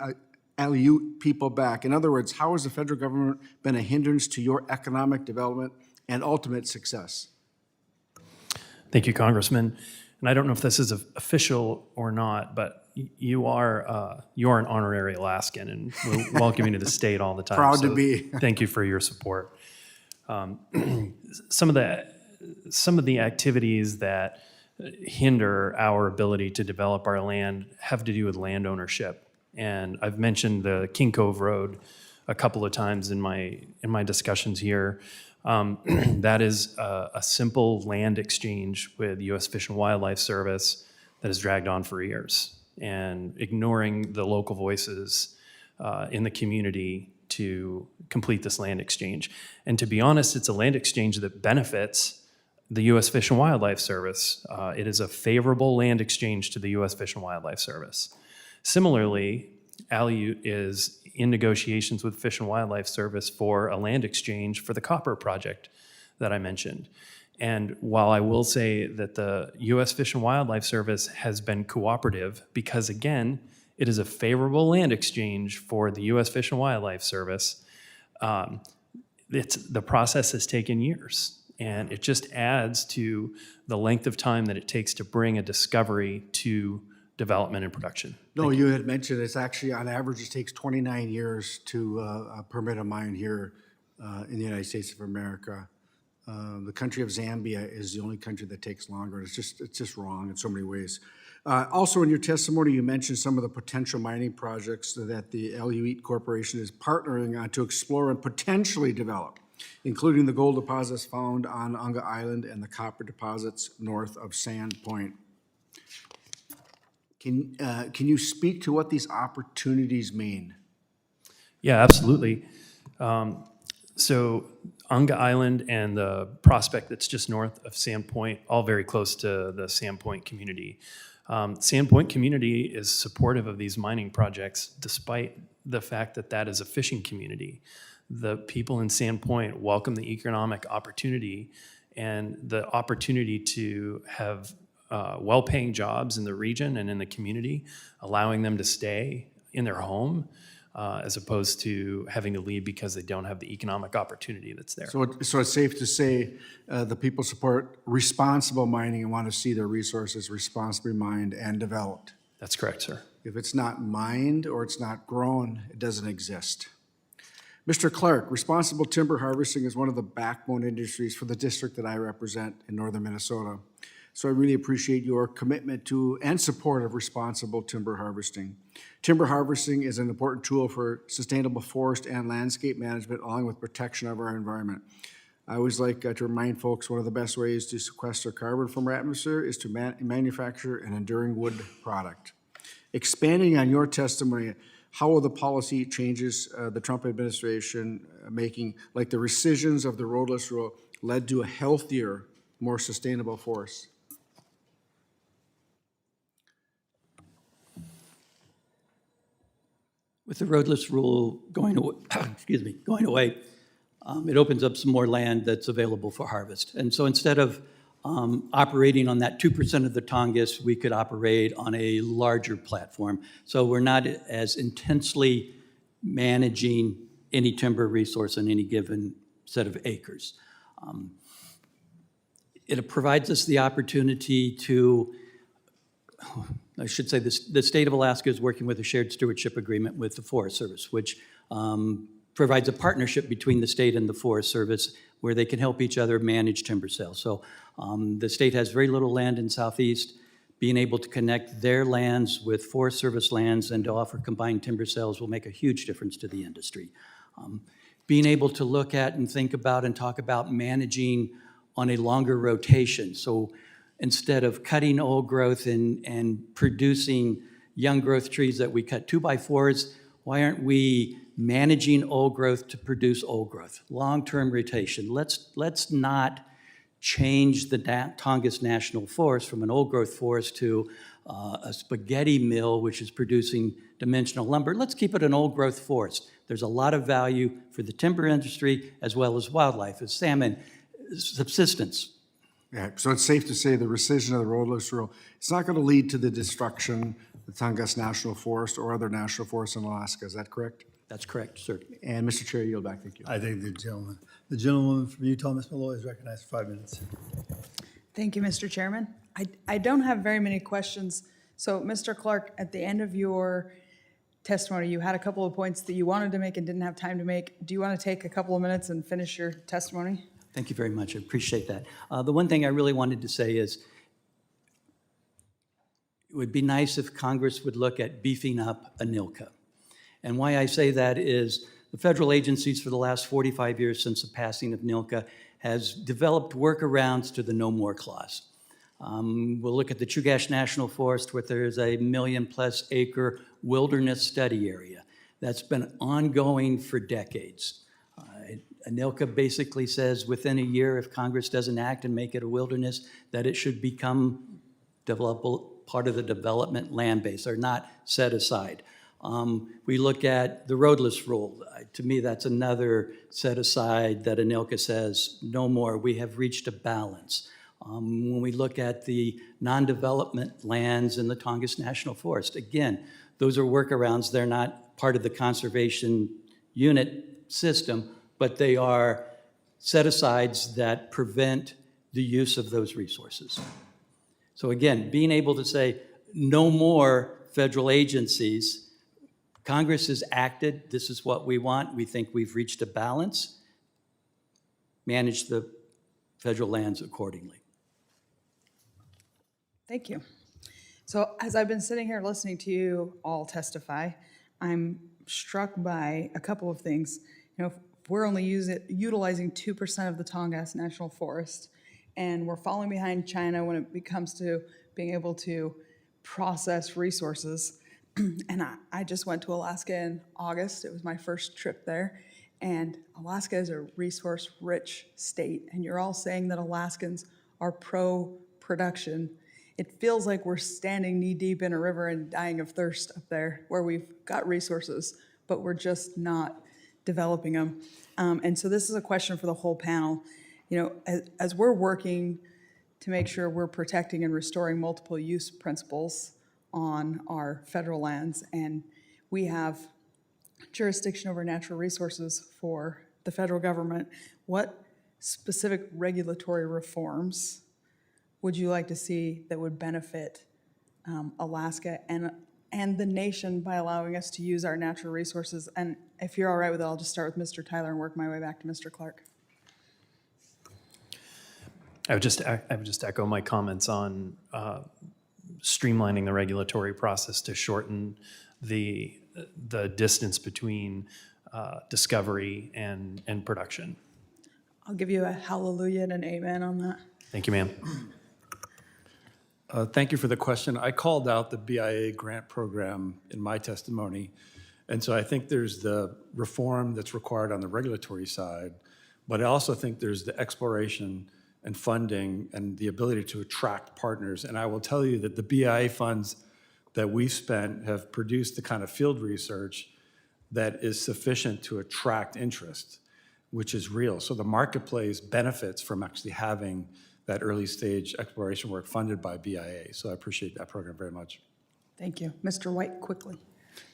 Aleut people back? In other words, how has the federal government been a hindrance to your economic development and ultimate success? Thank you, Congressman. And I don't know if this is official or not, but you are an honorary Alaskan, and we're welcoming you to the state all the time. Proud to so be. Thank you for your support. Some of the activities that hinder our ability to develop our land have to do with land ownership. And I've mentioned the King Cove Road a couple of times in my discussions here. That is a simple land exchange with U.S. Fish and Wildlife Service that has dragged on for years, and ignoring the local voices in the community to complete this land exchange. And to be honest, it's a land exchange that benefits the U.S. Fish and Wildlife Service. It is a favorable land exchange to the U.S. Fish and Wildlife Service. Similarly, Aleut is in negotiations with Fish and Wildlife Service for a land exchange for the copper project that I mentioned. And while I will say that the U.S. Fish and Wildlife Service has been cooperative, because again, it is a favorable land exchange for the U.S. Fish and Wildlife Service, the process has taken years. And it just adds to the length of time that it takes to bring a discovery to development and production. No, you had mentioned it's actually, on average, it takes 29 years to permit a mine here in the United States of America. The country of Zambia is the only country that takes longer. It's just wrong in so many ways. Also, in your testimony, you mentioned some of the potential mining projects that the Aleut Corporation is partnering on to explore and potentially develop, including the gold deposits found on Unga Island and the copper deposits north of Sand Point. Can you speak to what these opportunities mean? Yeah, absolutely. So Unga Island and the prospect that's just north of Sandpoint, all very close to the Sandpoint community. Sandpoint community is supportive of these mining projects, despite the fact that that is a fishing community. The people in Sandpoint welcome the economic opportunity and the opportunity to have well-paying jobs in the region and in the community, allowing them to stay in their home as opposed to having to leave because they don't have the economic opportunity that's there. So it's safe to say the people support responsible mining and want to see their resources responsibly mined and developed. That's correct, sir. If it's not mined or it's not grown, it doesn't exist. Mr. Clark, responsible timber harvesting is one of the backbone industries for the district that I represent in northern Minnesota. So I really appreciate your commitment to and support of responsible timber harvesting. Timber harvesting is an important tool for sustainable forest and landscape management, along with protection of our environment. I always like to remind folks one of the best ways to sequester carbon from our atmosphere is to manufacture an enduring wood product. Expanding on your testimony, how will the policy changes the Trump administration making, like the rescissions of the roadless rule, led to a healthier, more sustainable forest? With the roadless rule going away, it opens up some more land that's available for harvest. And so instead of operating on that 2% of the Tongass, we could operate on a larger platform. So we're not as intensely managing any timber resource in any given set of acres. It provides us the opportunity to, I should say the state of Alaska is working with a shared stewardship agreement with the Forest Service, which provides a partnership between the state and the Forest Service where they can help each other manage timber sales. So the state has very little land in Southeast. Being able to connect their lands with Forest Service lands and to offer combined timber sales will make a huge difference to the industry. Being able to look at and think about and talk about managing on a longer rotation. So instead of cutting old growth and producing young growth trees that we cut 2x4s, why aren't we managing old growth to produce old growth? Long-term rotation. Let's not change the Tongass National Forest from an old growth forest to a spaghetti mill, which is producing dimensional lumber. Let's keep it an old growth forest. There's a lot of value for the timber industry as well as wildlife, as salmon, subsistence. Yeah, so it's safe to say the rescission of the roadless rule, it's not going to lead to the destruction of the Tongass National Forest or other national forests in Alaska. Is that correct? That's correct, sir. And Mr. Chair, yield back. Thank you. I thank the gentlewoman from Utah, Ms. Malloy, is recognized for 5 minutes. Thank you, Mr. Chairman. I don't have very many questions. So, Mr. Clark, at the end of your testimony, you had a couple of points that you wanted to make and didn't have time to make. Do you want to take a couple of minutes and finish your testimony? Thank you very much. I appreciate that. The one thing I really wanted to say is it would be nice if Congress would look at beefing up ANILCA. And why I say that is the federal agencies for the last 45 years since the passing of NILCA has developed workarounds to the No More clause. We'll look at the Chugach National Forest, where there's a 1 million-plus acre wilderness study area. That's been ongoing for decades. ANILCA basically says within a year, if Congress doesn't act and make it a wilderness, that it should become part of the development land base, or not set aside. We look at the roadless rule. To me, that's another set aside that ANILCA says, no more, we have reached a balance. When we look at the non-development lands in the Tongass National Forest, again, those are workarounds. They're not part of the conservation unit system, but they are set-asides that prevent the use of those resources. So again, being able to say, no more federal agencies, Congress has acted, this is what we want, we think we've reached a balance, manage the federal lands accordingly. Thank you. So as I've been sitting here listening to you all testify, I'm struck by a couple of things. You know, if we're only utilizing 2% of the Tongass National Forest, and we're falling behind China when it comes to being able to process resources. And I just went to Alaska in August. It was my first trip there. And Alaska is a resource-rich state. And you're all saying that Alaskans are pro-production. It feels like we're standing knee-deep in a river and dying of thirst up there, where we've got resources, but we're just not developing them. And so this is a question for the whole panel. You know, as we're working to make sure we're protecting and restoring multiple use principles on our federal lands, and we have jurisdiction over natural resources for the federal government, what specific regulatory reforms would you like to see that would benefit Alaska and the nation by allowing us to use our natural resources? And if you're all right with it, I'll just start with Mr. Tyler and work my way back to Mr. Clark. I would just echo my comments on streamlining the regulatory process to shorten the distance between discovery and production. I'll give you a hallelujah and an amen on that. Thank you, ma'am. Thank you for the question. I called out the BIA grant program in my testimony. And so I think there's the reform that's required on the regulatory side, but I also think there's the exploration and funding and the ability to attract partners. And I will tell you that the BIA funds that we've spent have produced the kind of field research that is sufficient to attract interest, which is real. So the marketplace benefits from actually having that early stage exploration work funded by BIA. So I appreciate that program very much. Thank you. Mr. White, quickly.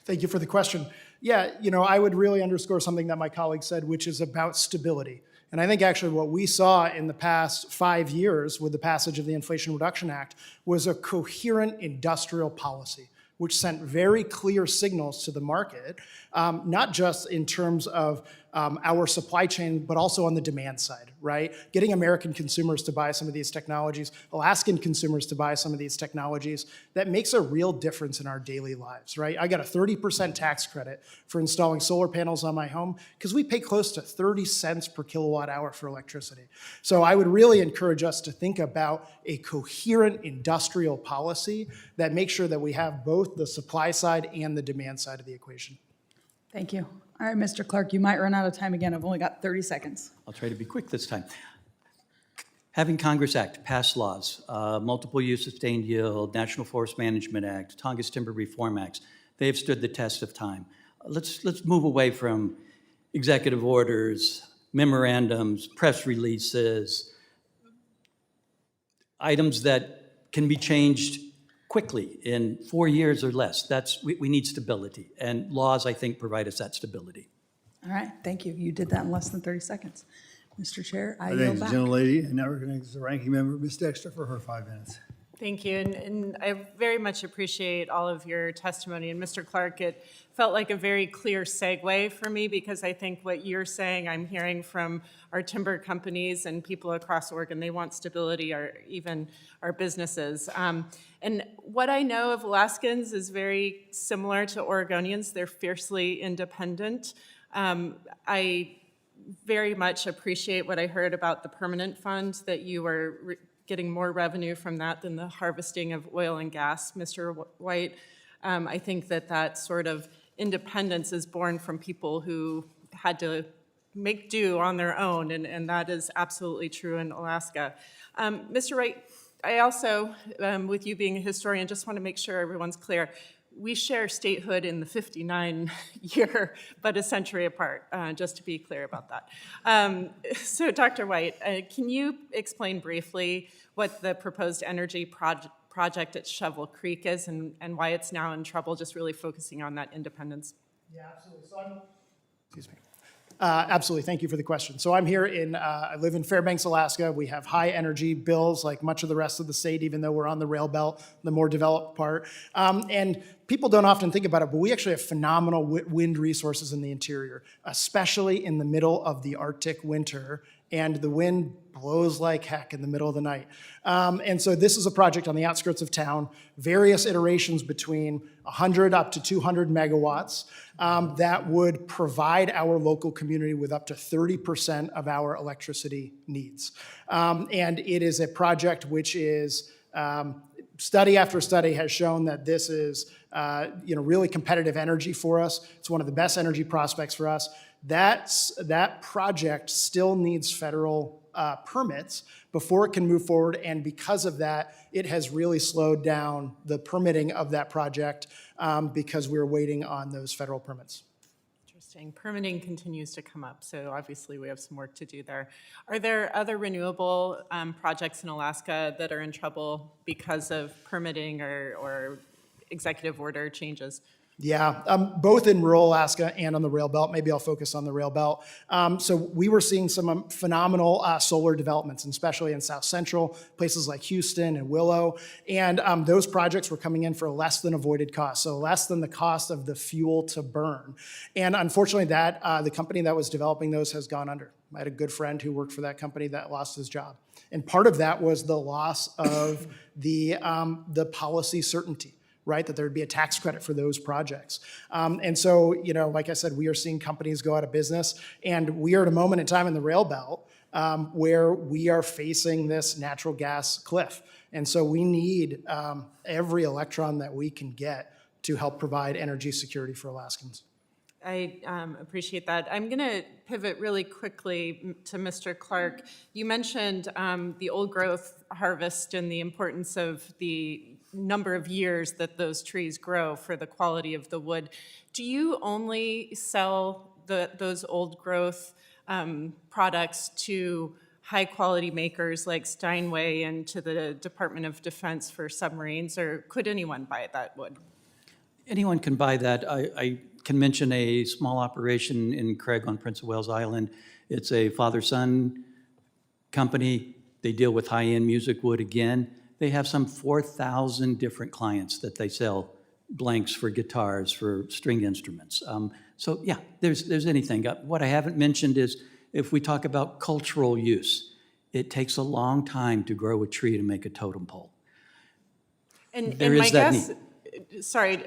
Thank you for the question. Yeah, you know, I would really underscore something that my colleague said, which is about stability. And I think actually what we saw in the past 5 years with the passage of the Inflation Reduction Act was a coherent industrial policy, which sent very clear signals to the market, not just in terms of our supply chain, but also on the demand side, right? Getting American consumers to buy some of these technologies, Alaskan consumers to buy some of these technologies, that makes a real difference in our daily lives, right? I got a 30% tax credit for installing solar panels on my home because we pay close to 30 cents per kilowatt hour for electricity. So I would really encourage us to think about a coherent industrial policy that makes sure that we have both the supply side and the demand side of the equation. Thank you. All right, Mr. Clark, you might run out of time again. I've only got 30 seconds. I'll try to be quick this time. Having Congress act, pass laws, multiple use sustained yield, National Forest Management Act, Tongass Timber Reform Acts, they have stood the test of time. let's move away from executive orders, memorandums, press releases, items that can be changed quickly in 4 years or less. We need stability, and laws, I think, provide us that stability. All right, thank you. You did that in less than 30 seconds. Mr. Chair, I Thank yield you, back. gentlelady, and now recognize the ranking member, Ms. Dexter, for her 5 minutes. Thank you, and I very much appreciate all of your testimony. And Mr. Clark, it felt like a very clear segue for me, because I think what you're saying, I'm hearing from our timber companies and people across Oregon. They want stability, or even our businesses. And what I know of Alaskans is very similar to Oregonians. They're fiercely independent. I very much appreciate what I heard about the permanent fund, that you were getting more revenue from that than the harvesting of oil and gas, Mr. White. I think that sort of independence is born from people who had to make do on their own, and that is absolutely true in Alaska. Mr. White, I also, with you being a historian, just want to make sure everyone's clear. We share statehood in the 59 year, but a century apart, just to be clear about that. So Dr. White, can you explain briefly what the proposed energy project at Shovel Creek is, and why it's now in trouble, just really focusing on that independence? Yeah, absolutely. Excuse me. Absolutely, thank you for the question. So I'm here I live in Fairbanks, Alaska. We have high energy bills like much of the rest of the state, even though we're on the rail belt, the more developed part. And people don't often think about it, but we actually have phenomenal wind resources in the interior, especially in the middle of the Arctic winter. And the wind blows like heck in the middle of the night. And so this is a project on the outskirts of town, various iterations between 100 up to 200 megawatts that would provide our local community with up to 30% of our electricity needs. And it is a project which is, study after study has shown that this is really competitive energy for us. It's one of the best energy prospects for us. That project still needs federal permits before it can move forward, and because of that, it has really slowed down the permitting of that project because we're waiting on those federal permits. Interesting. Permitting continues to come up, so obviously we have some work to do there. Are there other renewable projects in Alaska that are in trouble because of permitting or executive order changes? Yeah, both in rural Alaska and on the rail belt. Maybe I'll focus on the rail belt. So we were seeing some phenomenal solar developments, and especially in South Central, places like Houston and Willow. And those projects were coming in for less than avoided cost, so less than the cost of the fuel to burn. And unfortunately, the company that was developing those has gone under. I had a good friend who worked for that company that lost his job. And part of that was the loss of the policy certainty, right, that there would be a tax credit for those projects. And so, like I said, we are seeing companies go out of business, and we are at a moment in time in the rail belt where we are facing this natural gas cliff. And so we need every electron that we can get to help provide energy security for Alaskans. I appreciate that. I'm going to pivot really quickly to Mr. Clark. You mentioned the old growth harvest and the importance of the number of years that those trees grow for the quality of the wood. Do you only sell those old growth products to high quality makers like Steinway and to the Department of Defense for submarines, or could anyone buy that wood? Anyone can buy that. I can mention a small operation in Craig on Prince of Wales Island. It's a father-son company. They deal with high-end music wood again. They have some 4,000 different clients that they sell blanks for guitars, for string instruments. So yeah, there's anything. What I haven't mentioned is if we talk about cultural use, it takes a long time to grow a tree to make a totem pole. And There my is that guess, sorry,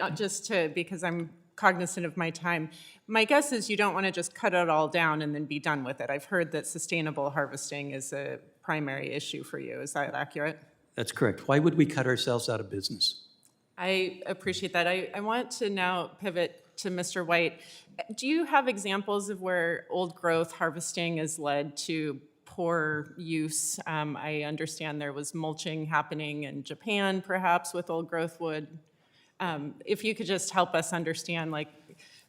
because I'm cognizant of my time, my guess is you don't want to just cut it all down and then be done with it. I've heard that sustainable harvesting is a primary issue for you. Is that accurate? That's correct. Why would we cut ourselves out of business? I appreciate that. I want to now pivot to Mr. White. Do you have examples of where old growth harvesting has led to poor use? I understand there was mulching happening in Japan, perhaps, with old growth wood. If you could just help us understand,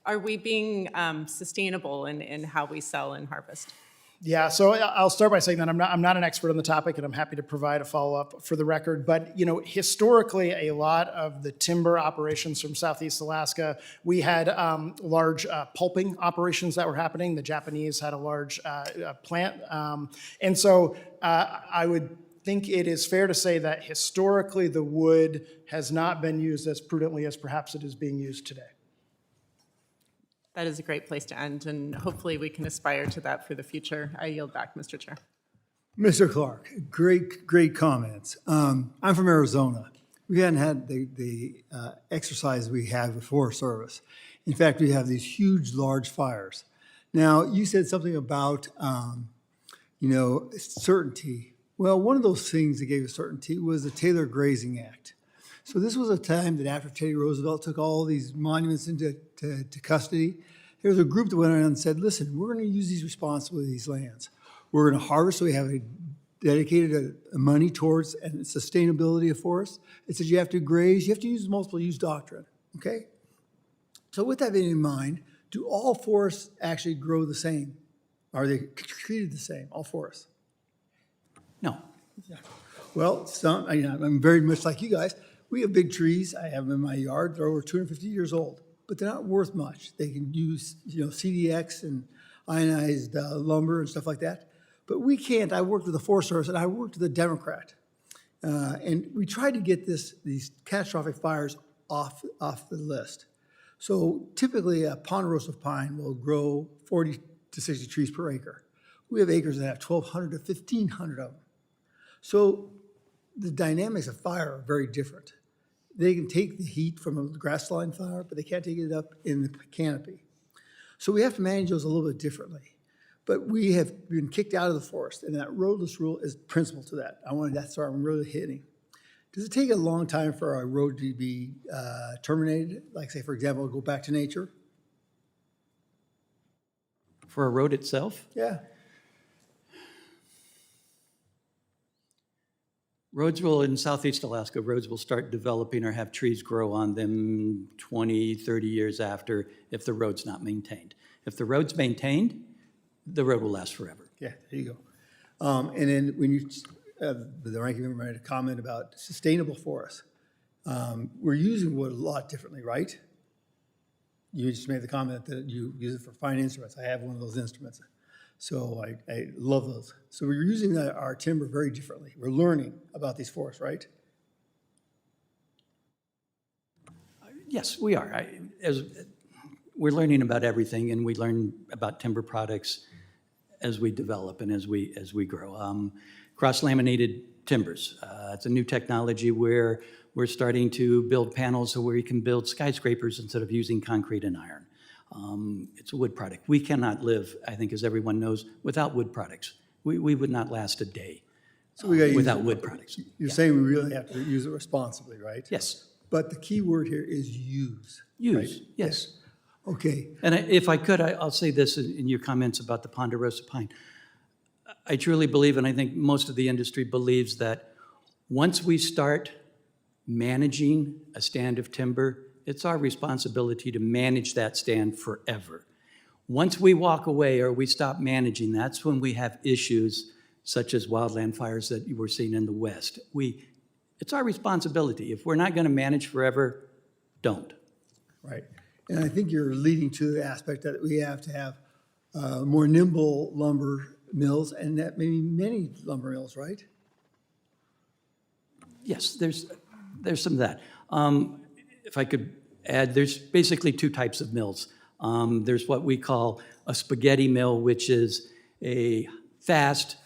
Are we being sustainable in how we sell and harvest? Yeah, so I'll start by saying that I'm not an expert on the topic, and I'm happy to provide a follow-up for the record. But historically, a lot of the timber operations from Southeast Alaska, we had large pulping operations that were happening. The Japanese had a large plant, and so I would think it is fair to say that historically the wood has not been used as prudently as perhaps it is being used today. That is a great place to end, and hopefully we can aspire to that for the future. I yield back, Mr. Chair. Mr. Clark, great comments. I'm from Arizona. We hadn't had the exercise we have with Forest Service. In fact, we have these huge, large fires. Now, you said something about, certainty. Well, one of those things that gave us certainty was the Taylor Grazing Act. So this was a time that after Teddy Roosevelt took all these monuments into custody, there was a group that went around and said, listen, we're going to use these responsibly, these lands. We're going to harvest, so we have dedicated money towards and sustainability of forests. It says you have to graze, you have to use multiple use doctrine, okay? So with that being in mind, do all forests actually grow the same? Are they treated the same, all forests? No. Yeah. Well, I'm very much like you guys. We have big trees. I have them in my yard. They're over 250 years old, but they're not worth much. They can use, CDX and ionized lumber and stuff like that. But we can't. I worked with the Forest Service and I worked with a Democrat. And we tried to get these catastrophic fires off the list. So typically a ponderosa pine will grow 40 to 60 trees per acre. We have acres that have 1,200 to 1,500 of them. So the dynamics of fire are very different. They can take the heat from a grassland fire, but they can't take it up in the canopy. So we have to manage those a little bit differently. But we have been kicked out of the forest, and that roadless rule is principal to that. That's where I'm really hitting. Does it take a long time for a road to be terminated? Like, say, for example, go back to nature? For a road itself? Yeah. Roads will, in Southeast Alaska, roads will start developing or have trees grow on them 20, 30 years after if the road's not maintained. If the road's maintained, the road will last forever. Yeah, there you go. And then when the ranking member made a comment about sustainable forests, we're using wood a lot differently, right? You just made the comment that you use it for fine instruments. I have one of those instruments. So I love those. So we're using our timber very differently. We're learning about these forests, right? Yes, we are. We're learning about everything, and we learn about timber products as we develop and as we grow. Cross-laminated timbers. It's a new technology where we're starting to build panels so where you can build skyscrapers instead of using concrete and iron. It's a wood product. We cannot live, I think, as everyone knows, without wood products. We would not last a day without wood products. You're saying we really have to use it responsibly, right? Yes. But the key word here is use. Use, right? yes. Okay. And if I could, I'll say this in your comments about the ponderosa pine. I truly believe, and I think most of the industry believes, that once we start managing a stand of timber, it's our responsibility to manage that stand forever. Once we walk away or we stop managing, that's when we have issues such as wildland fires that you were seeing in the West. It's our responsibility. If we're not going to manage forever, don't. Right. And I think you're leading to the aspect that we have to have more nimble lumber mills, and that maybe many lumber mills, right? Yes, there's some of that. If I could add, there's basically two types of mills. There's what we call a spaghetti mill, which is a fast,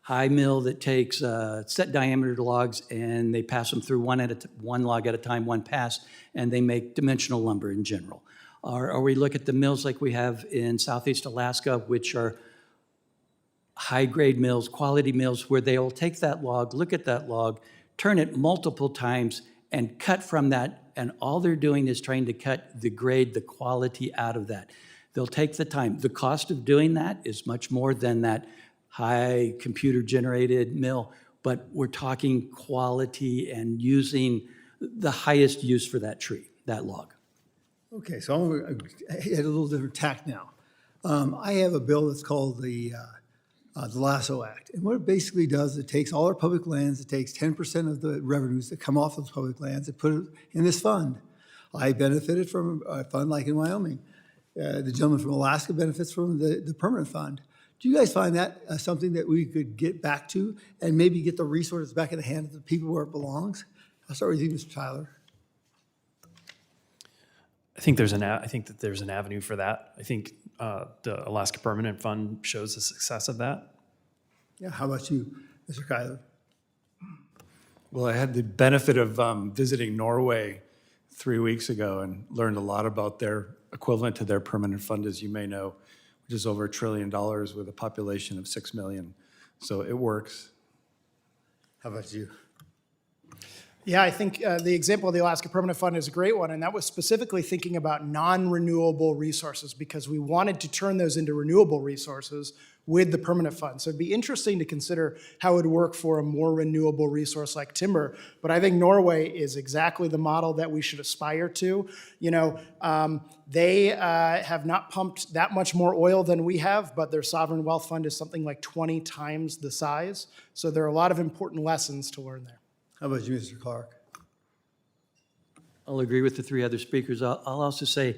high mill that takes set diameter logs and they pass them through one log at a time, one pass, and they make dimensional lumber in general. Or we look at the mills like we have in Southeast Alaska, which are high-grade mills, quality mills, where they will take that log, look at that log, turn it multiple times, and cut from that, and all they're doing is trying to cut the grade, the quality out of that. They'll take the time. The cost of doing that is much more than that high computer-generated mill, but we're talking quality and using the highest use for that tree, that log. Okay, so I'm going to add a little different tack now. I have a bill that's called the Lasso Act. And what it basically does, it takes all our public lands, it takes 10% of the revenues that come off those public lands and put it in this fund. I benefited from a fund like in Wyoming. The gentleman from Alaska benefits from the permanent fund. Do you guys find that something that we could get back to and maybe get the resources back in the hands of the people where it belongs? I'll start with you, Mr. Tyler. I think that there's an avenue for that. I think the Alaska Permanent Fund shows the success of that. Yeah, how about you, Mr. Kyler? Well, I had the benefit of visiting Norway 3 weeks ago and learned a lot about their equivalent to their permanent fund, as you may know, which is over $1 trillion with a population of 6 million. So it works. How about you? Yeah, I think the example of the Alaska Permanent Fund is a great one, and that was specifically thinking about non-renewable resources because we wanted to turn those into renewable resources with the permanent fund. So it'd be interesting to consider how it would work for a more renewable resource like timber. But I think Norway is exactly the model that we should aspire to. You know, they have not pumped that much more oil than we have, but their sovereign wealth fund is something like 20 times the size. So there are a lot of important lessons to learn there. How about you, Mr. Clark? I'll agree with the three other speakers. I'll also say,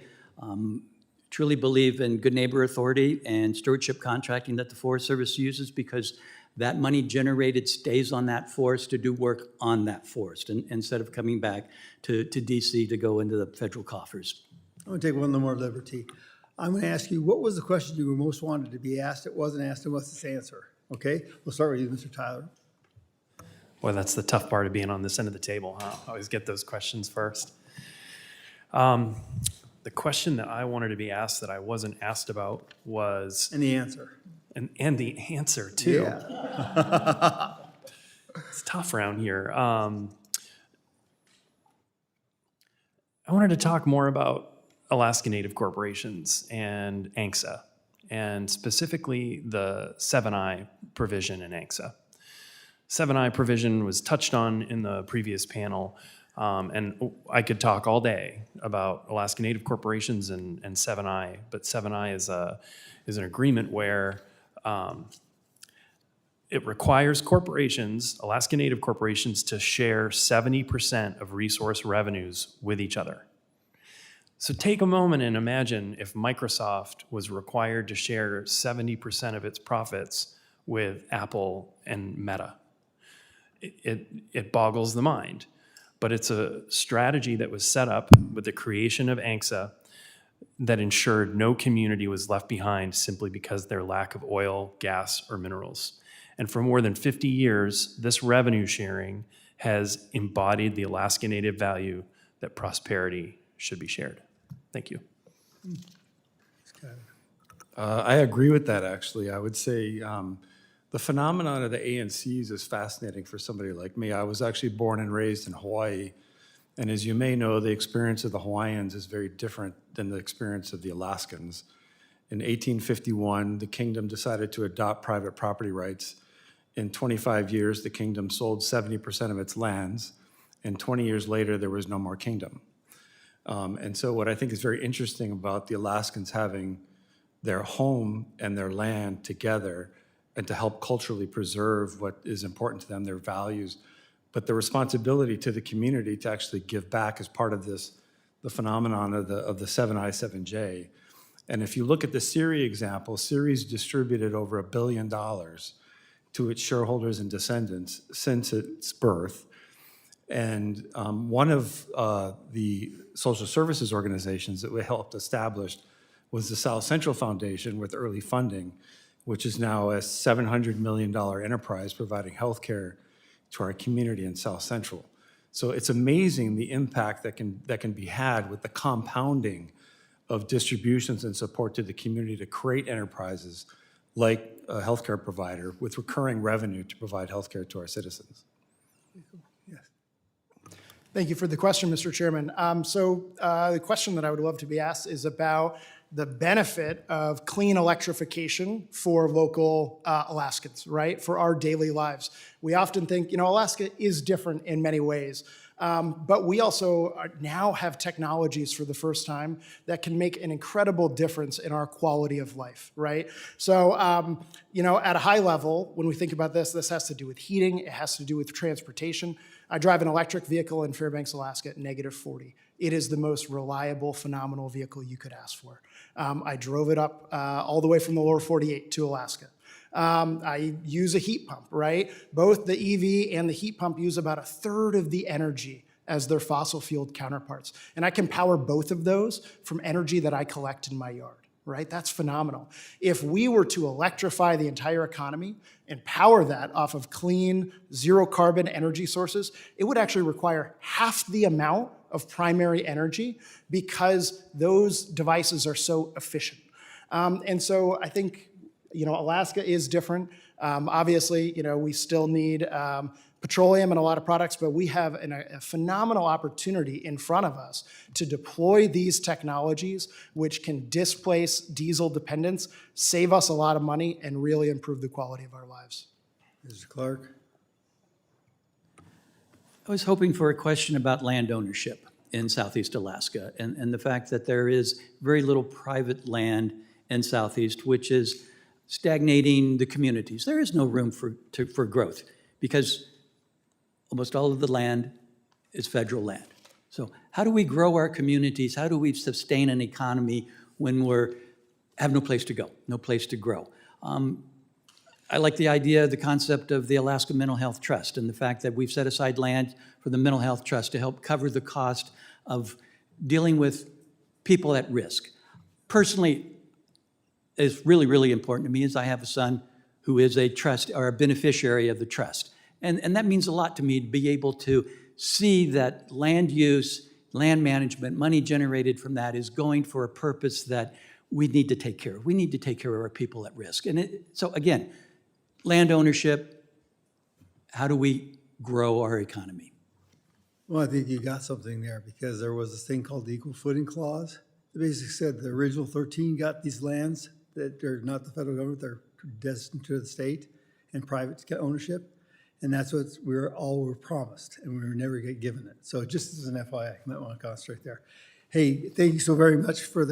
truly believe in good neighbor authority and stewardship contracting that the Forest Service uses because that money generated stays on that forest to do work on that forest instead of coming back to DC to go into the federal coffers. I'm going to take one little more liberty. I'm going to ask you, what was the question you most wanted to be asked? It wasn't asked, and what's its answer? Okay, we'll start with you, Mr. Tyler. Boy, that's the tough part of being on this end of the table, huh? Always get those questions first. The question that I wanted to be asked that I wasn't asked about was... And the answer. And the answer, too. Yeah. It's tough around here. I wanted to talk more about Alaska Native corporations and ANCSA, and specifically the 7I provision in ANCSA. 7I provision was touched on in the previous panel, and I could talk all day about Alaska Native corporations and 7I, but 7I is an agreement where it requires corporations, Alaska Native corporations, to share 70% of resource revenues with each other. So take a moment and imagine if Microsoft was required to share 70% of its profits with Apple and Meta. It boggles the mind, but it's a strategy that was set up with the creation of ANCSA that ensured no community was left behind simply because of their lack of oil, gas, or minerals. And for more than 50 years, this revenue sharing has embodied the Alaska Native value that prosperity should be shared. Thank you. I agree with that, actually. I would say the phenomenon of the ANCs is fascinating for somebody like me. I was actually born and raised in Hawaii, and as you may know, the experience of the Hawaiians is very different than the experience of the Alaskans. In 1851, the kingdom decided to adopt private property rights. In 25 years, the kingdom sold 70% of its lands, and 20 years later, there was no more kingdom. And so what I think is very interesting about the Alaskans having their home and their land together and to help culturally preserve what is important to them, their values, but the responsibility to the community to actually give back as part of this, the phenomenon of the 7I, 7J. And if you look at the SERI example, SERI's distributed over $1 billion to its shareholders and descendants since its birth. And one of the social services organizations that we helped establish was the South Central Foundation with early funding, which is now a $700 million enterprise providing healthcare to our community in South Central. So it's amazing the impact that can be had with the compounding of distributions and support to the community to create enterprises like a healthcare provider with recurring revenue to provide healthcare to our citizens. Thank you for the question, Mr. Chairman. The question that I would love to be asked is about the benefit of clean electrification for local Alaskans, right? For our daily lives. We often think, Alaska is different in many ways. But we also now have technologies for the first time that can make an incredible difference in our quality of life, right? So, at a high level, when we think about this, this has to do with heating, it has to do with transportation. I drive an electric vehicle in Fairbanks, Alaska at -40. It is the most reliable, phenomenal vehicle you could ask for. I drove it up all the way from the lower 48 to Alaska. I use a heat pump, right? Both the EV and the heat pump use about 1/3 of the energy as their fossil fuel counterparts. And I can power both of those from energy that I collect in my yard, right? That's phenomenal. If we were to electrify the entire economy and power that off of clean, zero carbon energy sources, it would actually require half the amount of primary energy because those devices are so efficient. And so I think, Alaska is different. Obviously, we still need petroleum and a lot of products, but we have a phenomenal opportunity in front of us to deploy these technologies, which can displace diesel dependence, save us a lot of money, and really improve the quality of our lives. Mr. Clark? I was hoping for a question about land ownership in Southeast Alaska and the fact that there is very little private land in Southeast, which is stagnating the communities. There is no room for growth because almost all of the land is federal land. So how do we grow our communities? How do we sustain an economy when we have no place to go, no place to grow? I like the idea, the concept of the Alaska Mental Health Trust and the fact that we've set aside land for the Mental Health Trust to help cover the cost of dealing with people at risk. Personally, it's really, really important to me is I have a son who is a trust or a beneficiary of the trust. And that means a lot to me to be able to see that land use, land management, money generated from that is going for a purpose that we need to take care of. We need to take care of our people at risk. And so again, land ownership, how do we grow our economy? Well, I think you got something there because there was this thing called the Equal Footing Clause. It basically said the original 13 got these lands that are not the federal government, they're destined to the state and private ownership. And that's what we were promised, and we were never given it. So just as an FYI, you might want to concentrate there. Hey, thank you so very much for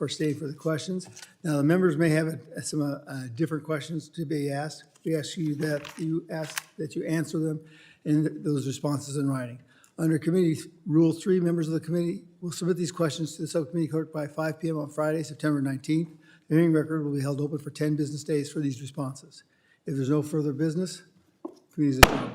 staying for the questions. Now, the members may have some different questions to be asked. We ask you that you answer them in those responses in writing. Under Committee Rule 3, members of the committee will submit these questions to the subcommittee clerk by 5 p.m. on Friday, September 19th. The hearing record will be held open for 10 business days for these responses. If there's no further business, committee is adjourned.